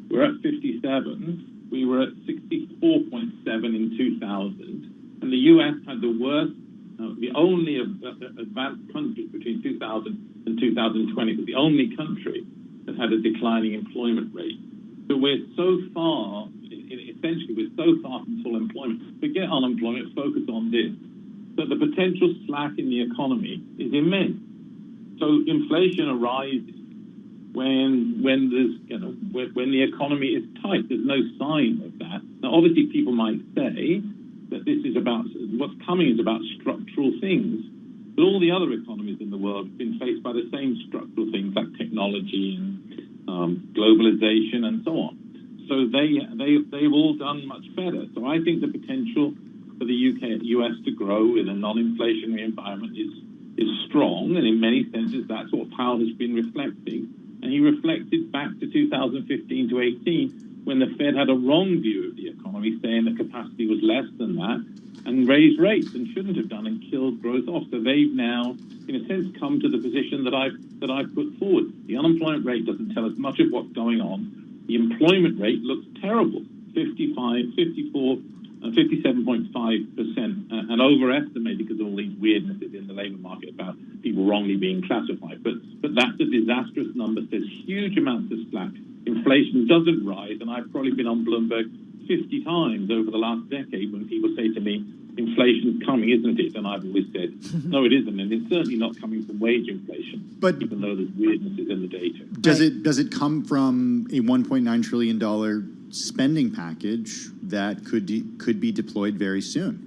We're at 57. We were at 64.7 in 2000. And the U.S. had the worst, the only advanced country between 2000 and 2020, but the only country that had a declining employment rate. So we're so far, essentially, we're so far from full employment. Forget unemployment, focus on this. So the potential slack in the economy is immense. So inflation arises when there's, when the economy is tight. There's no sign of that. Now, obviously, people might say that this is about, what's coming is about structural things. But all the other economies in the world have been faced by the same structural things like technology and globalization and so on. So they've all done much better. So I think the potential for the US to grow in a non-inflationary environment is strong, and in many senses that's what Powell has been reflecting. And he reflected back to 2015 to 18 when the Fed had a wrong view of the economy, saying that capacity was less than that, and raised rates and shouldn't have done, and killed growth off. So they've now, in a sense, come to the position that I've put forward. The unemployment rate doesn't tell us much of what's going on. The employment rate looks terrible, 57.5%, and overestimated because of all these weirdnesses in the labor market about people wrongly being classified. But that's a disastrous number. There's huge amounts of slack. Inflation doesn't rise, and I've probably been on Bloomberg 50 times over the last decade when people say to me, inflation's coming, isn't it? And I've always said, no, it isn't. And it's certainly not coming from wage inflation, even though there's weirdnesses in the data. Does it come from a $1.9 trillion spending package that could be deployed very soon?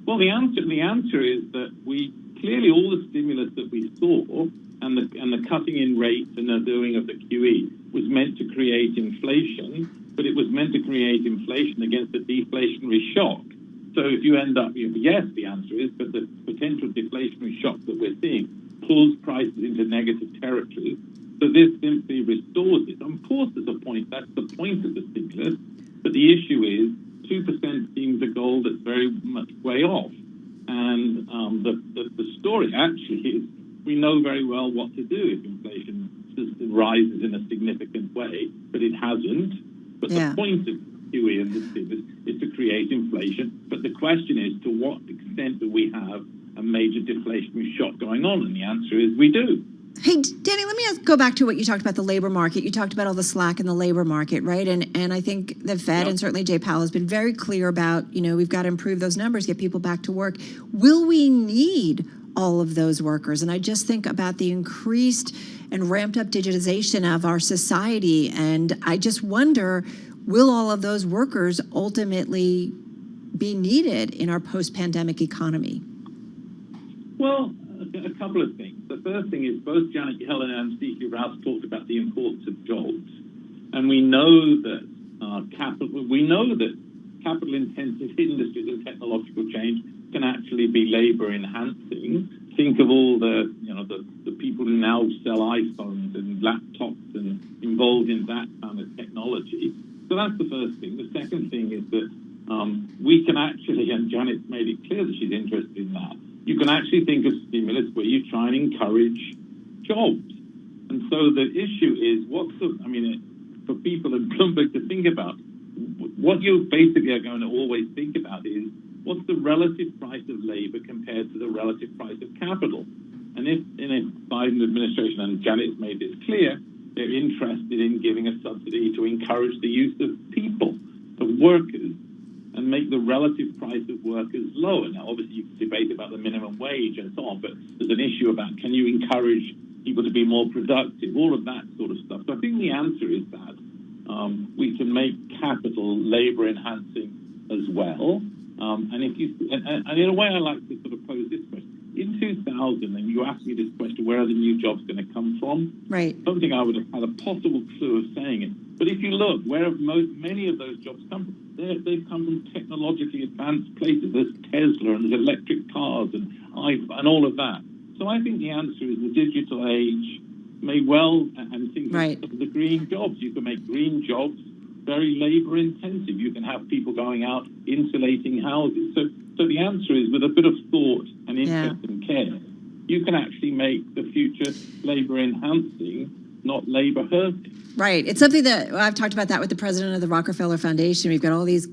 Well, the answer is that we clearly all the stimulus that we saw and the cutting in rates and the doing of the QE was meant to create inflation, but it was meant to create inflation against a deflationary shock. So if you end up, yes, the answer is, but the potential deflationary shock that we're seeing pulls prices into negative territory. So this simply restores it. Of course, there's a point. That's the point of the stimulus. But the issue is 2% seems a goal that's very much way off. And the story actually is we know very well what to do if inflation rises in a significant way, but it hasn't. But the point of QE and the stimulus is to create inflation. But the question is, to what extent do we have a major deflationary shock going on? And the answer is we do. Hey, Danny, let me go back to what you talked about, the labor market. You talked about all the slack in the labor market, right? And I think the Fed and certainly Jay Powell has been very clear about, we've got to improve those numbers, get people back to work. Will we need all of those workers? And I just think about the increased and ramped up digitization of our society. And I just wonder, will all of those workers ultimately be needed in our post-pandemic economy? Well, a couple of things. The first thing is both Janet Yellen and Steve Rouse talked about the importance of jobs, and we know that capital-intensive industries and technological change can actually be labor-enhancing. Think of all the people who now sell iPhones and laptops and involved in that kind of technology. So that's the first thing. The second thing is that we can actually, and Janet's made it clear that she's interested in that, you can actually think of stimulus where you try and encourage jobs. And so the issue is, for people in Bloomberg to think about, what you basically are going to always think about is, what's the relative price of labor compared to the relative price of capital? And if in a Biden administration, and Janet's made this clear, they're interested in giving a subsidy to encourage the use of people, of workers, and make the relative price of workers lower. Now, obviously, you can debate about the minimum wage and so on, but there's an issue about, can you encourage people to be more productive, all of that sort of stuff. So I think the answer is that we can make capital labor-enhancing as well. And in a way, I like to sort of pose this question. In 2000, and you asked me this question, where are the new jobs going to come from? Right. I don't think I would have had a possible clue of saying it. But if you look, where have many of those jobs come from? They've come from technologically advanced places. There's Tesla and there's electric cars and all of that. So I think the answer is the digital age may well, and think of the green jobs. You can make green jobs very labor intensive. You can have people going out insulating houses. So the answer is, with a bit of thought and interest and care, you can actually make the future labor enhancing, not labor hurting. Right. It's something that I've talked about that with the president of the Rockefeller Foundation. We've got all these,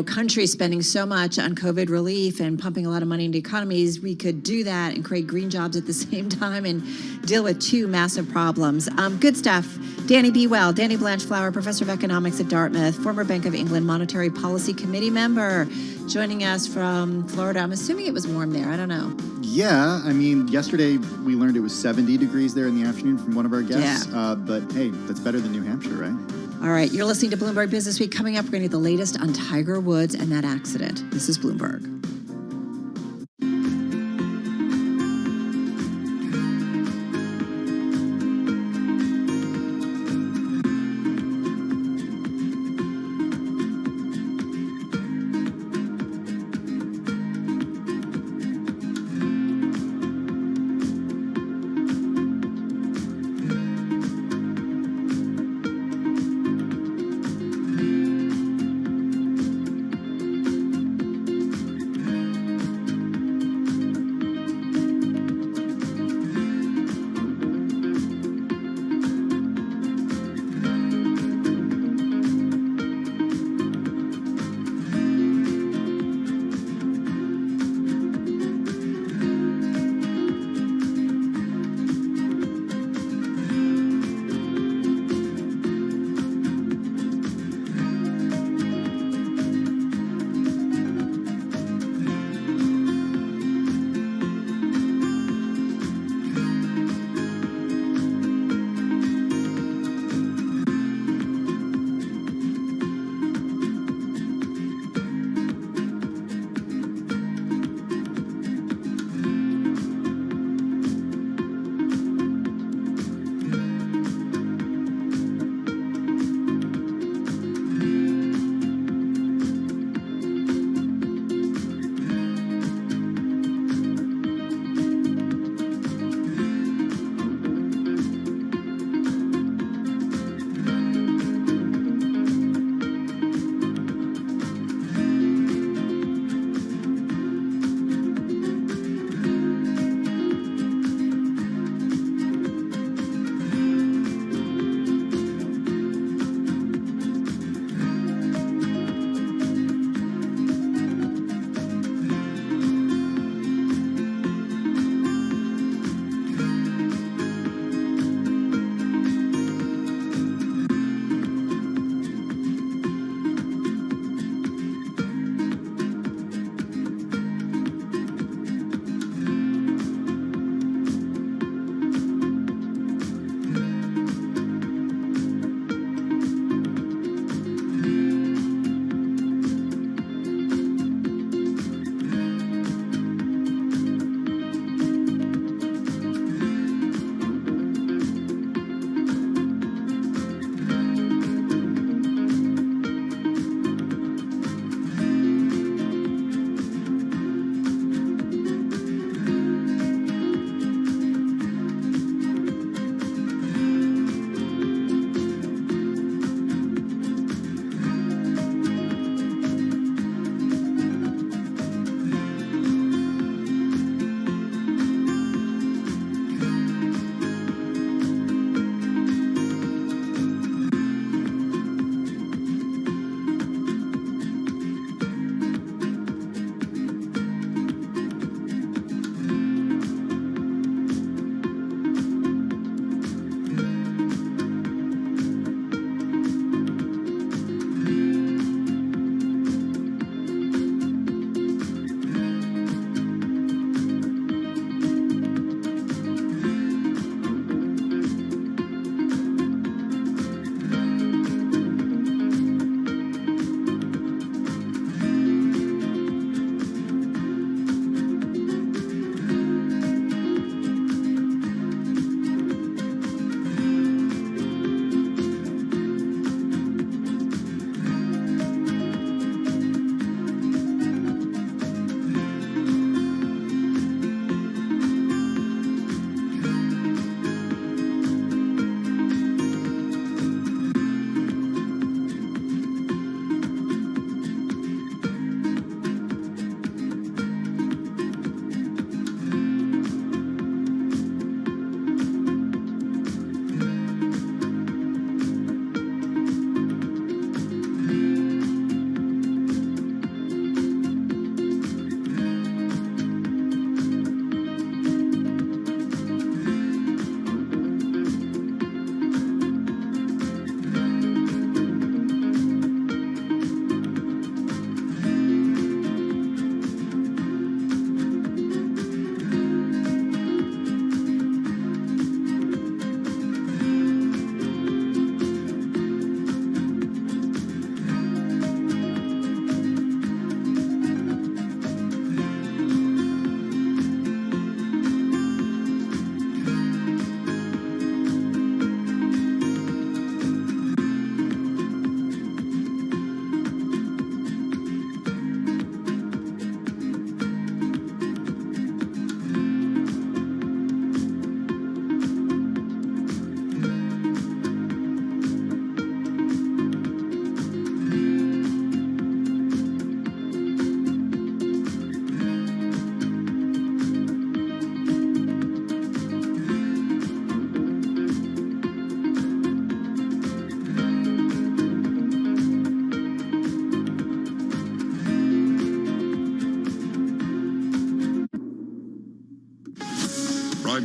countries spending so much on COVID relief and pumping a lot of money into economies. We could do that and create green jobs at the same time and deal with two massive problems. Good stuff. Danny, be well. Danny Blanchflower, professor of economics at Dartmouth, former Bank of England Monetary Policy Committee member, joining us from Florida. I'm assuming it was warm there. I don't know. Yeah, yesterday we learned it was 70 degrees there in the afternoon from one of our guests. Yeah. But hey, that's better than New Hampshire, right? All right, you're listening to Bloomberg Business Week. Coming up, we're going to get the latest on Tiger Woods and that accident. This is Bloomberg.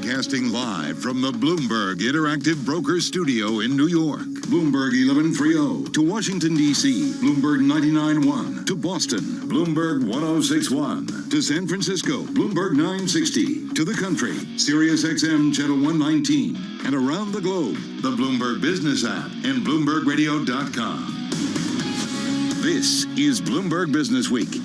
Broadcasting live from the Bloomberg Interactive Broker Studio in New York. Bloomberg 1130 to Washington, D.C. Bloomberg 99.1 to Boston. Bloomberg 106.1 to San Francisco. Bloomberg 960 to the country. Sirius XM Channel 119. And around the globe, the Bloomberg Business app and BloombergRadio.com. This is Bloomberg Business Week.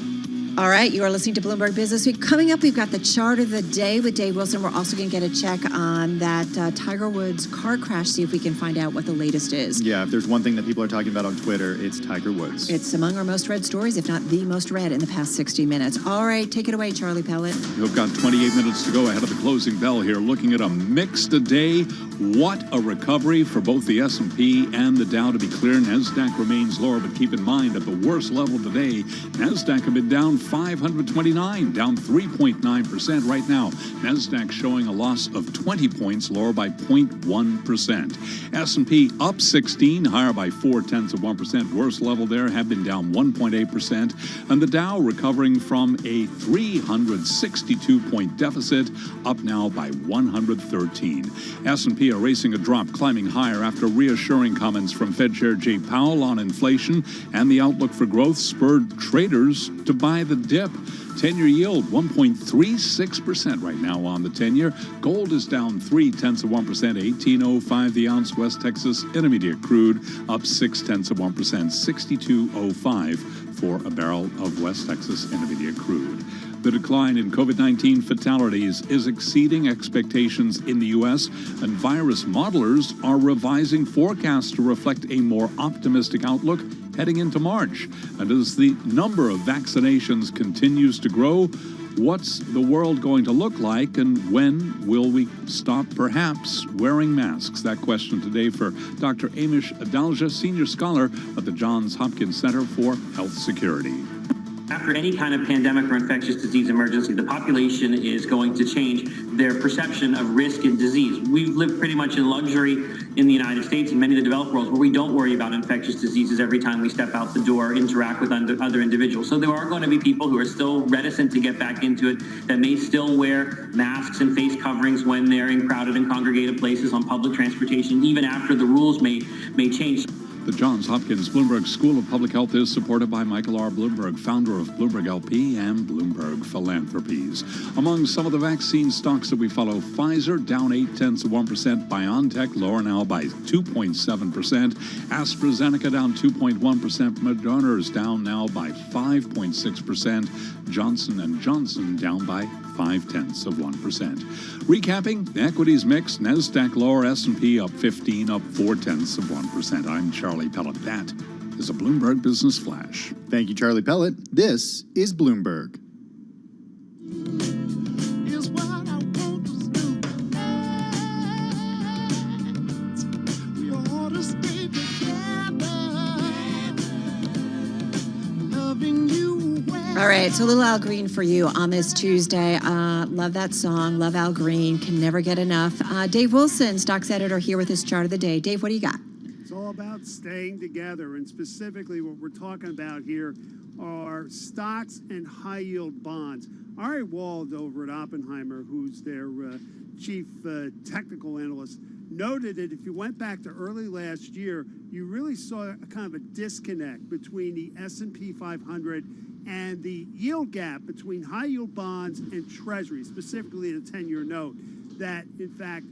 All right, you are listening to Bloomberg Business Week. Coming up, we've got the chart of the day with Dave Wilson. We're also going to get a check on that Tiger Woods car crash, see if we can find out what the latest is. Yeah, if there's one thing that people are talking about on Twitter, it's Tiger Woods. It's among our most read stories, if not the most read in the past 60 minutes. All right, take it away, Charlie Pellet. You've got 28 minutes to go ahead of the closing bell here, looking at a mixed day. What a recovery for both the S&P and the Dow. To be clear, NASDAQ remains lower, but keep in mind, at the worst level today, NASDAQ have been down 529, down 3.9% right now. NASDAQ showing a loss of 20 points, lower by 0.1%. S&P up 16, higher by 0.4%. Worst level there, have been down 1.8%. And the Dow recovering from a 362-point deficit, up now by 113. S&P erasing a drop, climbing higher after reassuring comments from Fed Chair Jay Powell on inflation, and the outlook for growth spurred traders to buy the dip. 10-year yield 1.36% right now on the 10-year. Gold is down 0.3%, 18.05 the ounce. West Texas Intermediate crude up 0.6%, 62.05 for a barrel of West Texas Intermediate crude. The decline in COVID-19 fatalities is exceeding expectations in the U.S., and virus modelers are revising forecasts to reflect a more optimistic outlook heading into March. And as the number of vaccinations continues to grow, what's the world going to look like, and when will we stop perhaps wearing masks? That question today for Dr. Amish Adalja, Senior Scholar at the Johns Hopkins Center for Health Security. After any kind of pandemic or infectious disease emergency, the population is going to change their perception of risk and disease. We've lived pretty much in luxury in the United States and many of the developed worlds where we don't worry about infectious diseases every time we step out the door, interact with other individuals. So there are going to be people who are still reticent to get back into it, that may still wear masks and face coverings when they're in crowded and congregated places on public transportation, even after the rules may change. The Johns Hopkins Bloomberg School of Public Health is supported by Michael R. Bloomberg, founder of Bloomberg LP and Bloomberg Philanthropies. Among some of the vaccine stocks that we follow, Pfizer down 0.8%, BioNTech lower now by 2.7%, AstraZeneca down 2.1%, Moderna is down now by 5.6%, Johnson & Johnson down by 0.5%. Recapping, equities mixed, NASDAQ lower, S&P up 15, up 0.4%. I'm Charlie Pellet. That is a Bloomberg Business Flash. Thank you, Charlie Pellet. This is Bloomberg. All right, so a little Al Green for you on this Tuesday. Love that song. Love Al Green. Can never get enough. Dave Wilson, stocks editor, here with his chart of the day. Dave, what do you got? It's all about staying together, and specifically what we're talking about here are stocks and high-yield bonds. Ari Wald over at Oppenheimer, who's their chief technical analyst, noted that if you went back to early last year, you really saw a kind of a disconnect between the S&P 500 and the yield gap between high-yield bonds and treasuries, specifically the 10-year note, that, in fact,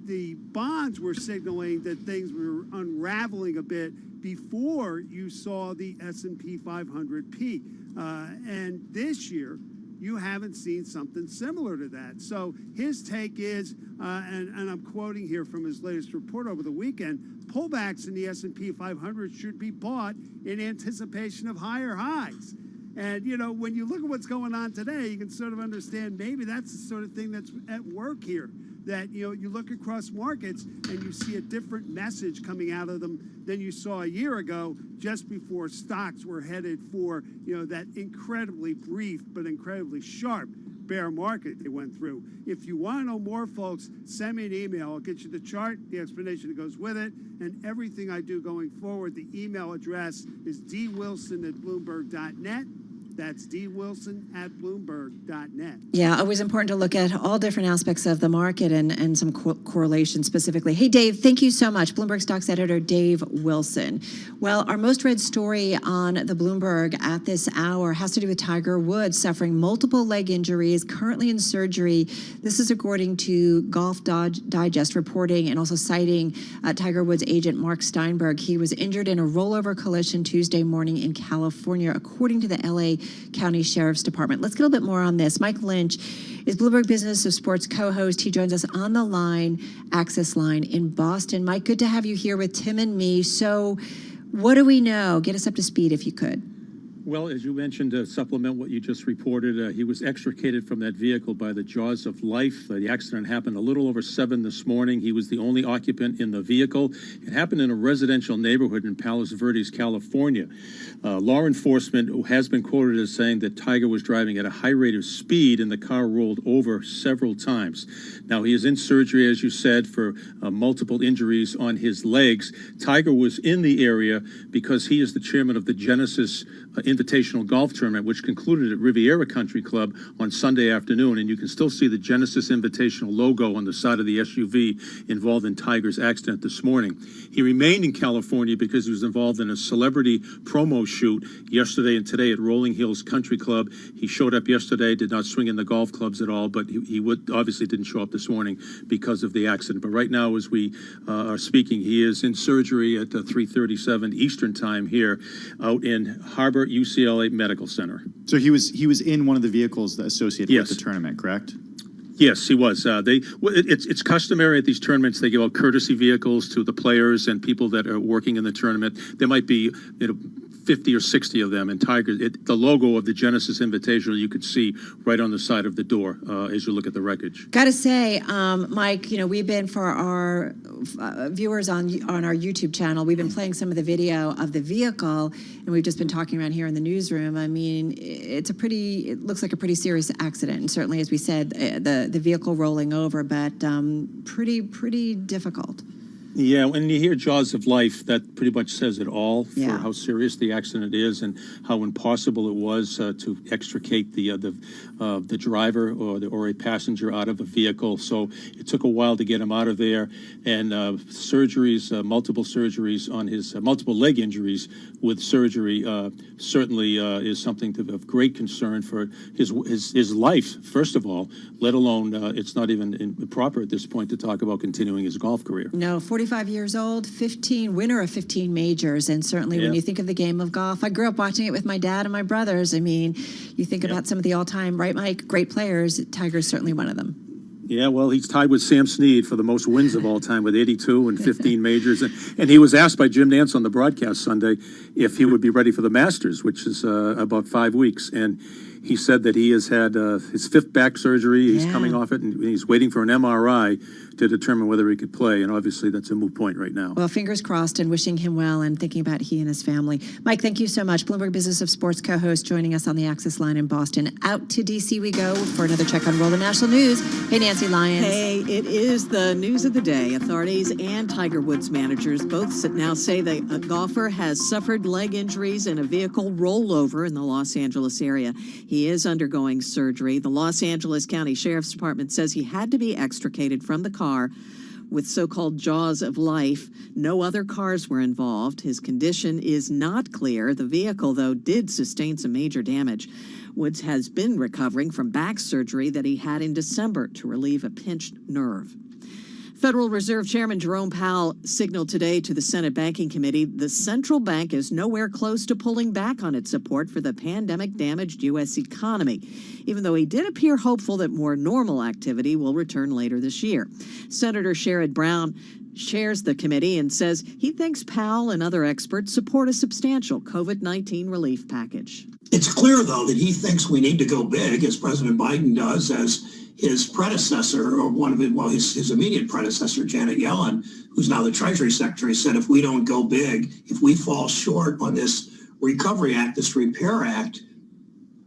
the bonds were signaling that things were unraveling a bit before you saw the S&P 500 peak. And this year, you haven't seen something similar to that. So his take is, and I'm quoting here from his latest report over the weekend, pullbacks in the S&P 500 should be bought in anticipation of higher highs. And, you know, when you look at what's going on today, you can sort of understand maybe that's the sort of thing that's at work here. That, you know, you look across markets and you see a different message coming out of them than you saw a year ago, just before stocks were headed for, you know, that incredibly brief but incredibly sharp bear market they went through. If you want to know more, folks, send me an email. I'll get you the chart, the explanation that goes with it, and everything I do going forward. The email address is dwilson@bloomberg.net. That's dwilson@bloomberg.net. Yeah, always important to look at all different aspects of the market and some correlation specifically. Hey, Dave, thank you so much. Bloomberg Stocks editor Dave Wilson. Well, our most read story on the Bloomberg at this hour has to do with Tiger Woods suffering multiple leg injuries, currently in surgery. This is according to Golf Digest reporting and also citing Tiger Woods agent Mark Steinberg. He was injured in a rollover collision Tuesday morning in California, according to the LA County Sheriff's Department. Let's get a little bit more on this. Mike Lynch is Bloomberg Business of Sports co-host. He joins us on the line, Access Line in Boston. Mike, good to have you here with Tim and me. So what do we know? Get us up to speed if you could. Well, as you mentioned, to supplement what you just reported, he was extricated from that vehicle by the jaws of life. The accident happened a little over 7 this morning. He was the only occupant in the vehicle. It happened in a residential neighborhood in Palos Verdes, California. Law enforcement has been quoted as saying that Tiger was driving at a high rate of speed and the car rolled over several times. Now, he is in surgery, as you said, for multiple injuries on his legs. Tiger was in the area because he is the chairman of the Genesis Invitational Golf Tournament, which concluded at Riviera Country Club on Sunday afternoon. And you can still see the Genesis Invitational logo on the side of the SUV involved in Tiger's accident this morning. He remained in California because he was involved in a celebrity promo shoot yesterday and today at Rolling Hills Country Club. He showed up yesterday, did not swing in the golf clubs at all, but he obviously didn't show up this morning because of the accident. But right now, as we are speaking, he is in surgery at 3:37 Eastern Time here out in Harbor UCLA Medical Center. So he was in one of the vehicles associated with the tournament, correct? Yes, he was. It's customary at these tournaments. They give out courtesy vehicles to the players and people that are working in the tournament. There might be 50 or 60 of them. And Tiger, the logo of the Genesis Invitational, you could see right on the side of the door as you look at the wreckage. Got to say, Mike, we've been, for our viewers on our YouTube channel, we've been playing some of the video of the vehicle, and we've just been talking around here in the newsroom. I mean, it looks like a pretty serious accident, and certainly, as we said, the vehicle rolling over, but pretty difficult. Yeah, when you hear jaws of life, that pretty much says it all for how serious the accident is and how impossible it was to extricate the driver or a passenger out of a vehicle. So it took a while to get him out of there, and multiple surgeries on his multiple leg injuries with surgery certainly is something of great concern for his life. First of all, let alone it's not even proper at this point to talk about continuing his golf career. No, 45 years old, winner of 15 majors, and certainly when you think of the game of golf, I grew up watching it with my dad and my brothers. I mean, you think about some of the all-time, right, Mike, great players. Tiger's certainly one of them. Yeah, well, he's tied with Sam Snead for the most wins of all time with 82 and 15 majors. And he was asked by Jim Nantz on the broadcast Sunday if he would be ready for the Masters, which is about 5 weeks. And he said that he has had his 5th back surgery. He's coming off it, and he's waiting for an MRI to determine whether he could play. And obviously, that's a moot point right now. Well, fingers crossed, and wishing him well and thinking about he and his family. Mike, thank you so much. Bloomberg Business of Sports co-host joining us on the Access Line in Boston. Out to D.C. we go for another check on World and National News. Hey, Nancy Lyons. Hey, it is the news of the day. Authorities and Tiger Woods managers both now say the golfer has suffered leg injuries in a vehicle rollover in the Los Angeles area. He is undergoing surgery. The Los Angeles County Sheriff's Department says he had to be extricated from the car with so-called jaws of life. No other cars were involved. His condition is not clear. The vehicle, though, did sustain some major damage. Woods has been recovering from back surgery that he had in December to relieve a pinched nerve. Federal Reserve Chairman Jerome Powell signaled today to the Senate Banking Committee the central bank is nowhere close to pulling back on its support for the pandemic-damaged U.S. economy, even though he did appear hopeful that more normal activity will return later this year. Senator Sherrod Brown chairs the committee and says he thinks Powell and other experts support a substantial COVID-19 relief package. It's clear, though, that he thinks we need to go big, as President Biden does, as his predecessor, or his immediate predecessor, Janet Yellen, who's now the Treasury Secretary, said if we don't go big, if we fall short on this Recovery Act, this Repair Act,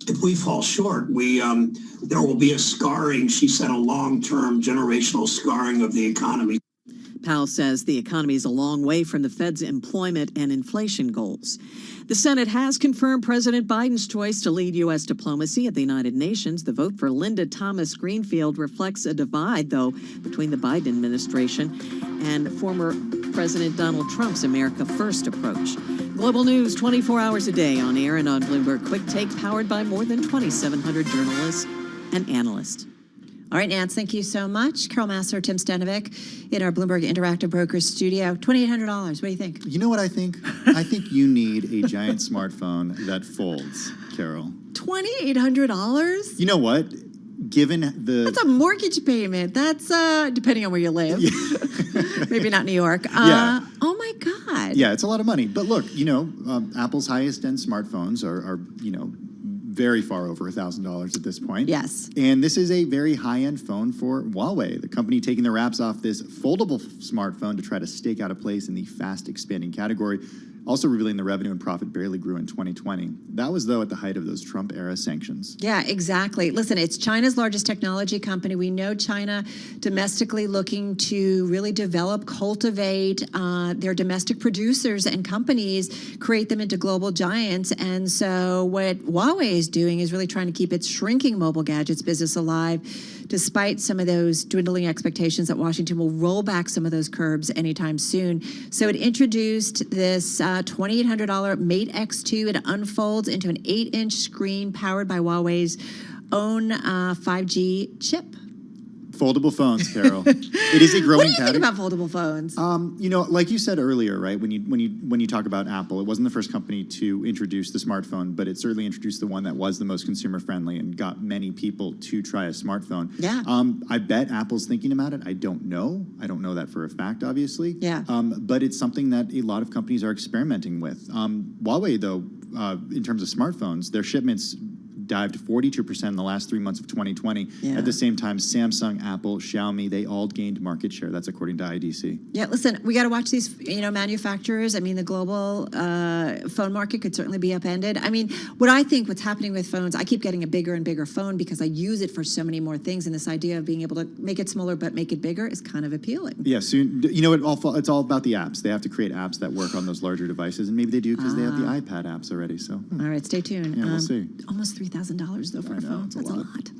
if we fall short, there will be a scarring, she said, a long-term generational scarring of the economy. Powell says the economy is a long way from the Fed's employment and inflation goals. The Senate has confirmed President Biden's choice to lead U.S. diplomacy at the United Nations. The vote for Linda Thomas Greenfield reflects a divide, though, between the Biden administration and former President Donald Trump's America First approach. Global news 24 hours a day on air and on Bloomberg Quick Take, powered by more than 2,700 journalists and analysts. All right, Nance, thank you so much. Carol Massar, Tim Stanovic in our Bloomberg Interactive Brokers studio. $2,800. What do you think? You know what I think? I think you need a giant smartphone that folds, Carol. $2,800? You know what? Given the... That's a mortgage payment. That's, depending on where you live. Maybe not New York. Yeah. Oh, my God. Yeah, it's a lot of money. But look, Apple's highest-end smartphones are very far over $1,000 at this point. Yes. And this is a very high-end phone for Huawei, the company taking the wraps off this foldable smartphone to try to stake out a place in the fast-expanding category, also revealing the revenue and profit barely grew in 2020. That was, though, at the height of those Trump-era sanctions. Yeah, exactly. Listen, it's China's largest technology company. We know China domestically looking to really develop, cultivate their domestic producers and companies, create them into global giants. And so what Huawei is doing is really trying to keep its shrinking mobile gadgets business alive, despite some of those dwindling expectations that Washington will roll back some of those curbs anytime soon. So it introduced this $2,800 Mate X2. It unfolds into an 8-inch screen powered by Huawei's own 5G chip. Foldable phones, Carol. It is a growing What do you category. think about foldable phones? Like you said earlier, right? When you talk about Apple, it wasn't the first company to introduce the smartphone, but it certainly introduced the one that was the most consumer friendly and got many people to try a smartphone. Yeah. I bet Apple's thinking about it. I don't know that for a fact, obviously. Yeah. But it's something that a lot of companies are experimenting with. Huawei, though, in terms of smartphones, their shipments dived 42% in the last 3 months of 2020. Yeah. At the same time, Samsung, Apple, Xiaomi, they all gained market share. That's according to IDC. Yeah, listen, we got to watch these, manufacturers. I mean, the global phone market could certainly be upended. I mean, what's happening with phones, I keep getting a bigger and bigger phone because I use it for so many more things. And this idea of being able to make it smaller but make it bigger is kind of appealing. Yeah, soon. It's all about the apps. They have to create apps that work on those larger devices. And maybe they do because they have the iPad apps already. So. All right, stay tuned. Yeah, we'll see. Almost $3,000 though for a phone. That's a lot.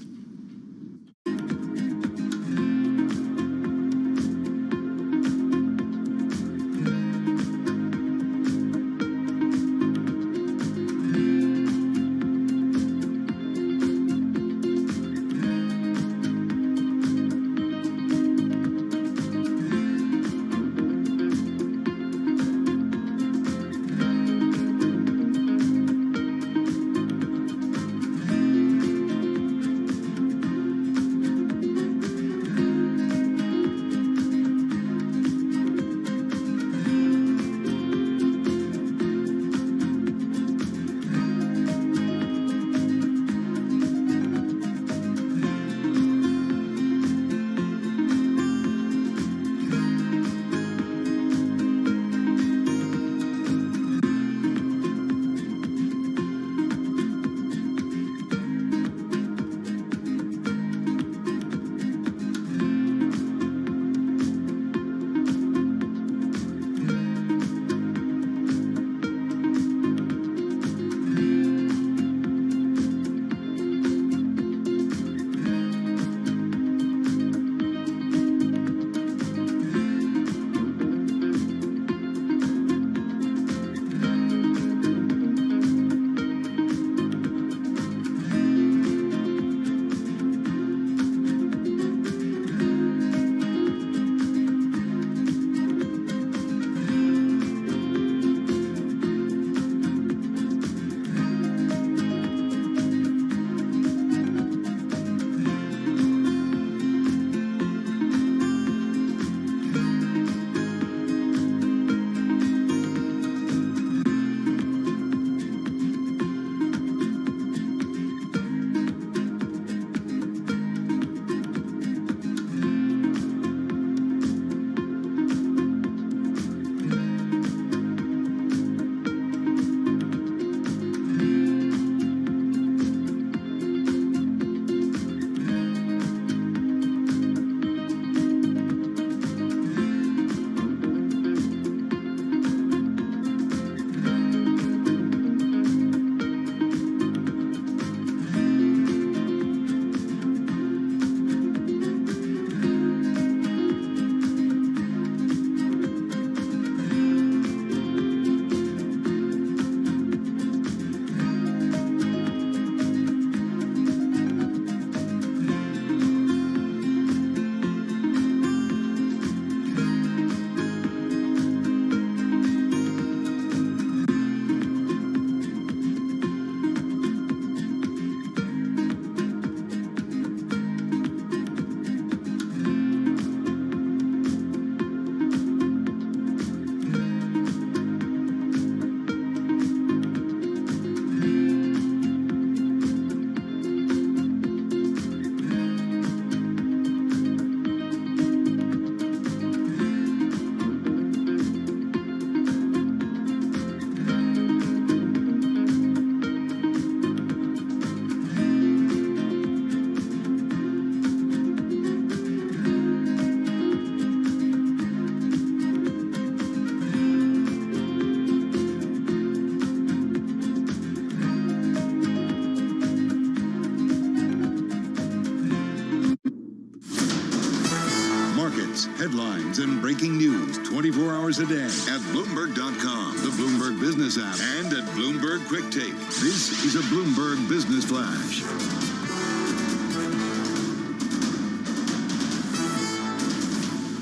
headlines and breaking news 24 hours a day at Bloomberg.com, the Bloomberg Business app, and at Bloomberg Quick Tape. This is a Bloomberg Business Flash.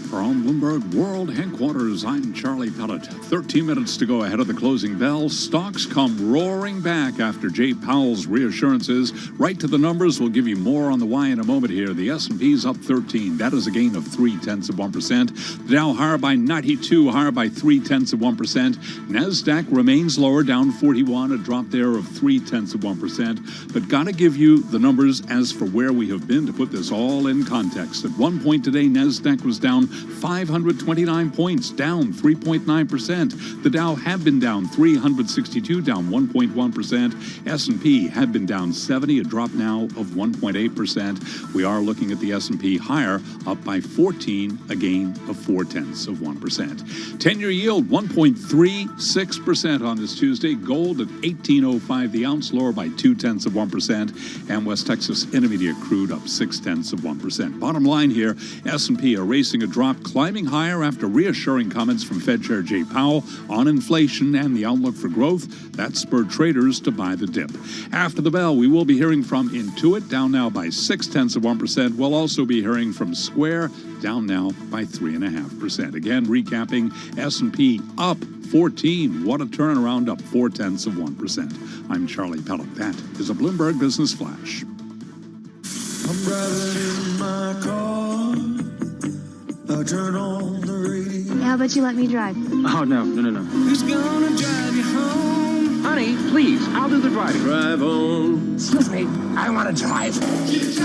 From Bloomberg World Headquarters, I'm Charlie Pellet. 13 minutes to go ahead of the closing bell. Stocks come roaring back after Jay Powell's reassurances. Right to the numbers. We'll give you more on the why in a moment here. The S&P's up 13. That is a gain of 0.3%. The Dow higher by 92, higher by 0.3%. NASDAQ remains lower, down 41, a drop there of 0.3%. But got to give you the numbers as for where we have been to put this all in context. At one point today, NASDAQ was down 529 points, down 3.9%. The Dow had been down 362, down 1.1%. S&P had been down 70, a drop now of 1.8%. We are looking at the S&P higher, up by 14, a gain of 0.4%. 10-year yield 1.36% on this Tuesday. Gold at $18.05 the ounce, lower by 0.2%. And West Texas Intermediate crude up 0.6%. Bottom line here, S&P erasing a drop, climbing higher after reassuring comments from Fed Chair Jay Powell on inflation and the outlook for growth. That spurred traders to buy the dip. After the bell, we will be hearing from Intuit, down now by 0.6%. We'll also be hearing from Square, down now by 3.5%. Again, recapping, S&P up 14. What a turnaround, up 0.4%. I'm Charlie Pellet. That is a Bloomberg Business Flash. I'm driving in my car. I turn on the radio. How about you let me drive? Oh, no. Who's gonna drive you home? Honey, please, I'll do the driving. Drive on. Excuse me, I want to drive. Just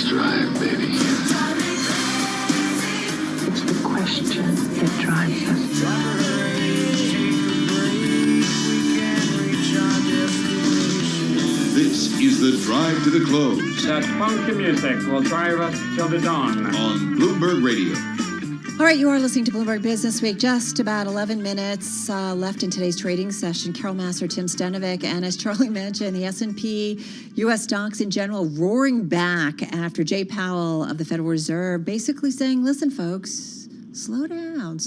drive, baby. It's the question that drives us. This is the drive to the close. That funky music will drive us till the dawn. On Bloomberg Radio. All right, you are listening to Bloomberg Business Week. Just about 11 minutes left in today's trading session. Carol Massar, Tim Stenovic, and as Charlie mentioned, the S&P, U.S. stocks in general roaring back after Jay Powell of the Federal Reserve basically saying, listen, folks, slow down.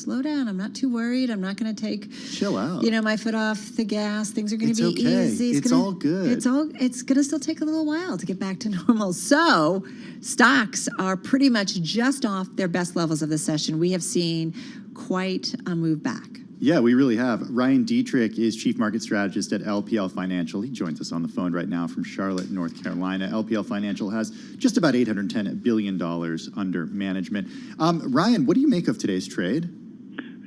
I'm not too worried. I'm not going to chill out. My foot off the gas. Things are going to be okay. easy. It's all good. It's going to still take a little while to get back to normal. So stocks are pretty much just off their best levels of the session. We have seen quite a move back. Yeah, we really have. Ryan Dietrich is Chief Market Strategist at LPL Financial. He joins us on the phone right now from Charlotte, North Carolina. LPL Financial has just about $810 billion under management. Ryan, what do you make of today's trade?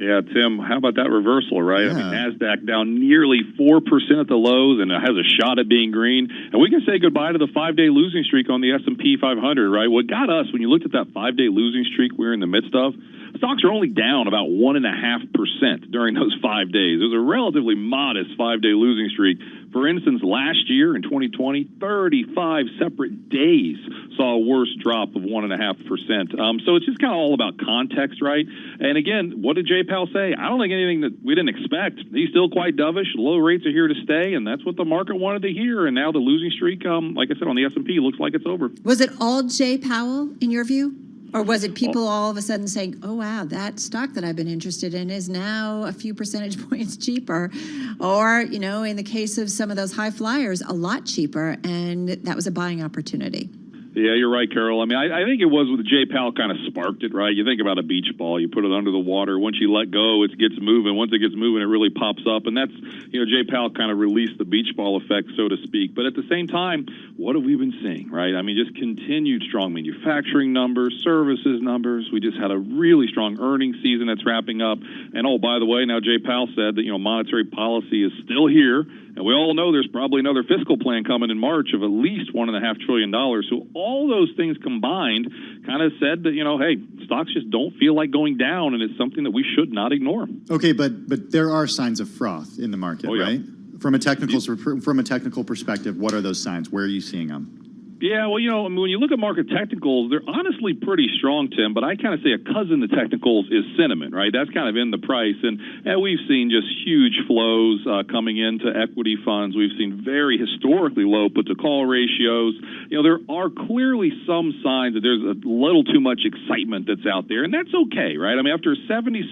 Yeah, Tim, how about that reversal, right? Yeah. I mean, NASDAQ down nearly 4% at the lows and it has a shot at being green. And we can say goodbye to the 5-day losing streak on the S&P 500, right? What got us, when you looked at that 5-day losing streak we're in the midst of, stocks are only down about 1.5% during those 5 days. It was a relatively modest 5-day losing streak. For instance, last year in 2020, 35 separate days saw a worse drop of 1.5%. So it's just kind of all about context, right? And again, what did Jay Powell say? I don't think anything that we didn't expect. He's still quite dovish. Low rates are here to stay, and that's what the market wanted to hear. And now the losing streak, like I said, on the S&P looks like it's over. Was it all Jay Powell, in your view? Or was it people all of a sudden saying, oh, wow, that stock that I've been interested in is now a few percentage points cheaper? Or, in the case of some of those high flyers, a lot cheaper, and that was a buying opportunity. Yeah, you're right, Carol. I mean, I think it was with Jay Powell kind of sparked it, right? You think about a beach ball. You put it under the water. Once you let go, it gets moving. Once it gets moving, it really pops up. And that's, Jay Powell kind of released the beach ball effect, so to speak. But at the same time, what have we been seeing, right? I mean, just continued strong manufacturing numbers, services numbers. We just had a really strong earnings season that's wrapping up. And, oh, by the way, now Jay Powell said that, monetary policy is still here. And we all know there's probably another fiscal plan coming in March of at least $1.5 trillion. So all those things combined kind of said that, hey, stocks just don't feel like going down, and it's something that we should not ignore. Okay, but there are signs of froth in the market, right? From a technical perspective, what are those signs? Where are you seeing them? Yeah, well, when you look at market technicals, they're honestly pretty strong, Tim, but I kind of say a cousin to technicals is sentiment, right? That's kind of in the price. And we've seen just huge flows coming into equity funds. We've seen very historically low put-to-call ratios. There are clearly some signs that there's a little too much excitement that's out there, and that's okay, right? I mean, after a 76%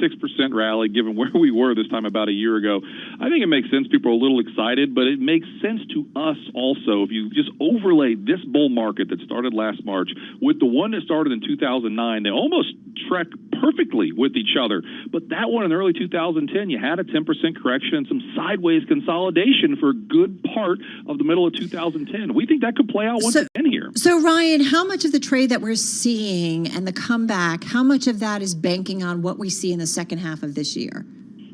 rally, given where we were this time about a year ago, I think it makes sense. People are a little excited, but it makes sense to us also if you just overlay this bull market that started last March with the one that started in 2009. They almost trek perfectly with each other. But that one in early 2010, you had a 10% correction and some sideways consolidation for a good part of the middle of 2010. We think that could play out once again here. So, Ryan, how much of the trade that we're seeing and the comeback, how much of that is banking on what we see in the second half of this year?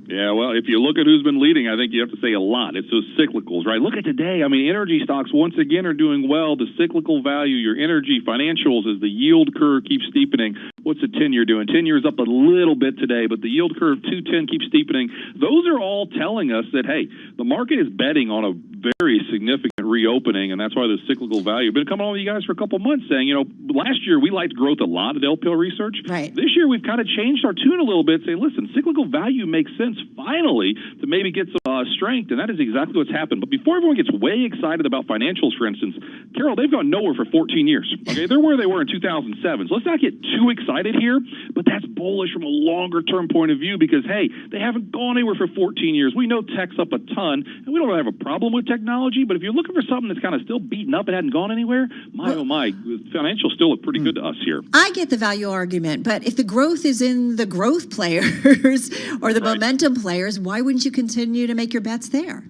Yeah, well, if you look at who's been leading, I think you have to say a lot. It's those cyclicals, right? Look at today. I mean, energy stocks once again are doing well. The cyclical value, your energy financials, as the yield curve keeps steepening. What's the 10-year doing? 10-year is up a little bit today, but the yield curve 210 keeps steepening. Those are all telling us that, hey, the market is betting on a very significant reopening, and that's why the cyclical value. I've been coming on with you guys for a couple months saying, last year we liked growth a lot at LPL Research. Right. This year we've kind of changed our tune a little bit, saying, listen, cyclical value makes sense finally to maybe get some strength, and that is exactly what's happened. But before everyone gets way excited about financials, for instance, Carol, they've gone nowhere for 14 years. Okay, they're where they were in 2007. So let's not get too excited here, but that's bullish from a longer-term point of view because, hey, they haven't gone anywhere for 14 years. We know tech's up a ton, and we don't really have a problem with technology, but if you're looking for something that's kind of still beaten up and hadn't gone anywhere, oh my, financials still look pretty good to us here. I get the value argument, but if the growth is in the growth players or the momentum players, why wouldn't you continue to make your bets there?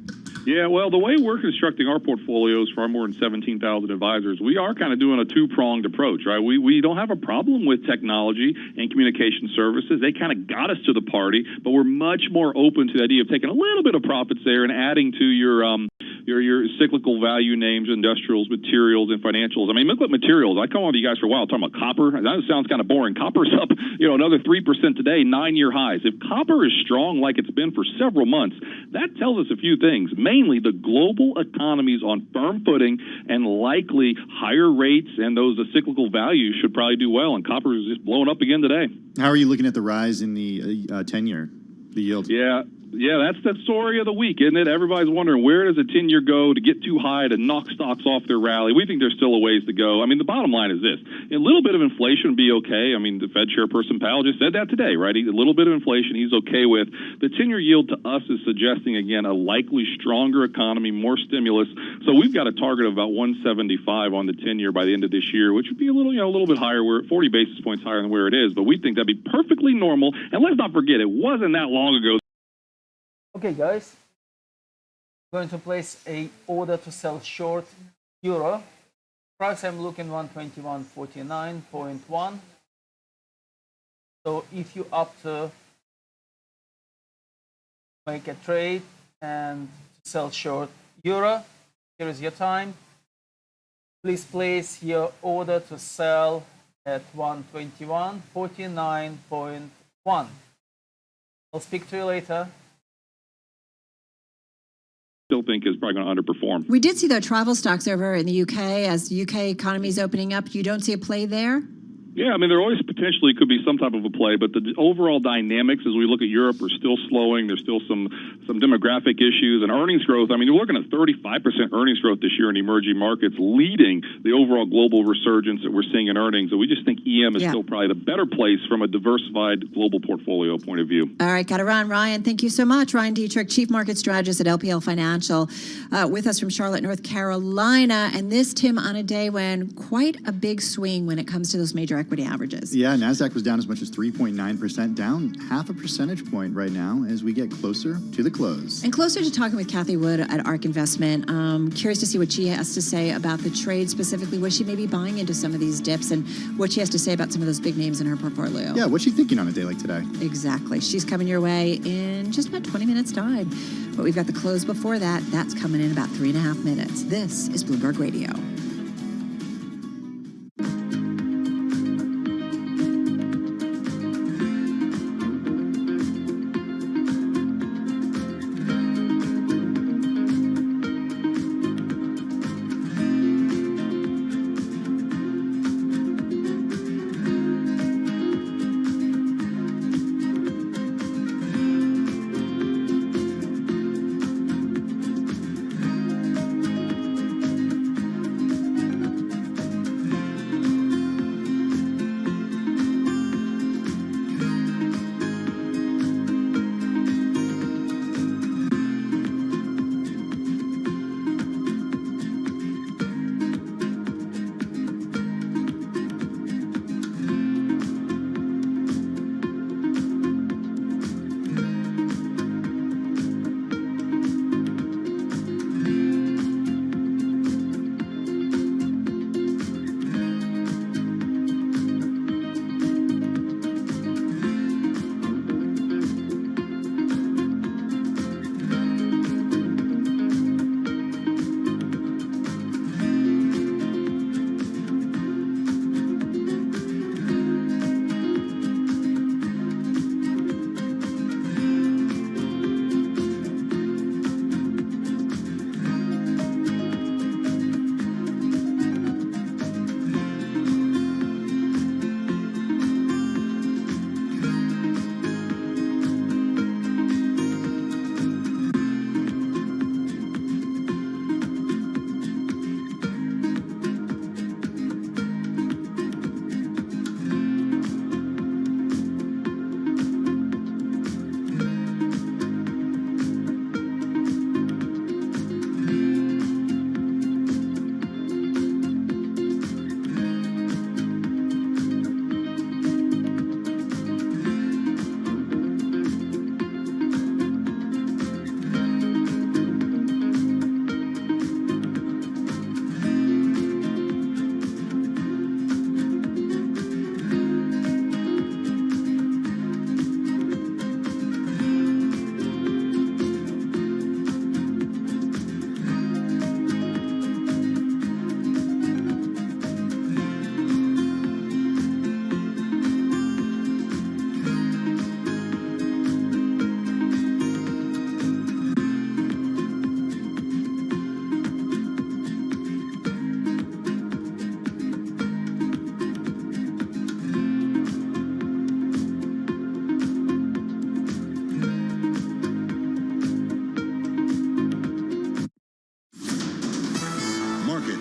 Yeah, well, the way we're constructing our portfolios for our more than 17,000 advisors, we are kind of doing a two-pronged approach, right? We don't have a problem with technology and communication services. They kind of got us to the party, but we're much more open to the idea of taking a little bit of profits there and adding to your cyclical value names, industrials, materials, and financials. I mean, look at materials. I come on to you guys for a while talking about copper. That sounds kind of boring. Copper's up, another 3% today, 9-year highs. If copper is strong like it's been for several months, that tells us a few things. Mainly, the global economy's on firm footing, and likely higher rates and those cyclical values should probably do well. And copper is just blowing up again today. How are you looking at the rise in the 10-year, the yield? Yeah, that's the story of the week, isn't it? Everybody's wondering, where does a 10-year go to get too high to knock stocks off their rally? We think there's still a ways to go. I mean, the bottom line is this. A little bit of inflation would be okay. I mean, the Fed chairperson Powell just said that today, right? A little bit of inflation he's okay with. The 10-year yield to us is suggesting, again, a likely stronger economy, more stimulus. So we've got a target of about 175 on the 10-year by the end of this year, which would be a little bit higher. We're 40 basis points higher than where it is, but we think that'd be perfectly normal. And let's not forget, it wasn't that long ago. Okay, guys, I'm going to place a order to sell short euro. Price I'm looking 121.49.1. So if you opt to make a trade and sell short euro, here is your time. Please place your order to sell at 121.49.1. I'll speak to you later. Still think is probably going to underperform. We did see the travel stocks over in the UK as the UK economy is opening up. You don't see a play there? Yeah, I mean, there always potentially could be some type of a play, but the overall dynamics as we look at Europe are still slowing. There's still some demographic issues and earnings growth. I mean, you're looking at 35% earnings growth this year in emerging markets, leading the overall global resurgence that we're seeing in earnings. So we just think EM is still probably the better place from a diversified global portfolio point of view. All right, got to run. Ryan, thank you so much. Ryan Dietrich, Chief Market Strategist at LPL Financial, with us from Charlotte, North Carolina. And this, Tim, on a day when quite a big swing when it comes to those major equity averages. Yeah, NASDAQ was down as much as 3.9%, down half a percentage point right now as we get closer to the close. And closer to talking with Kathy Wood at ARK Investment. Curious to see what she has to say about the trade specifically, what she may be buying into some of these dips, and what she has to say about some of those big names in her portfolio. Yeah, what's she thinking on a day like today? Exactly. She's coming your way in just about 20 minutes' time. But we've got the close before that. That's coming in about 3.5 minutes. This is Bloomberg Radio.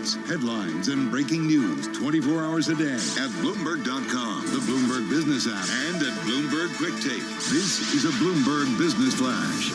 updates, headlines, and breaking news 24 hours a day at Bloomberg.com, the Bloomberg Business app, and at Bloomberg Quick Take. This is a Bloomberg Business Flash.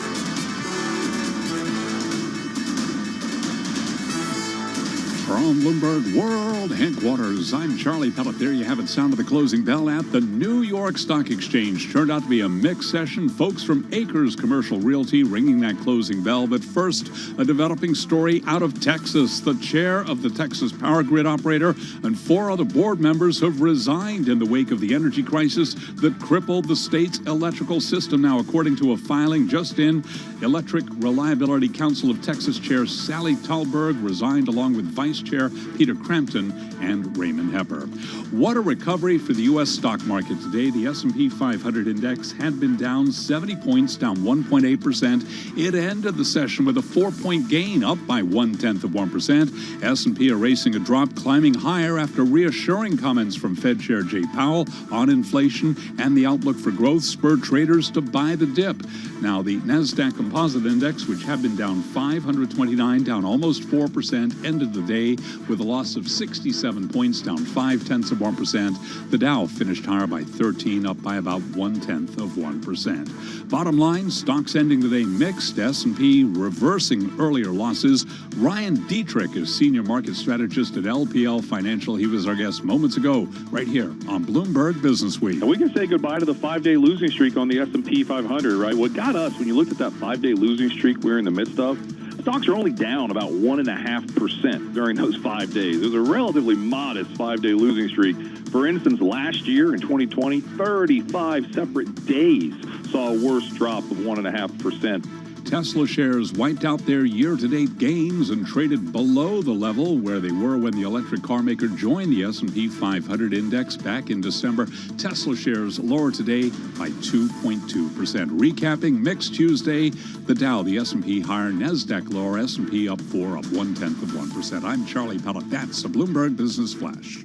From Bloomberg World Headquarters, I'm Charlie Pellet. There you have it, sound of the closing bell at the New York Stock Exchange. Turned out to be a mixed session. Folks from Acres Commercial Realty ringing that closing bell. But first, a developing story out of Texas. The chair of the Texas Power Grid Operator and 4 other board members have resigned in the wake of the energy crisis that crippled the state's electrical system. Now, according to a filing just in, Electric Reliability Council of Texas Chair Sally Talberg resigned along with Vice Chair Peter Crampton and Raymond Hepper. What a recovery for the U.S. stock market today. The S&P 500 index had been down 70 points, down 1.8%. It ended the session with a 4-point gain, up by 0.1%. S&P erasing a drop, climbing higher after reassuring comments from Fed Chair Jay Powell on inflation and the outlook for growth spurred traders to buy the dip. Now, the NASDAQ Composite Index, which had been down 529, down almost 4%, ended the day with a loss of 67 points, down 0.5%. The Dow finished higher by 13, up by about 0.1%. Bottom line, stocks ending the day mixed. S&P reversing earlier losses. Ryan Dietrich is senior market strategist at LPL Financial. He was our guest moments ago, right here on Bloomberg Business Week. And we can say goodbye to the 5-day losing streak on the S&P 500, right? What got us, when you looked at that 5-day losing streak we're in the midst of, stocks are only down about 1.5% during those 5 days. It was a relatively modest 5-day losing streak. For instance, last year in 2020, 35 separate days saw a worse drop of 1.5%. Tesla shares wiped out their year-to-date gains and traded below the level where they were when the electric car maker joined the S&P 500 index back in December. Tesla shares lower today by 2.2%. Recapping, mixed Tuesday, the Dow, the S&P higher, NASDAQ lower, S&P up 4, up 0.1%. I'm Charlie Pellet. That's the Bloomberg Business Flash.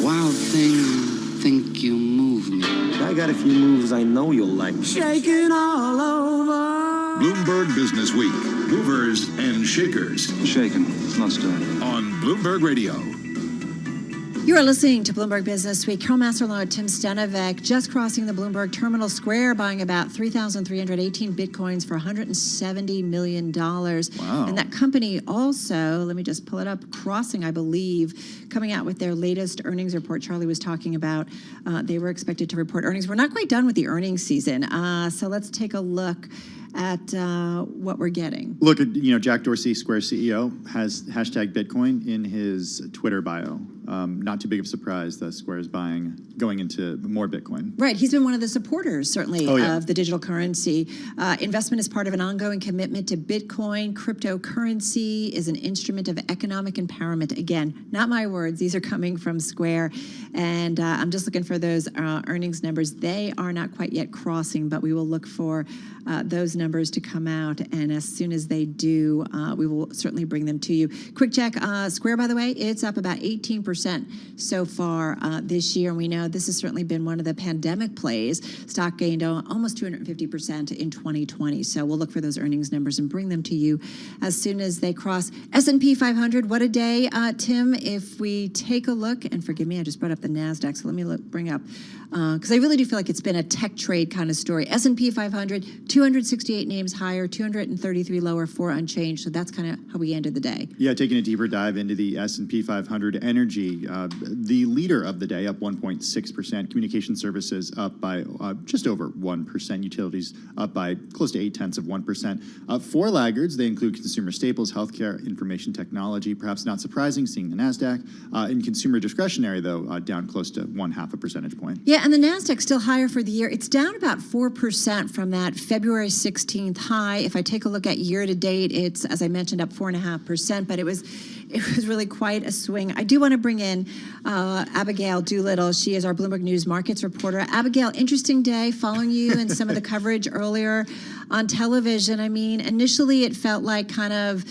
Wild thing, think you move me. I got a few moves I know you'll like. Shaking all over. Bloomberg Business Week. Movers and shakers. Shaking, not stirring. On Bloomberg Radio. You are listening to Bloomberg Business Week. Carol Masterlaw, Tim Stenovec, just crossing the Bloomberg Terminal Square, buying about 3,318 Bitcoins for $170 million. Wow. And that company also, let me just pull it up, Crossing, I believe, coming out with their latest earnings report. Charlie was talking about they were expected to report earnings. We're not quite done with the earnings season. So let's take a look at what we're getting. Look at, Jack Dorsey, Square CEO, has hashtag Bitcoin in his Twitter bio. Not too big of a surprise that Square is going into more Bitcoin. Right. He's been one of the supporters, certainly, of the digital currency. Investment is part of an ongoing commitment to Bitcoin. Cryptocurrency is an instrument of economic empowerment. Again, not my words. These are coming from Square. And I'm just looking for those earnings numbers. They are not quite yet crossing, but we will look for those numbers to come out. And as soon as they do, we will certainly bring them to you. Quick check. Square, by the way, it's up about 18% so far this year. And we know this has certainly been one of the pandemic plays. Stock gained almost 250% in 2020. So we'll look for those earnings numbers and bring them to you as soon as they cross. S&P 500, what a day, Tim. If we take a look, and forgive me, I just brought up the NASDAQ, so let me bring up, because I really do feel like it's been a tech trade kind of story. S&P 500, 268 names higher, 233 lower, 4 unchanged. So that's kind of how we ended the day. Yeah, taking a deeper dive into the S&P 500 energy, the leader of the day, up 1.6%. Communication services up by just over 1%. Utilities up by close to 0.8%. 4 laggards, they include consumer staples, healthcare, information technology. Perhaps not surprising, seeing the NASDAQ. In consumer discretionary, though, down close to 0.5 percentage point. Yeah, and the NASDAQ still higher for the year. It's down about 4% from that February 16th high. If I take a look at year to date, it's, as I mentioned, up 4.5%, but it was really quite a swing. I do want to bring in Abigail Doolittle. She is our Bloomberg News Markets reporter. Abigail, interesting day following you and some of the coverage earlier on television. I mean, initially it felt like kind of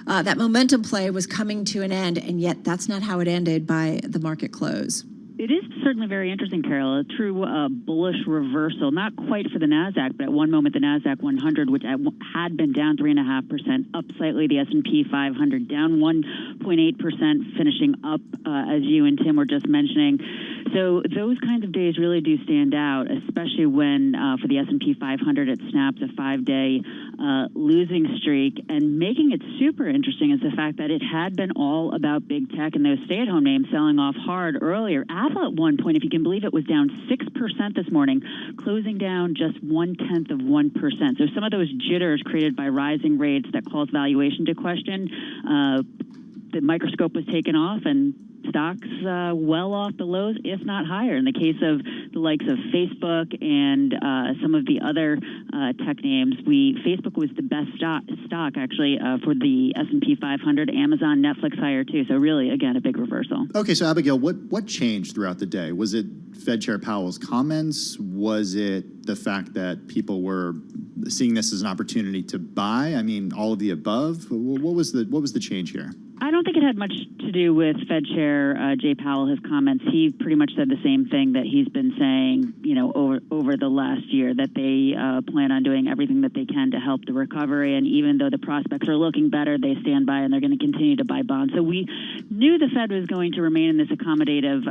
that momentum play was coming to an end, and yet that's not how it ended by the market close. It is certainly very interesting, Carol. A true bullish reversal, not quite for the NASDAQ, but at one moment the NASDAQ 100, which had been down 3.5%, up slightly. The S&P 500 down 1.8%, finishing up, as you and Tim were just mentioning. So those kinds of days really do stand out, especially when for the S&P 500 it snaps a 5-day losing streak. And making it super interesting is the fact that it had been all about big tech and those stay-at-home names selling off hard earlier. Apple at one point, if you can believe it, was down 6% this morning, closing down just 0.1%. So some of those jitters created by rising rates that calls valuation to question, the microscope was taken off and stocks well off the lows, if not higher. In the case of the likes of Facebook and some of the other tech names, Facebook was the best stock actually for the S&P 500. Amazon, Netflix higher too. So really, again, a big reversal. Okay, so Abigail, what changed throughout the day? Was it Fed Chair Powell's comments? Was it the fact that people were seeing this as an opportunity to buy? I mean, all of the above. What was the change here? I don't think it had much to do with Fed Chair Jay Powell, his comments. He pretty much said the same thing that he's been saying, over the last year, that they plan on doing everything that they can to help the recovery. And even though the prospects are looking better, they stand by and they're going to continue to buy bonds. So we knew the Fed was going to remain in this accommodative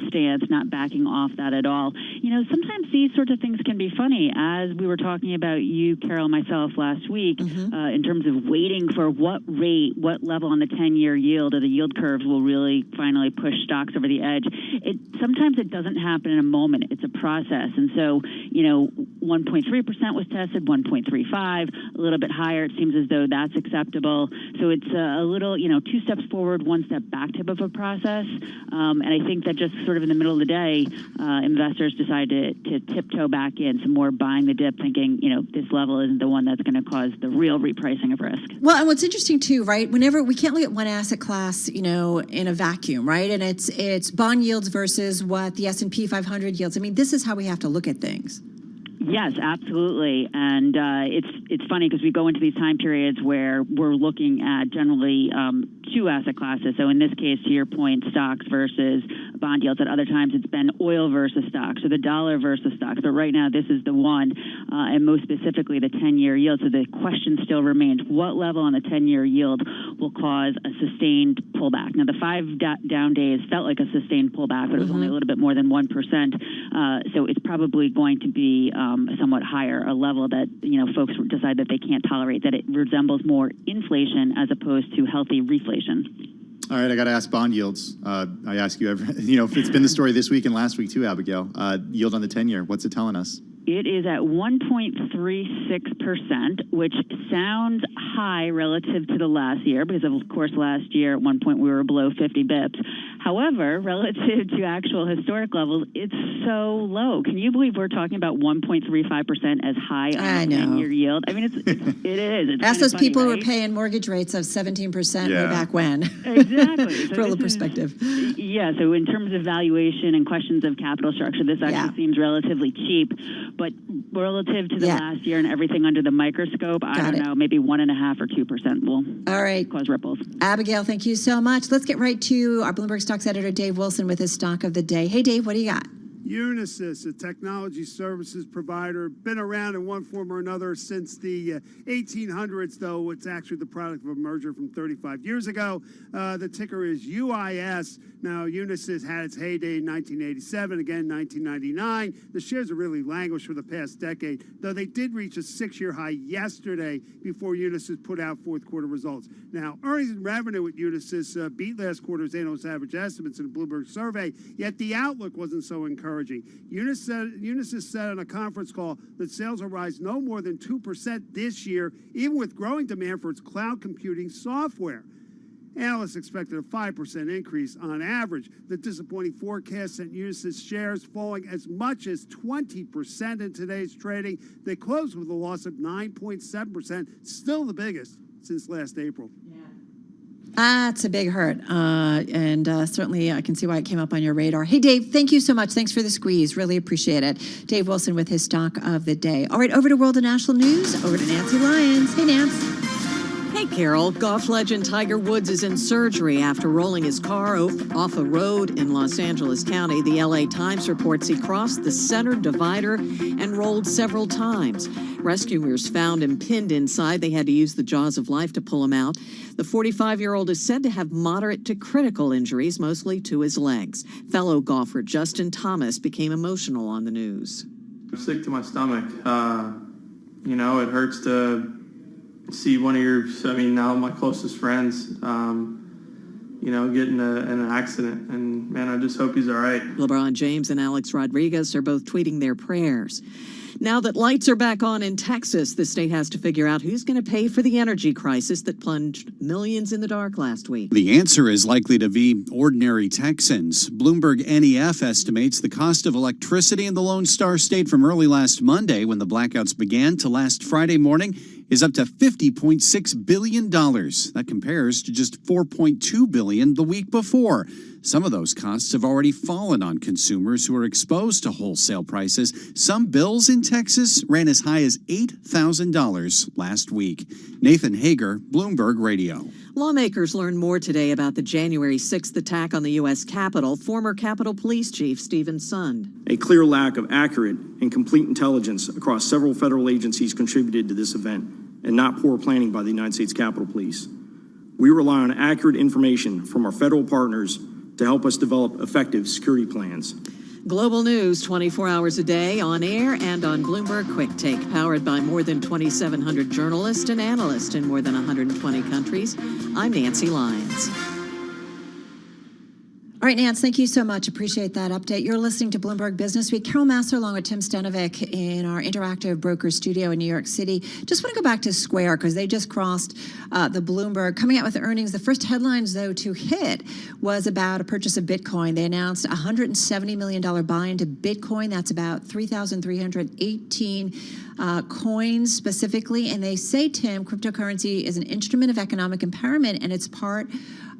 stance, not backing off that at all. Sometimes these sorts of things can be funny, as we were talking about you, Carol, myself last week, in terms of waiting for what level on the 10-year yield or the yield curves will really finally push stocks over the edge. Sometimes it doesn't happen in a moment. It's a process. And so, 1.3% was tested, 1.35, a little bit higher. It seems as though that's acceptable. So it's a little, 2 steps forward, 1 step back type of a process. And I think that just sort of in the middle of the day, investors decided to tiptoe back in, some more buying the dip, thinking, this level isn't the one that's going to cause the real repricing of risk. Well, and what's interesting too, right? Whenever we can't look at one asset class, in a vacuum, right? And it's bond yields versus what the S&P 500 yields. I mean, this is how we have to look at things. Yes, absolutely. And it's funny because we go into these time periods where we're looking at generally 2 asset classes. So in this case, to your point, stocks versus bond yields. At other times, it's been oil versus stocks or the dollar versus stocks. But right now, this is the one, and most specifically, the 10-year yield. So the question still remains, what level on the 10-year yield will cause a sustained pullback? Now, the 5 down days felt like a sustained pullback, but it was only a little bit more than 1%. So it's probably going to be somewhat higher, a level that folks decide that they can't tolerate, that it resembles more inflation as opposed to healthy reflation. All right, I got to ask bond yields. I ask you every, it's been the story this week and last week too, Abigail. Yield on the 10-year, what's it telling us? It is at 1.36%, which sounds high relative to the last year because, of course, last year at one point we were below 50 bips. However, relative to actual historic levels, it's so low. Can you believe we're talking about 1.35% as high on the 10-year yield? I mean, it is. It's ask those funny, people right? who were paying mortgage rates of 17% way back when. Exactly. For a little perspective. Yeah, so in terms of valuation and questions of capital structure, this actually seems relatively cheap. But relative to the last year and everything under the microscope, I don't know, maybe 1.5% or 2% will cause ripples. Abigail, thank you so much. Let's get right to our Bloomberg Stocks editor, Dave Wilson, with his stock of the day. Hey, Dave, what do you got? Unisys, a technology services provider, been around in one form or another since the 1800s, though it's actually the product of a merger from 35 years ago. The ticker is UIS. Now, Unisys had its heyday in 1987, again 1999. The shares have really languished for the past decade, though they did reach a 6-year high yesterday before Unisys put out fourth quarter results. Now, earnings and revenue at Unisys beat last quarter's analyst average estimates in a Bloomberg survey, yet the outlook wasn't so encouraging. Unisys said on a conference call that sales will rise no more than 2% this year, even with growing demand for its cloud computing software. Analysts expected a 5% increase on average. The disappointing forecast sent Unisys shares falling as much as 20% in today's trading. They closed with a loss of 9.7%, still the biggest since last April. That's a big hurt, and certainly I can see why it came up on your radar. Hey, Dave, thank you so much. Thanks for the squeeze. Really appreciate it. Dave Wilson with his stock of the day. All right, over to World and National News. Over to Nancy Lyons. Hey, Nance. Hey, Carol. Golf legend Tiger Woods is in surgery after rolling his car off a road in Los Angeles County. The LA Times reports he crossed the center divider and rolled several times. Rescuers found him pinned inside. They had to use the jaws of life to pull him out. The 45-year-old is said to have moderate to critical injuries, mostly to his legs. Fellow golfer Justin Thomas became emotional on the news. I'm sick to my stomach. It hurts to see one of now my closest friends, get in an accident. And, man, I just hope he's all right. LeBron James and Alex Rodriguez are both tweeting their prayers. Now that lights are back on in Texas, the state has to figure out who's going to pay for the energy crisis that plunged millions in the dark last week. The answer is likely to be ordinary Texans. Bloomberg NEF estimates the cost of electricity in the Lone Star State from early last Monday, when the blackouts began, to last Friday morning is up to $50.6 billion. That compares to just $4.2 billion the week before. Some of those costs have already fallen on consumers who are exposed to wholesale prices. Some bills in Texas ran as high as $8,000 last week. Nathan Hager, Bloomberg Radio. Lawmakers learned more today about the January 6th attack on the U.S. Capitol. Former Capitol Police Chief Stephen Sund. A clear lack of accurate and complete intelligence across several federal agencies contributed to this event, and not poor planning by the United States Capitol Police. We rely on accurate information from our federal partners to help us develop effective security plans. Global news 24 hours a day, on air and on Bloomberg Quick Take, powered by more than 2,700 journalists and analysts in more than 120 countries. I'm Nancy Lyons. All right, Nance, thank you so much. Appreciate that update. You're listening to Bloomberg Business Week. Carol Massar along with Tim Stenovic in our interactive broker studio in New York City. Just want to go back to Square because they just crossed the Bloomberg, coming out with earnings. The first headlines, though, to hit was about a purchase of Bitcoin. They announced a $170 million buy into Bitcoin. That's about 3,318 coins specifically. And they say, Tim, cryptocurrency is an instrument of economic empowerment, and it's part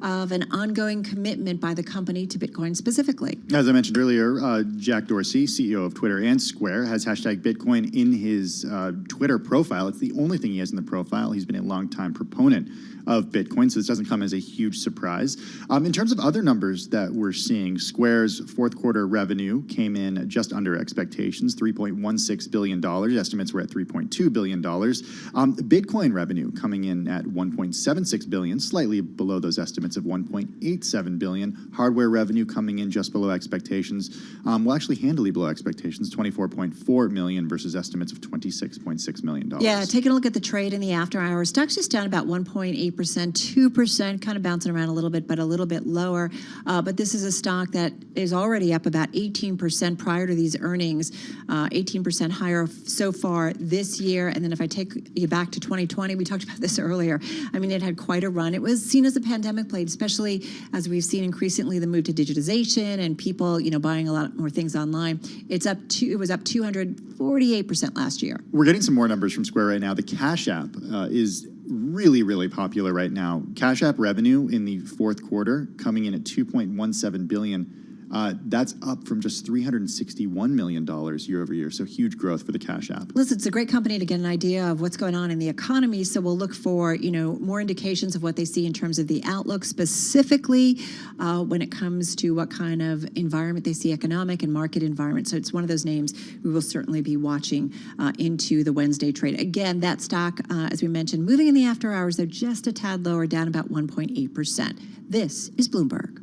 of an ongoing commitment by the company to Bitcoin specifically. As I mentioned earlier, Jack Dorsey, CEO of Twitter and Square, has hashtag Bitcoin in his Twitter profile. It's the only thing he has in the profile. He's been a longtime proponent of Bitcoin, so this doesn't come as a huge surprise. In terms of other numbers that we're seeing, Square's fourth quarter revenue came in just under expectations, $3.16 billion. Estimates were at $3.2 billion. Bitcoin revenue coming in at $1.76 billion, slightly below those estimates of $1.87 billion. Hardware revenue coming in just below expectations, actually handily below expectations, $24.4 million versus estimates of $26.6 million. Yeah, taking a look at the trade in the after hours, stock's just down about 1.8%, 2%, kind of bouncing around a little bit, but a little bit lower. But this is a stock that is already up about 18% prior to these earnings, 18% higher so far this year. And then if I take you back to 2020, we talked about this earlier. I mean, it had quite a run. It was seen as a pandemic play, especially as we've seen increasingly the move to digitization and people, buying a lot more things online. It was up 248% last year. We're getting some more numbers from Square right now. The Cash App is really, really popular right now. Cash App revenue in the fourth quarter coming in at $2.17 billion. That's up from just $361 million year over year. So huge growth for the Cash App. Listen, it's a great company to get an idea of what's going on in the economy. So we'll look for, more indications of what they see in terms of the outlook, specifically when it comes to what kind of environment they see, economic and market environment. So it's one of those names we will certainly be watching into the Wednesday trade. Again, that stock, as we mentioned, moving in the after hours, they're just a tad lower, down about 1.8%. This is Bloomberg.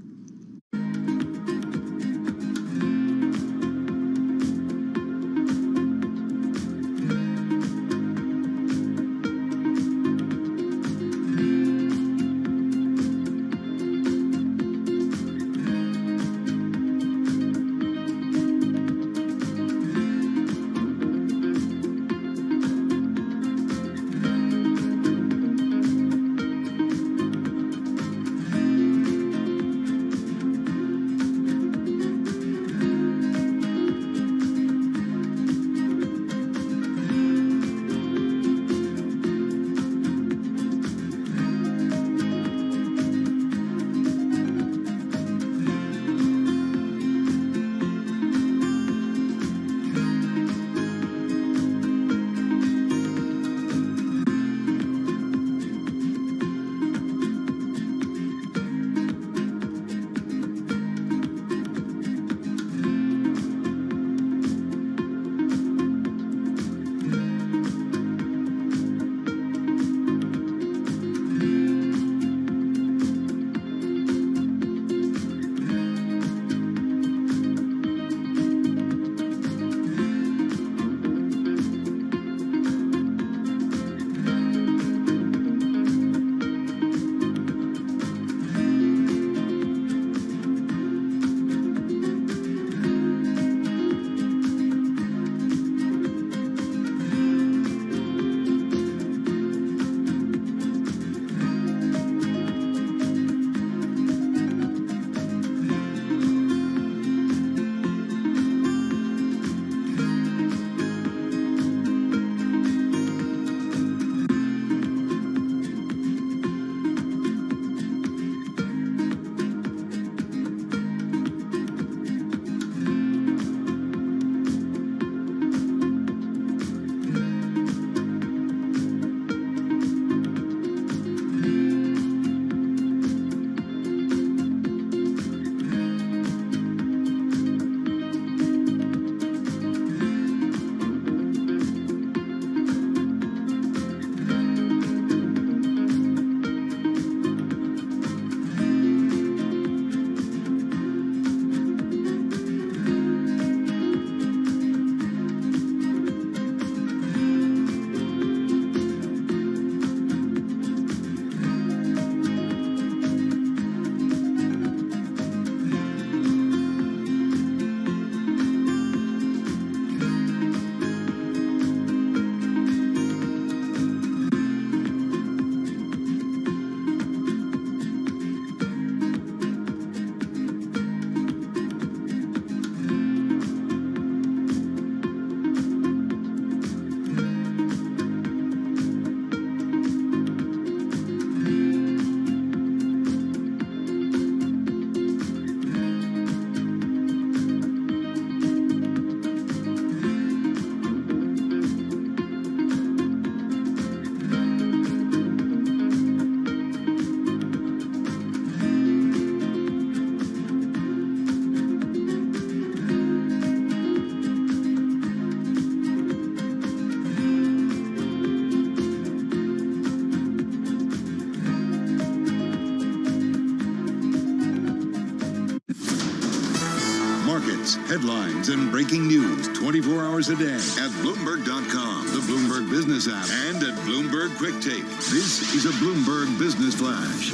updates, headlines, and breaking news 24 hours a day at Bloomberg.com, the Bloomberg Business app, and at Bloomberg Quick Take. This is a Bloomberg Business Flash.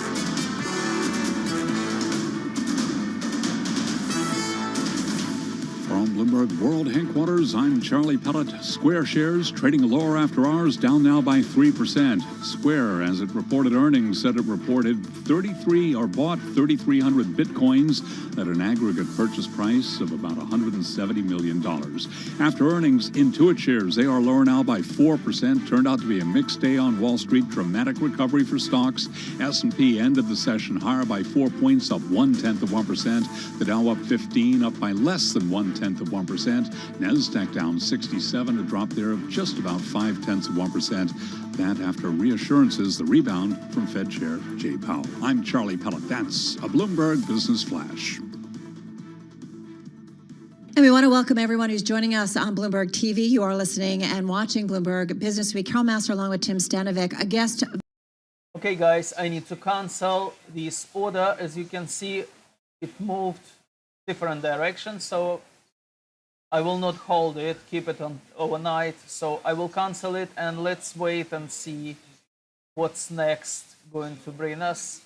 From Bloomberg World Headquarters, I'm Charlie Pellet. Square shares trading lower after hours, down now by 3%. Square, as it reported earnings, said it reported bought 3,300 bitcoins at an aggregate purchase price of about $170 million. After earnings, Intuit shares, they are lower now by 4%. Turned out to be a mixed day on Wall Street. Dramatic recovery for stocks. S&P ended the session higher by 4 points, up 0.1%. The Dow up 15, up by less than 0.1%. Nasdaq down 67, a drop there of just about 0.5%. That after reassurances, the rebound from Fed Chair Jay Powell. I'm Charlie Pellet. That's a Bloomberg Business Flash. And we want to welcome everyone who's joining us on Bloomberg TV. You are listening and watching Bloomberg Business Week. Carol Master along with Tim Stanovic, a guest. Okay, guys, I need to cancel this order. As you can see, it moved different directions, so I will not hold it, keep it on overnight. So I will cancel it, and let's wait and see what's next going to bring us.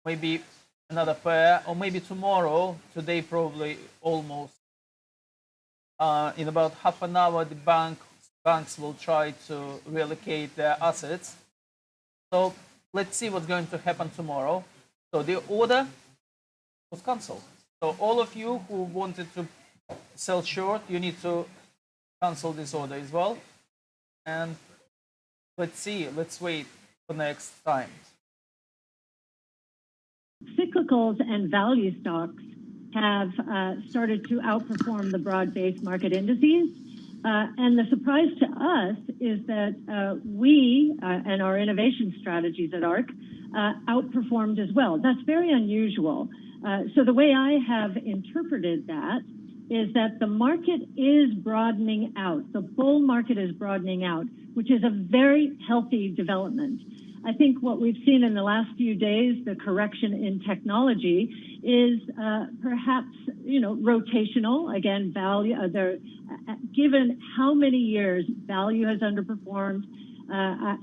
Maybe another pair, or maybe tomorrow. Today probably almost. In about half an hour, the banks will try to reallocate their assets. So let's see what's going to happen tomorrow. So the order was cancelled. So all of you who wanted to sell short, you need to cancel this order as well. And let's see, let's wait for next time. Cyclicals and value stocks have started to outperform the broad-based market indices. And the surprise to us is that we and our innovation strategies at ARK outperformed as well. That's very unusual. So the way I have interpreted that is that the market is broadening out. The bull market is broadening out, which is a very healthy development. I think what we've seen in the last few days, the correction in technology, is perhaps, rotational. Again, value. Given how many years value has underperformed,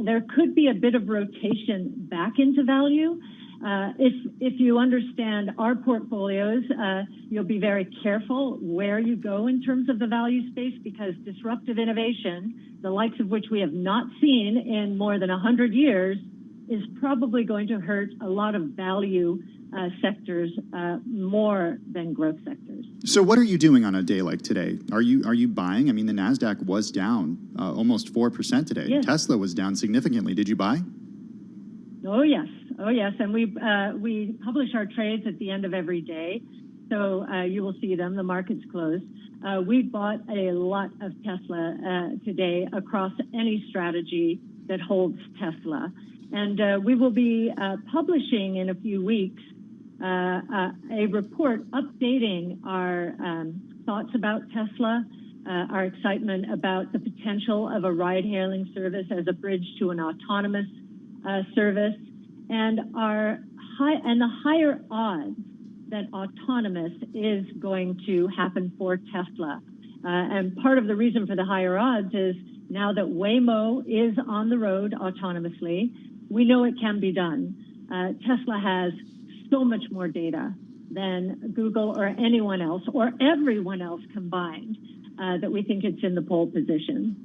there could be a bit of rotation back into value. If you understand our portfolios, you'll be very careful where you go in terms of the value space, because disruptive innovation, the likes of which we have not seen in more than 100 years, is probably going to hurt a lot of value sectors more than growth sectors. So what are you doing on a day like today? Are you buying? I mean, the NASDAQ was down almost 4% today. Yes. Tesla was down significantly. Did you buy? Oh, yes. And we publish our trades at the end of every day. So you will see them. The market's closed. We bought a lot of Tesla today across any strategy that holds Tesla. And we will be publishing in a few weeks a report updating our thoughts about Tesla, our excitement about the potential of a ride-hailing service as a bridge to an autonomous service, and the higher odds that autonomous is going to happen for Tesla. And part of the reason for the higher odds is now that Waymo is on the road autonomously, we know it can be done. Tesla has so much more data than Google or anyone else or everyone else combined that we think it's in the pole position.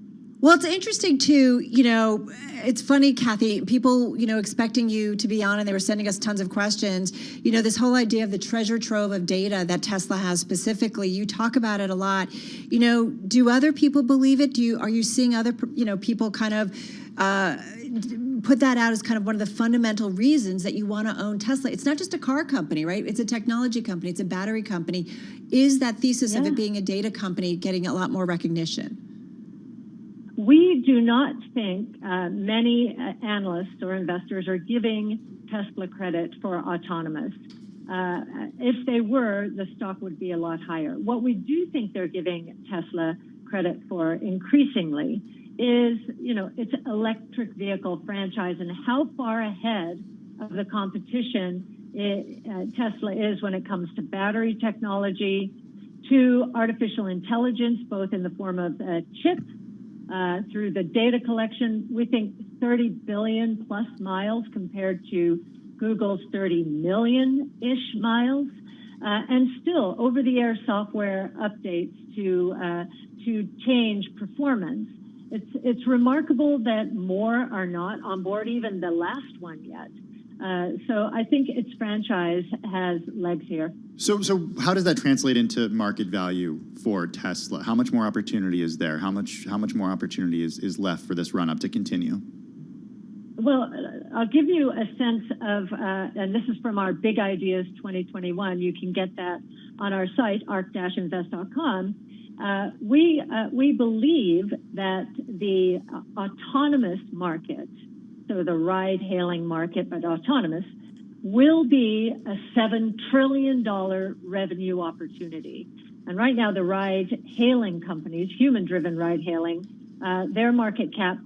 Well, it's interesting too, it's funny, Kathy, people, expecting you to be on, and they were sending us tons of questions. This whole idea of the treasure trove of data that Tesla has specifically, you talk about it a lot. Do other people believe it? Are you seeing other, people kind of put that out as kind of one of the fundamental reasons that you want to own Tesla? It's not just a car company, right? It's a technology company. It's a battery company. Is that thesis of it being a data company getting a lot more recognition? We do not think many analysts or investors are giving Tesla credit for autonomous. If they were, the stock would be a lot higher. What we do think they're giving Tesla credit for increasingly is, its electric vehicle franchise and how far ahead of the competition Tesla is when it comes to battery technology, to artificial intelligence, both in the form of chips, through the data collection. We think 30 billion plus miles compared to Google's 30 million-ish miles. And still over-the-air software updates to change performance. It's remarkable that more are not on board, even the last one yet. So I think its franchise has legs here. So how does that translate into market value for Tesla? How much more opportunity is there? How much more opportunity is left for this run-up to continue? Well, I'll give you a sense of, and this is from our Big Ideas 2021. You can get that on our site, arc-invest.com. We believe that the autonomous market, so the ride-hailing market, but autonomous, will be a $7 trillion revenue opportunity. And right now, the ride-hailing companies, human-driven ride-hailing, their market cap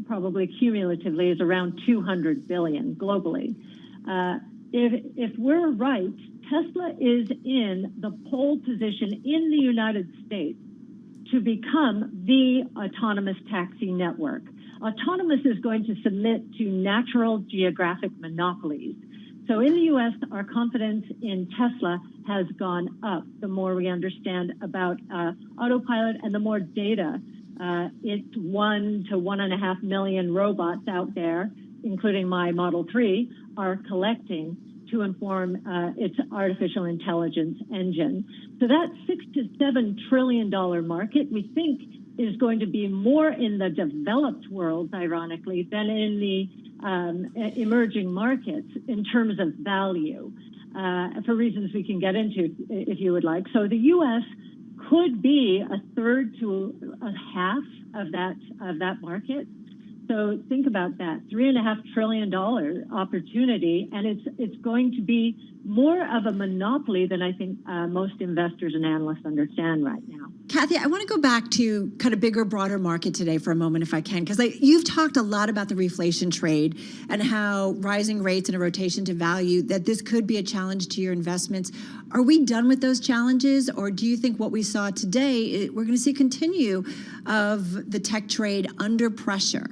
probably cumulatively is around 200 billion globally. If we're right, Tesla is in the pole position in the United States to become the autonomous taxi network. Autonomous is going to submit to natural geographic monopolies. So in the U.S., our confidence in Tesla has gone up the more we understand about autopilot and the more data its 1 to 1.5 million robots out there, including my Model 3, are collecting to inform its artificial intelligence engine. So that $6 to $7 trillion market, we think, is going to be more in the developed world, ironically, than in the emerging markets in terms of value, for reasons we can get into if you would like. So the U.S. could be a third to a half of that market. So think about that, $3.5 trillion opportunity, and it's going to be more of a monopoly than I think most investors and analysts understand right now. Kathy, I want to go back to kind of bigger, broader market today for a moment, if I can, because you've talked a lot about the reflation trade and how rising rates and a rotation to value, that this could be a challenge to your investments. Are we done with those challenges, or do you think what we saw today, we're going to see continue of the tech trade under pressure?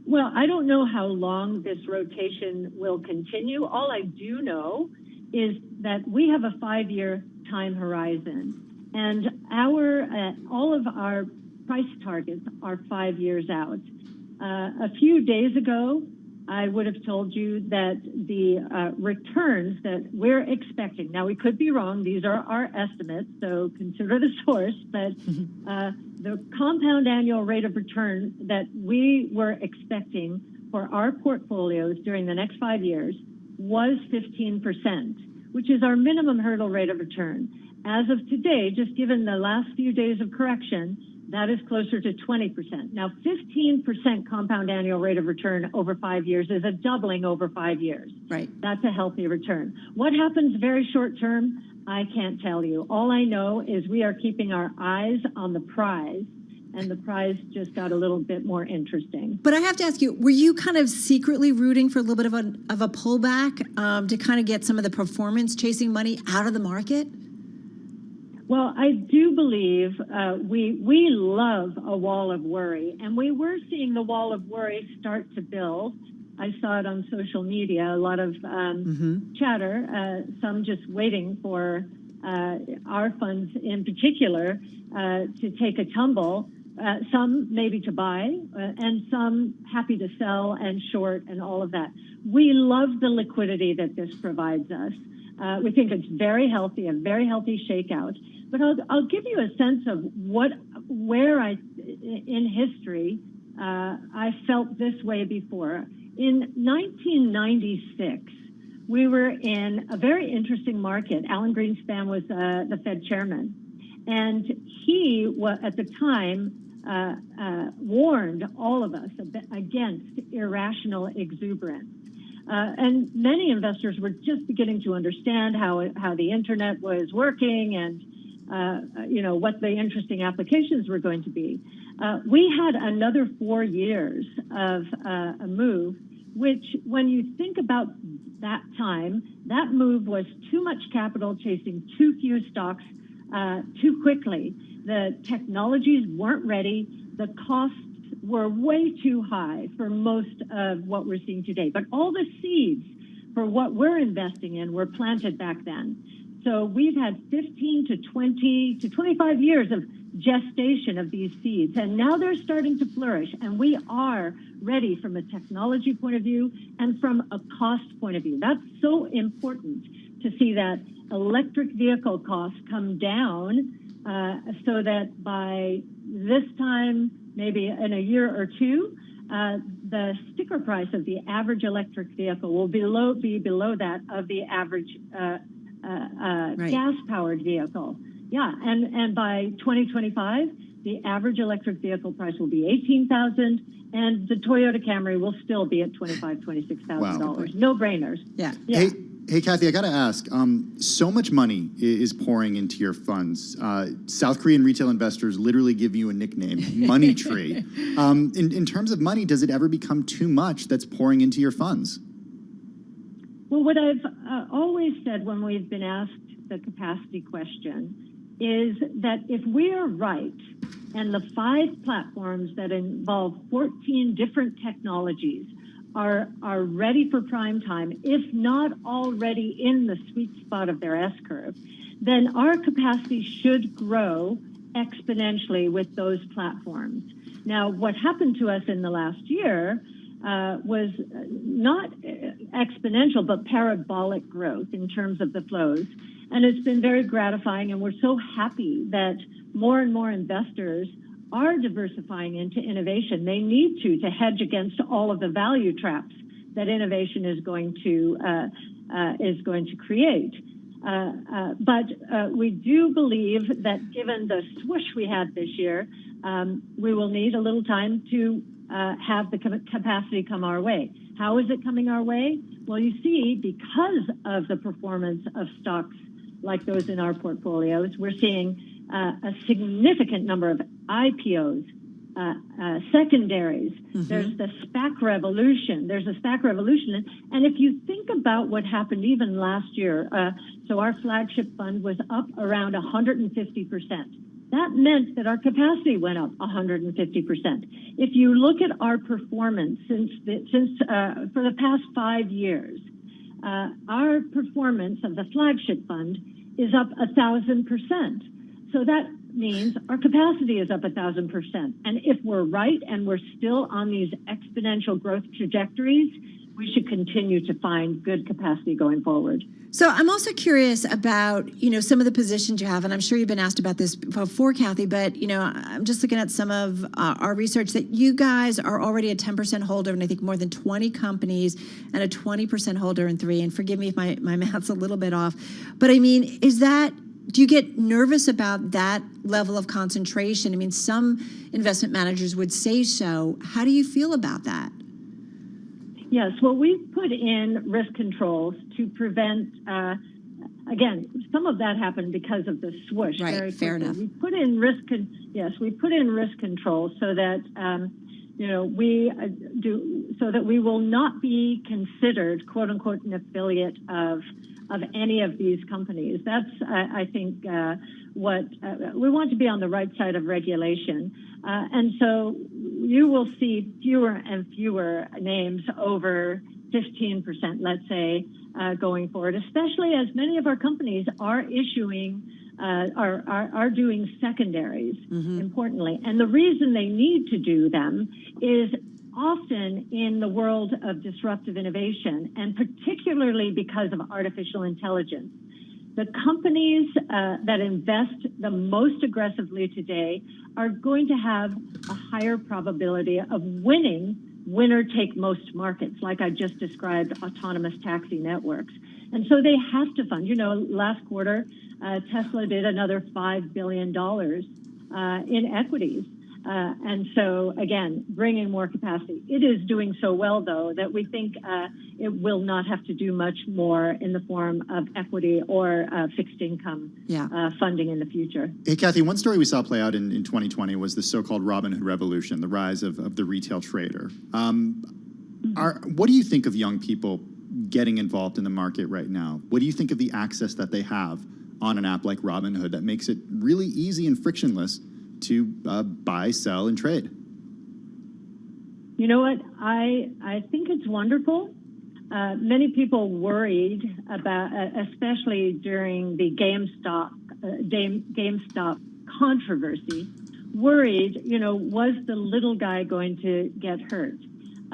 Well, I don't know how long this rotation will continue. All I do know is that we have a 5-year time horizon, and all of our price targets are 5 years out. A few days ago, I would have told you that the returns that we're expecting, now we could be wrong, these are our estimates, so consider the source, but the compound annual rate of return that we were expecting for our portfolios during the next 5 years was 15%, which is our minimum hurdle rate of return. As of today, just given the last few days of correction, that is closer to 20%. Now, 15% compound annual rate of return over 5 years is a doubling over 5 years. Right. That's a healthy return. What happens very short term, I can't tell you. All I know is we are keeping our eyes on the prize, and the prize just got a little bit more interesting. But I have to ask you, were you kind of secretly rooting for a little bit of a pullback to kind of get some of the performance chasing money out of the market? Well, I do believe we love a wall of worry, and we were seeing the wall of worry start to build. I saw it on social media, a lot of chatter, some just waiting for our funds in particular to take a tumble, some maybe to buy, and some happy to sell and short and all of that. We love the liquidity that this provides us. We think it's very healthy, a very healthy shakeout. But I'll give you a sense of where in history I felt this way before. In 1996, we were in a very interesting market. Alan Greenspan was the Fed chairman, and he at the time warned all of us against irrational exuberance. And many investors were just beginning to understand how the internet was working and what the interesting applications were going to be. We had another 4 years of a move, which when you think about that time, that move was too much capital chasing too few stocks too quickly. The technologies weren't ready. The costs were way too high for most of what we're seeing today. But all the seeds for what we're investing in were planted back then. So we've had 15 to 20 to 25 years of gestation of these seeds, and now they're starting to flourish, and we are ready from a technology point of view and from a cost point of view. That's so important to see that electric vehicle costs come down so that by this time, maybe in a year or two, the sticker price of the average electric vehicle will be below that of the average gas-powered vehicle. Yeah, and by 2025, the average electric vehicle price will be $18,000, and the Toyota Camry will still be at $25,000, $26,000. Wow. No brainers. Yeah. Hey, Kathy, I got to ask, so much money is pouring into your funds. South Korean retail investors literally give you a nickname, Money Tree. In terms of money, does it ever become too much that's pouring into your funds? Well, what I've always said when we've been asked the capacity question is that if we are right, and the 5 platforms that involve 14 different technologies are ready for prime time, if not already in the sweet spot of their S-curve, then our capacity should grow exponentially with those platforms. Now, what happened to us in the last year was not exponential, but parabolic growth in terms of the flows. And it's been very gratifying, and we're so happy that more and more investors are diversifying into innovation. They need to hedge against all of the value traps that innovation is going to create. But we do believe that given the swoosh we had this year, we will need a little time to have the capacity come our way. How is it coming our way? Well, you see, because of the performance of stocks like those in our portfolios, we're seeing a significant number of IPOs, secondaries. There's the SPAC revolution. And if you think about what happened even last year, so our flagship fund was up around 150%. That meant that our capacity went up 150%. If you look at our performance since for the past 5 years, our performance of the flagship fund is up 1,000%. So that means our capacity is up 1,000%. And if we're right and we're still on these exponential growth trajectories, we should continue to find good capacity going forward. So I'm also curious about, some of the positions you have, and I'm sure you've been asked about this before, Kathy, but, I'm just looking at some of our research that you guys are already a 10% holder in, I think, more than 20 companies and a 20% holder in 3. And forgive me if my math's a little bit off. But, do you get nervous about that level of concentration? I mean, some investment managers would say so. How do you feel about that? Yes, well, we've put in risk controls to prevent, again, some of that happened because of the swoosh. Right, fair enough. We put in risk controls so that, so that we will not be considered, quote unquote, an affiliate of any of these companies. That's, I think, what we want to be on the right side of regulation. And so you will see fewer and fewer names over 15%, let's say, going forward, especially as many of our companies are issuing, are doing secondaries, importantly. And the reason they need to do them is often in the world of disruptive innovation, and particularly because of artificial intelligence. The companies that invest the most aggressively today are going to have a higher probability of winning winner-take-most markets, like I just described, autonomous taxi networks. And so they have to fund. Last quarter, Tesla did another $5 billion in equities. And so, again, bringing more capacity. It is doing so well, though, that we think it will not have to do much more in the form of equity or fixed income funding in the future. Hey, Kathy, one story we saw play out in 2020 was the so-called Robinhood revolution, the rise of the retail trader. What do you think of young people getting involved in the market right now? What do you think of the access that they have on an app like Robinhood that makes it really easy and frictionless to buy, sell, and trade? You know what? I think it's wonderful. Many people worried about, especially during the GameStop controversy, worried, was the little guy going to get hurt?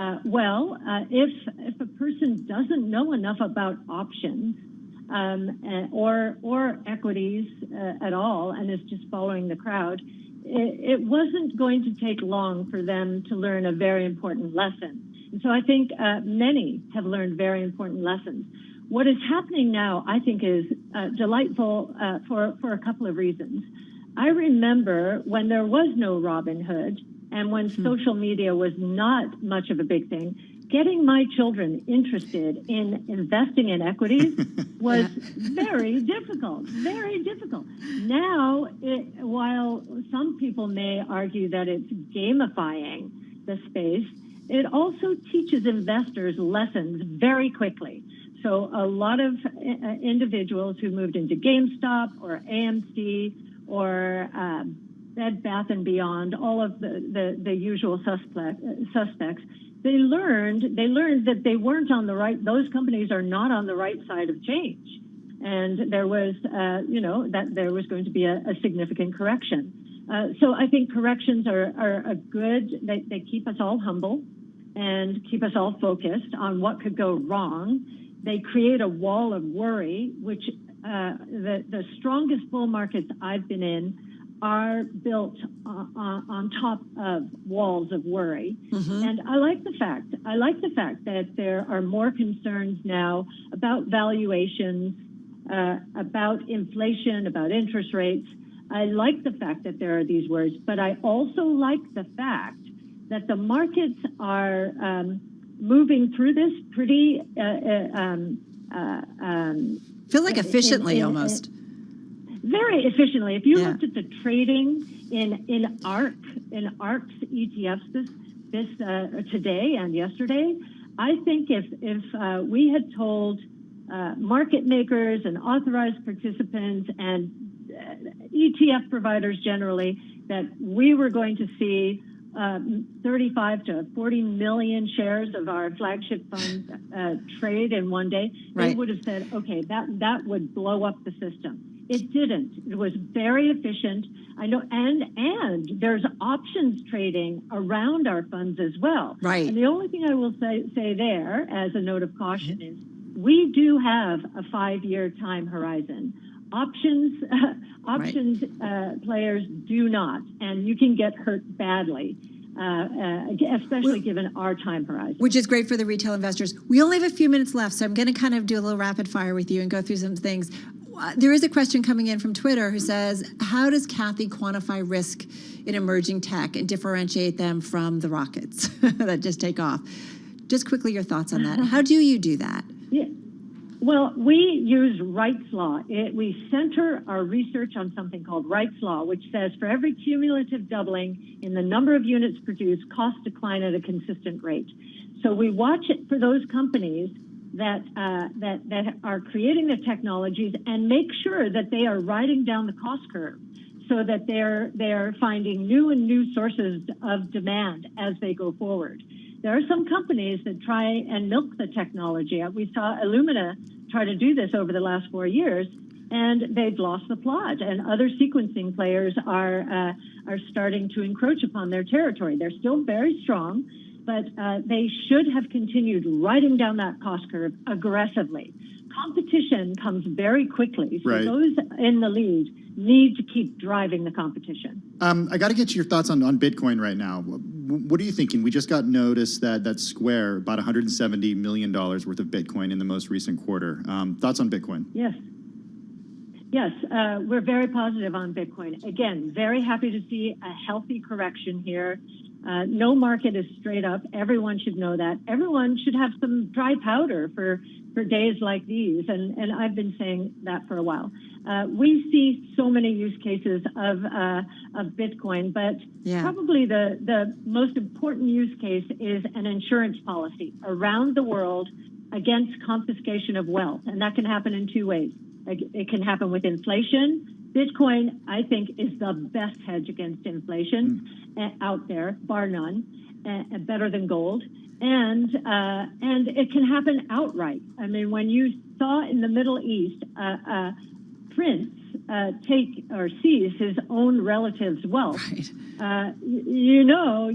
If a person doesn't know enough about options or equities at all and is just following the crowd, it wasn't going to take long for them to learn a very important lesson. And so I think many have learned very important lessons. What is happening now, I think, is delightful for a couple of reasons. I remember when there was no Robinhood and when social media was not much of a big thing, getting my children interested in investing in equities was very difficult, very difficult. Now, while some people may argue that it's gamifying the space, it also teaches investors lessons very quickly. So a lot of individuals who moved into GameStop or AMC or Bed Bath & Beyond, all of the usual suspects, they learned that they weren't on the right, those companies are not on the right side of change. And there was, that there was going to be a significant correction. So I think corrections are a good, they keep us all humble and keep us all focused on what could go wrong. They create a wall of worry, which the strongest bull markets I've been in are built on top of walls of worry. Mm-hmm. And I like the fact that there are more concerns now about valuations, about inflation, about interest rates. I like the fact that there are these words, but I also like the fact that the markets are moving through this pretty feel like efficiently almost. Very efficiently. If you looked at the trading in ARC's ETFs this today and yesterday, I think if we had told market makers and authorized participants and ETF providers generally that we were going to see 35 to 40 million shares of our flagship funds trade in one day, they would have said, okay, that would blow up the system. It didn't. It was very efficient. I know, and there's options trading around our funds as well. Right. And the only thing I will say there, as a note of caution, is we do have a 5-year time horizon. Options players do not, and you can get hurt badly. Especially given our time horizon. Which is great for the retail investors. We only have a few minutes left, so I'm going to kind of do a little rapid fire with you and go through some things. There is a question coming in from Twitter who says, how does Kathy quantify risk in emerging tech and differentiate them from the rockets that just take off? Just quickly, your thoughts on that. How do you do that? Yeah. Well, we use Wright's Law. We center our research on something called Wright's Law, which says for every cumulative doubling in the number of units produced, costs decline at a consistent rate. So we watch it for those companies that are creating the technologies and make sure that they are riding down the cost curve so that they're finding new sources of demand as they go forward. There are some companies that try and milk the technology. We saw Illumina try to do this over the last 4 years, and they've lost the plot. And other sequencing players are starting to encroach upon their territory. They're still very strong, but they should have continued riding down that cost curve aggressively. Competition comes very quickly, so those in the lead need to keep driving the competition. I got to get your thoughts on Bitcoin right now. What are you thinking? We just got notice that Square bought $170 million worth of Bitcoin in the most recent quarter. Thoughts on Bitcoin? Yes, we're very positive on Bitcoin. Again, very happy to see a healthy correction here. No market is straight up. Everyone should know that. Everyone should have some dry powder for days like these, and I've been saying that for a while. We see so many use cases of Bitcoin, but probably the most important use case is an insurance policy. Around the world, against confiscation of wealth. And that can happen in two ways. It can happen with inflation. Bitcoin, I think, is the best hedge against inflation out there, bar none, better than gold. And it can happen outright. I mean, when you saw in the Middle East prince take or seize his own relative's wealth, you know,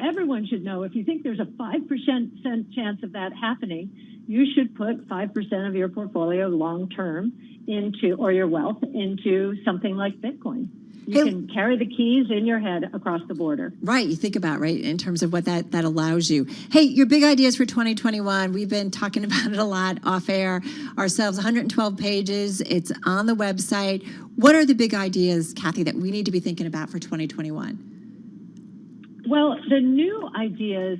everyone should know, if you think there's a 5% chance of that happening, you should put 5% of your portfolio long-term into, or your wealth into something like Bitcoin. You can carry the keys in your head across the border. Right. You think about, right, in terms of what that allows you. Hey, your big ideas for 2021. We've been talking about it a lot off air ourselves. 112 pages. It's on the website. What are the big ideas, Kathy, that we need to be thinking about for 2021? Well, the new ideas,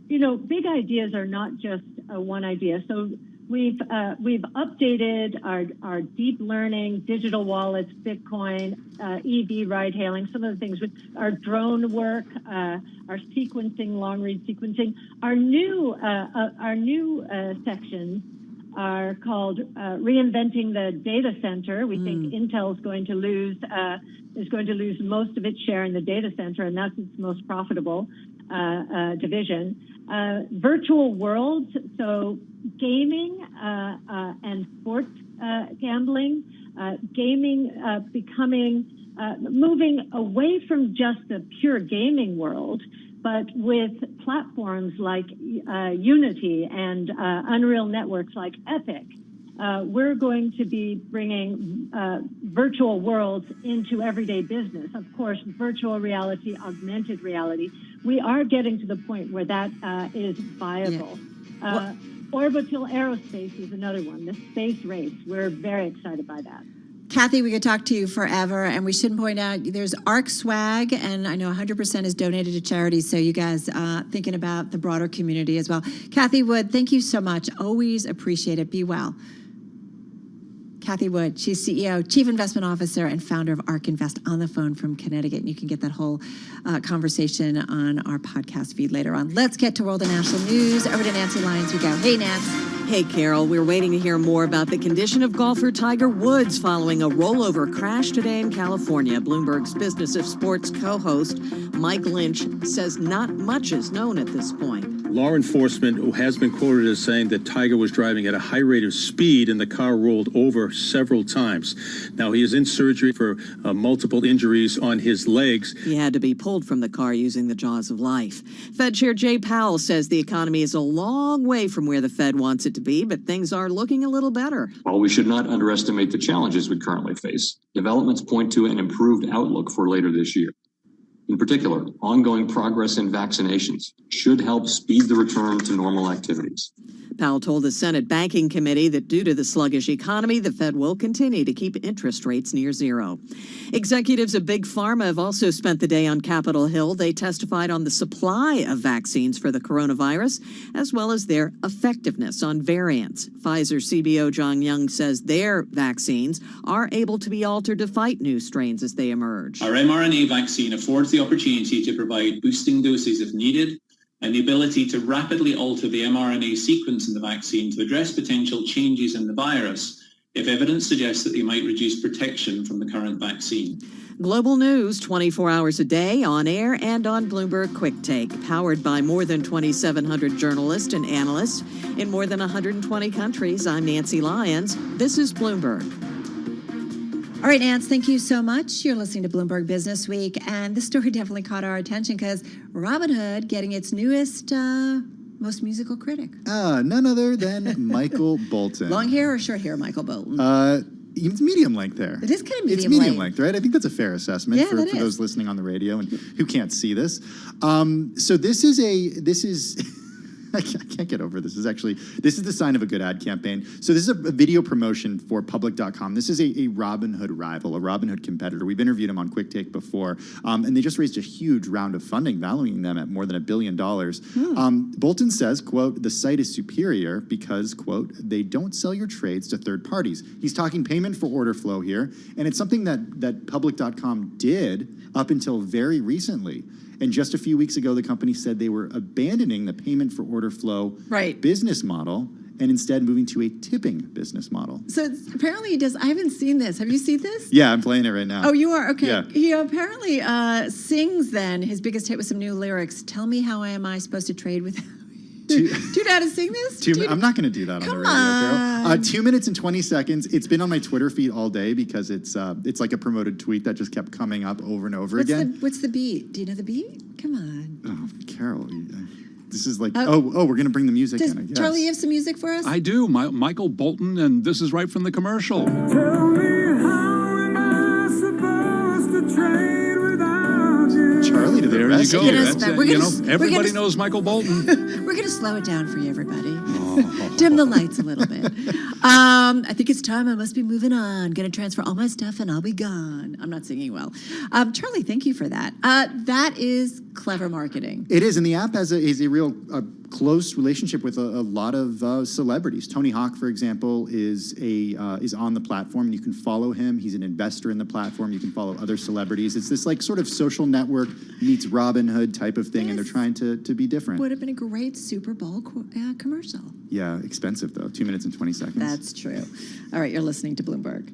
you know, big ideas are not just one idea. So we've updated our deep learning, digital wallets, Bitcoin, EV ride hailing, some of the things with our drone work, our sequencing, long read sequencing. Our new sections are called reinventing the data center. We think Intel is going to lose most of its share in the data center, and that's its most profitable division. Virtual worlds, so gaming and sports gambling, gaming moving away from just the pure gaming world, but with platforms like Unity and Unreal networks like Epic. We're going to be bringing virtual worlds into everyday business. Of course, virtual reality, augmented reality. We are getting to the point where that is viable. Yeah. Orbital aerospace is another one, the space race. We're very excited by that. Kathy, we could talk to you forever, and we should point out there's ARC swag, and I know 100% is donated to charities, so you guys thinking about the broader community as well. Kathy Wood, thank you so much. Always appreciate it. Be well. Kathy Wood, she's CEO, Chief Investment Officer, and founder of ARK Invest, on the phone from Connecticut. And you can get that whole conversation on our podcast feed later on. Let's get to world and national news. Over to Nancy Lyons we go. Hey, Nance. Hey, Carol. We're waiting to hear more about the condition of golfer Tiger Woods following a rollover crash today in California. Bloomberg's Business of Sports co-host Mike Lynch says not much is known at this point. Law enforcement has been quoted as saying that Tiger was driving at a high rate of speed and the car rolled over several times. Now, he is in surgery for multiple injuries on his legs. He had to be pulled from the car using the jaws of life. Fed Chair Jay Powell says the economy is a long way from where the Fed wants it to be, but things are looking a little better. While we should not underestimate the challenges we currently face, developments point to an improved outlook for later this year. In particular, ongoing progress in vaccinations should help speed the return to normal activities. Powell told the Senate Banking Committee that due to the sluggish economy, the Fed will continue to keep interest rates near zero. Executives of Big Pharma have also spent the day on Capitol Hill. They testified on the supply of vaccines for the coronavirus, as well as their effectiveness on variants. Pfizer CBO John Young says their vaccines are able to be altered to fight new strains as they emerge. Our mRNA vaccine affords the opportunity to provide boosting doses if needed, and the ability to rapidly alter the mRNA sequence in the vaccine to address potential changes in the virus if evidence suggests that they might reduce protection from the current vaccine. Global news 24 hours a day, on air and on Bloomberg Quick Take, powered by more than 2,700 journalists and analysts in more than 120 countries. I'm Nancy Lyons. This is Bloomberg. All right, Nance, thank you so much. You're listening to Bloomberg Business Week, and this story definitely caught our attention because Robinhood getting its newest, most musical critic. None other than Michael Bolton. Long hair or short hair, Michael Bolton? It's medium length there. It is kind of medium length. It's medium length, right? I think that's a fair assessment for is. those listening on the radio and who can't see this. So this is I can't get over this. This is the sign of a good ad campaign. So this is a video promotion for public.com. This is a Robinhood rival, a Robinhood competitor. We've interviewed him on Quick Take before, and they just raised a huge round of funding, valuing them at more than $1 billion. Bolton says, quote, the site is superior because, quote, they don't sell your trades to third parties. He's talking payment for order flow here, and it's something that public.com did up until very recently. And just a few weeks ago, the company said they were abandoning the payment for order flow business model and instead moving to a tipping business model. So apparently he does. I haven't seen this. Have you seen this? Yeah, I'm playing it right now. Oh, you are? Okay. Yeah. He apparently sings then his biggest hit with some new lyrics. Tell me how am I supposed to trade with... Do you know how to sing this? I'm not going to do that on the radio, Carol. 2 minutes and 20 seconds. It's been on my Twitter feed all day because it's like a promoted tweet that just kept coming up over and over again. What's the beat? Do you know the beat? Come on. Oh, Carol, this is like, we're going to bring the music in, I guess. Charlie, you have some music for us? I do. Michael Bolton, and this is right from the commercial. Tell me how am I supposed to trade without you? Charlie to the There rescue. you go. That's it. Everybody knows Michael Bolton. We're going to slow it down for you, everybody. Dim the lights a little bit. I think it's time. I must be moving on. Going to transfer all my stuff and I'll be gone. I'm not singing well. Charlie, thank you for that. That is clever marketing. It is, and the app has a real close relationship with a lot of celebrities. Tony Hawk, for example, is on the platform, and you can follow him. He's an investor in the platform. You can follow other celebrities. It's this like sort of social network meets Robin Hood type of thing, and they're trying to be different. Would have been a great Super Bowl commercial. Yeah, expensive though. 2 minutes and 20 seconds. That's true. All right, you're listening to Bloomberg.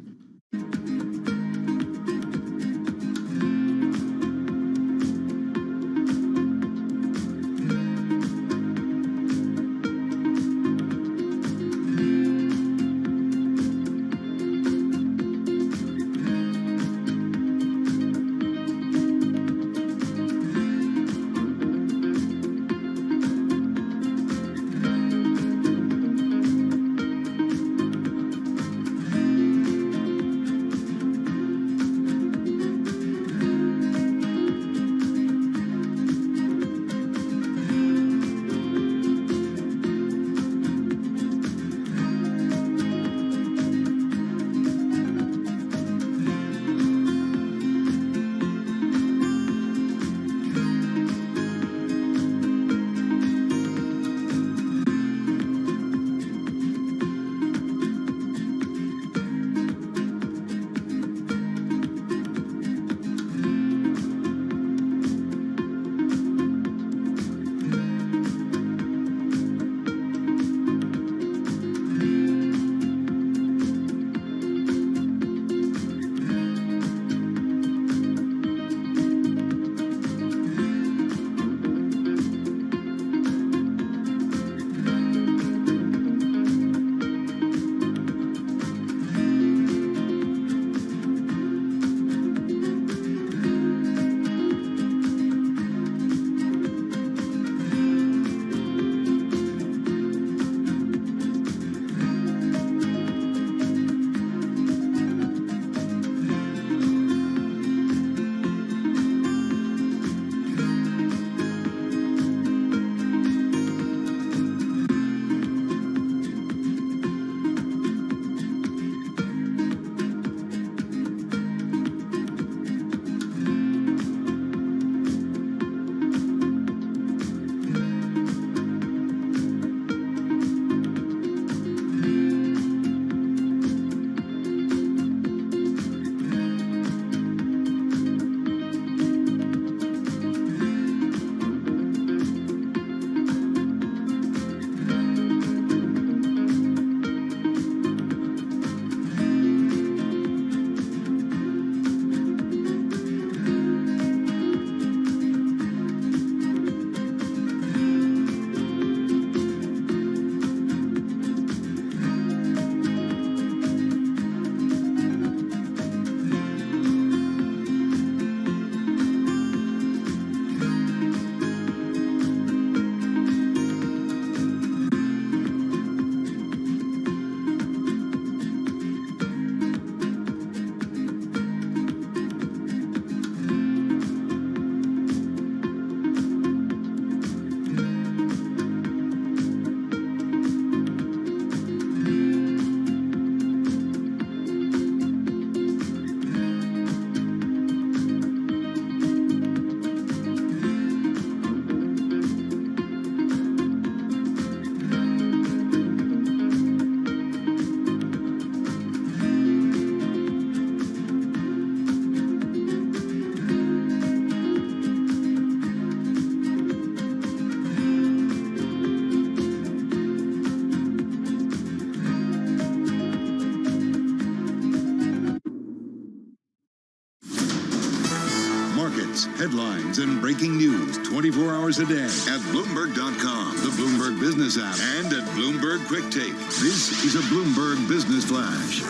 stocks, headlines, and breaking news 24 hours a day at Bloomberg.com, the Bloomberg Business app, and at Bloomberg Quick Take. This is a Bloomberg Business Flash.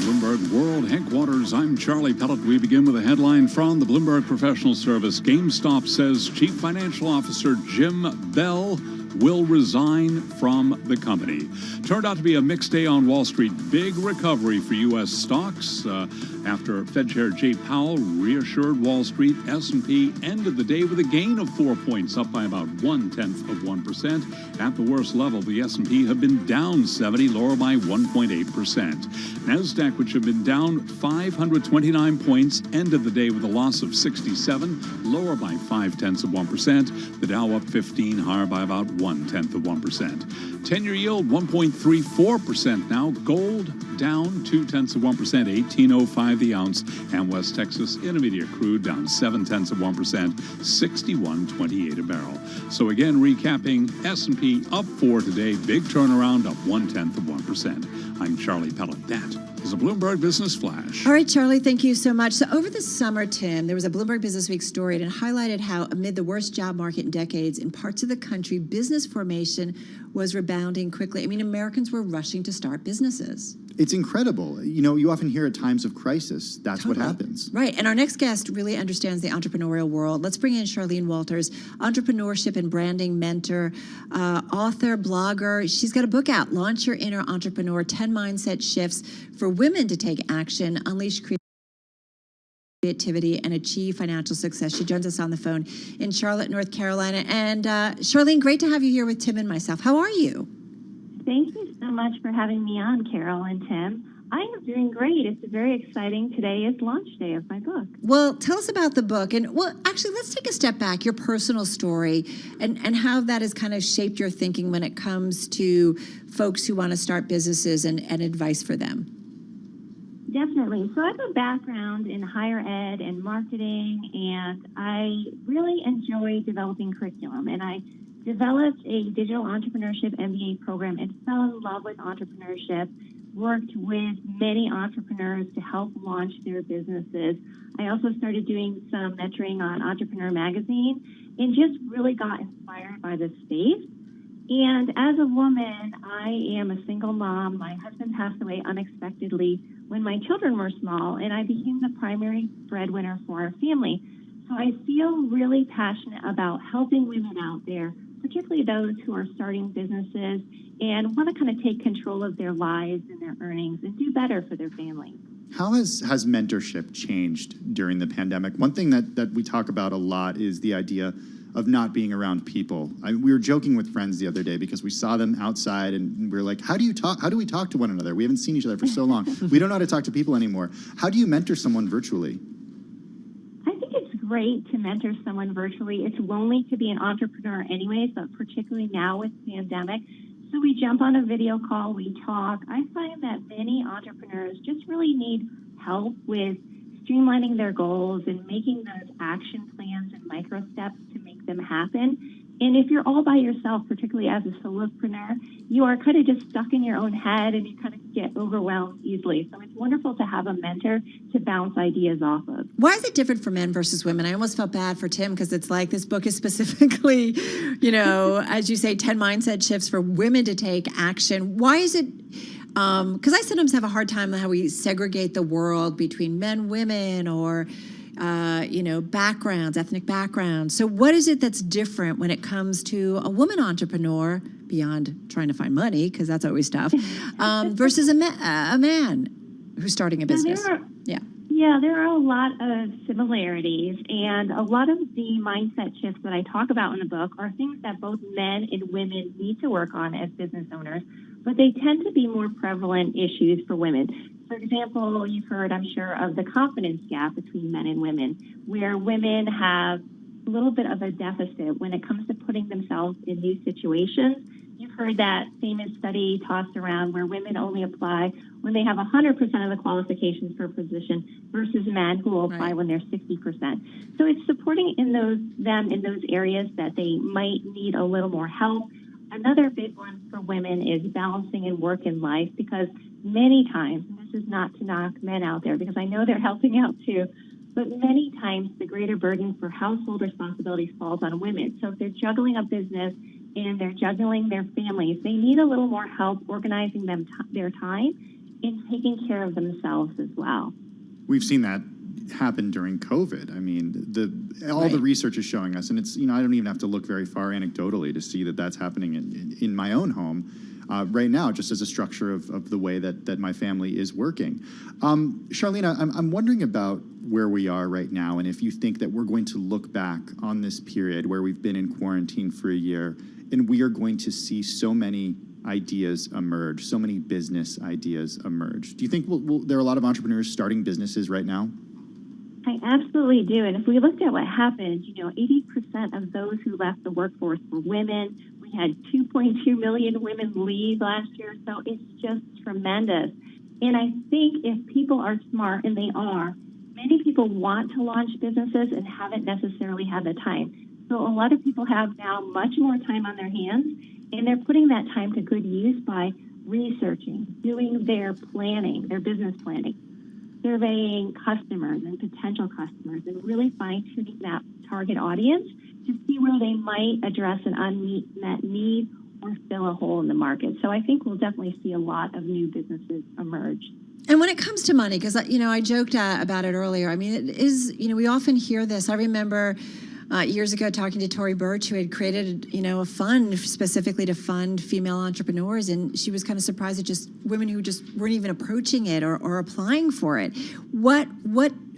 Bloomberg World Headquarters, I'm Charlie Pellet. We begin with a headline from the Bloomberg Professional Service. GameStop says Chief Financial Officer Jim Bell will resign from the company. Turned out to be a mixed day on Wall Street. Big recovery for U.S. stocks after Fed Chair Jay Powell reassured Wall Street. S&P ended the day with a gain of 4 points, up by about 0.1%. At the worst level, the S&P had been down 70, lower by 1.8%. NASDAQ, which had been down 529 points, ended the day with a loss of 67, lower by 0.5%. The Dow up 15, higher by about 0.1%. 10-year yield 1.34% now. Gold down 0.2%, 18.05 the ounce. And West Texas Intermediate crude down 0.7%, 61.28 a barrel. So again, recapping, S&P up 4 today. Big turnaround, up 0.1%. I'm Charlie Pellet. That is a Bloomberg Business Flash. All right, Charlie, thank you so much. So over the summer, Tim, there was a Bloomberg Business Week story and it highlighted how amid the worst job market in decades in parts of the country, business formation was rebounding quickly. I mean, Americans were rushing to start businesses. It's incredible. You know, you often hear at times of crisis, that's what happens. Right. And our next guest really understands the entrepreneurial world. Let's bring in Charlene Walters, entrepreneurship and branding mentor, author, blogger. She's got a book out, Launch Your Inner Entrepreneur, 10 Mindset Shifts for Women to Take Action, Unleash Creativity, and Achieve Financial Success. She joins us on the phone in Charlotte, North Carolina. And Charlene, great to have you here with Tim and myself. How are you? Thank you so much for having me on, Carol and Tim. I am doing great. It's very exciting. Today is launch day of my book. Well, tell us about the book. And, well, actually, let's take a step back, your personal story and how that has kind of shaped your thinking when it comes to folks who want to start businesses and advice for them. Definitely. So I have a background in higher ed and marketing, and I really enjoy developing curriculum. And I developed a digital entrepreneurship MBA program and fell in love with entrepreneurship, worked with many entrepreneurs to help launch their businesses. I also started doing some mentoring on Entrepreneur Magazine and just really got inspired by this space. And as a woman, I am a single mom. My husband passed away unexpectedly when my children were small, and I became the primary breadwinner for our family. So I feel really passionate about helping women out there, particularly those who are starting businesses and want to kind of take control of their lives and their earnings and do better for their families. How has mentorship changed during the pandemic? One thing that we talk about a lot is the idea of not being around people. We were joking with friends the other day because we saw them outside and we were like, how do we talk to one another? We haven't seen each other for so long. We don't know how to talk to people anymore. How do you mentor someone virtually? Great to mentor someone virtually. It's lonely to be an entrepreneur anyways, but particularly now with the pandemic. So we jump on a video call, we talk. I find that many entrepreneurs just really need help with streamlining their goals and making those action plans and micro steps to make them happen. And if you're all by yourself, particularly as a solopreneur, you are kind of just stuck in your own head and you kind of get overwhelmed easily. So it's wonderful to have a mentor to bounce ideas off of. Why is it different for men versus women? I almost felt bad for Tim because it's like this book is specifically, you know, as you say, 10 mindset shifts for women to take action. Why is it? Because I sometimes have a hard time on how we segregate the world between men, women, or backgrounds, ethnic backgrounds. So what is it that's different when it comes to a woman entrepreneur, beyond trying to find money, because that's always tough, versus a man who's starting a business? Yeah, there are a lot of similarities, and a lot of the mindset shifts that I talk about in the book are things that both men and women need to work on as business owners, but they tend to be more prevalent issues for women. For example, you've heard, I'm sure, of the confidence gap between men and women, where women have a little bit of a deficit when it comes to putting themselves in new situations. You've heard that famous study tossed around where women only apply when they have 100% of the qualifications for a position versus men who will apply when they're 60%. So it's supporting them in those areas that they might need a little more help. Another big one for women is balancing in work and life, because many times, and this is not to knock men out there because I know they're helping out too, but many times the greater burden for household responsibilities falls on women. So if they're juggling a business and they're juggling their families, they need a little more help organizing their time and taking care of themselves as well. We've seen that happen during COVID. I mean, all the research is showing us, and it's, I don't even have to look very far anecdotally to see that that's happening in my own home right now, just as a structure of the way that my family is working. Charlene, I'm wondering about where we are right now, and if you think that we're going to look back on this period where we've been in quarantine for a year, and we are going to see so many ideas emerge, so many business ideas emerge. Do you think there are a lot of entrepreneurs starting businesses right now? I absolutely do. And if we looked at what happened, 80% of those who left the workforce were women. We had 2.2 million women leave last year. So it's just tremendous. And I think if people are smart, and they are, many people want to launch businesses and haven't necessarily had the time. So a lot of people have now much more time on their hands, and they're putting that time to good use by researching, doing their planning, their business planning, surveying customers and potential customers, and really fine-tuning that target audience to see where they might address an unmet need or fill a hole in the market. So I think we'll definitely see a lot of new businesses emerge. And when it comes to money, because, I joked about it earlier. I mean, it is, we often hear this. I remember years ago talking to Tory Burch, who had created, a fund specifically to fund female entrepreneurs. And she was kind of surprised at just women who just weren't even approaching it or applying for it. What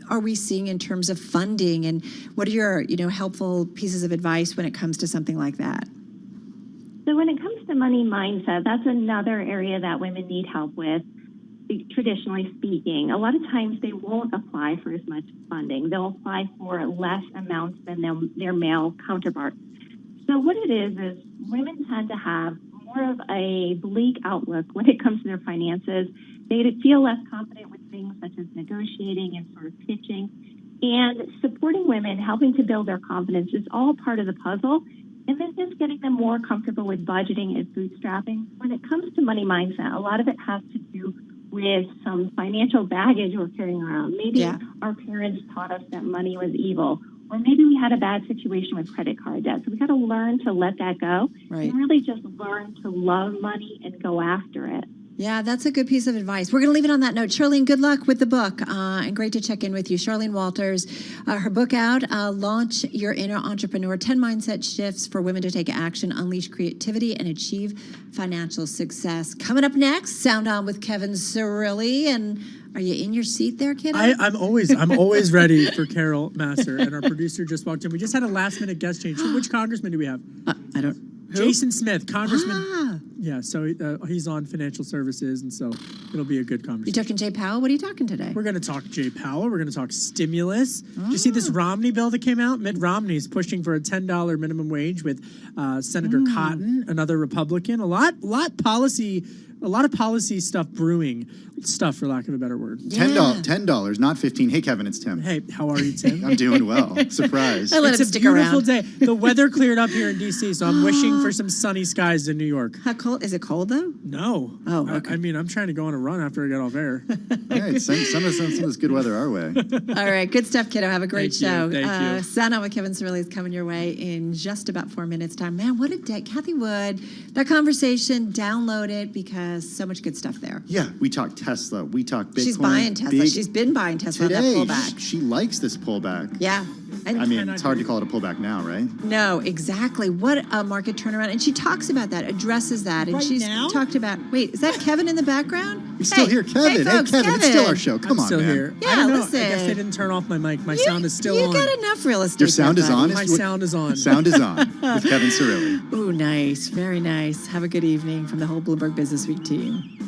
are we seeing in terms of funding, and what are your, helpful pieces of advice when it comes to something like that? So when it comes to money mindset, that's another area that women need help with. Traditionally speaking, a lot of times they won't apply for as much funding. They'll apply for less amounts than their male counterparts. So what it is women tend to have more of a bleak outlook when it comes to their finances. They feel less confident with things such as negotiating and sort of pitching. And supporting women, helping to build their confidence is all part of the puzzle. And then just getting them more comfortable with budgeting and bootstrapping. When it comes to money mindset, a lot of it has to do with some financial baggage we're carrying around. Maybe our parents taught us that money was evil, or maybe we had a bad situation with credit card debt. So we got to learn to let that go and really just learn to love money and go after it. Yeah, that's a good piece of advice. We're going to leave it on that note. Charlene, good luck with the book, and great to check in with you. Charlene Walters, her book out, Launch Your Inner Entrepreneur, 10 Mindset Shifts for Women to Take Action, Unleash Creativity, and Achieve Financial Success. Coming up next, Sound On with Kevin Cirilli. And are you in your seat there, kiddo? I'm always ready for Carol Masser, and our producer just walked in. We just had a last-minute guest change. Which congressman do we have? I don't... Who? Jason Smith, congressman. Yeah, so he's on financial services, and so it'll be a good conversation. You talking Jay Powell? What are you talking today? We're going to talk Jay Powell. We're going to talk stimulus. Did you see this Romney bill that came out? Mitt Romney's pushing for a $10 minimum wage with Senator Cotton, another Republican. A lot of policy stuff brewing. Stuff, for lack of a better word. $10, not 15. Hey, Kevin, it's Tim. Hey, how are you, Tim? I'm doing well. Surprise. It's a beautiful day. The weather cleared up here in D.C., so I'm wishing for some sunny skies in New York. How cold? Is it cold, though? No. Oh, okay. I mean, I'm trying to go on a run after I get off air. All right, send this good weather our way. All right, good stuff, kiddo. Have a great show. Thank you. Sound On with Kevin Cirilli is coming your way in just about 4 minutes' time. Man, what a day. Kathy Wood, that conversation, download it because so much good stuff there. Yeah, we talked Tesla. We talked Bitcoin. She's buying Tesla. She's been buying Tesla today. On that pullback. She likes this pullback. Yeah. And I mean, it's hard to call it a pullback now, right? No, exactly. What a market turnaround. And she talks about that, addresses that. And she's talked about, wait, is that Kevin in the background? He's still here. Kevin. Hey, folks, Kevin, it's still our show. Come on, still man. Here. Yeah, I don't know. listen. I guess they didn't turn off my mic. My sound is still on. You got enough real estate. Your sound is on? My sound is on. Sound is on with Kevin Cirilli. Ooh, nice. Very nice. Have a good evening from the whole Bloomberg Business Week team.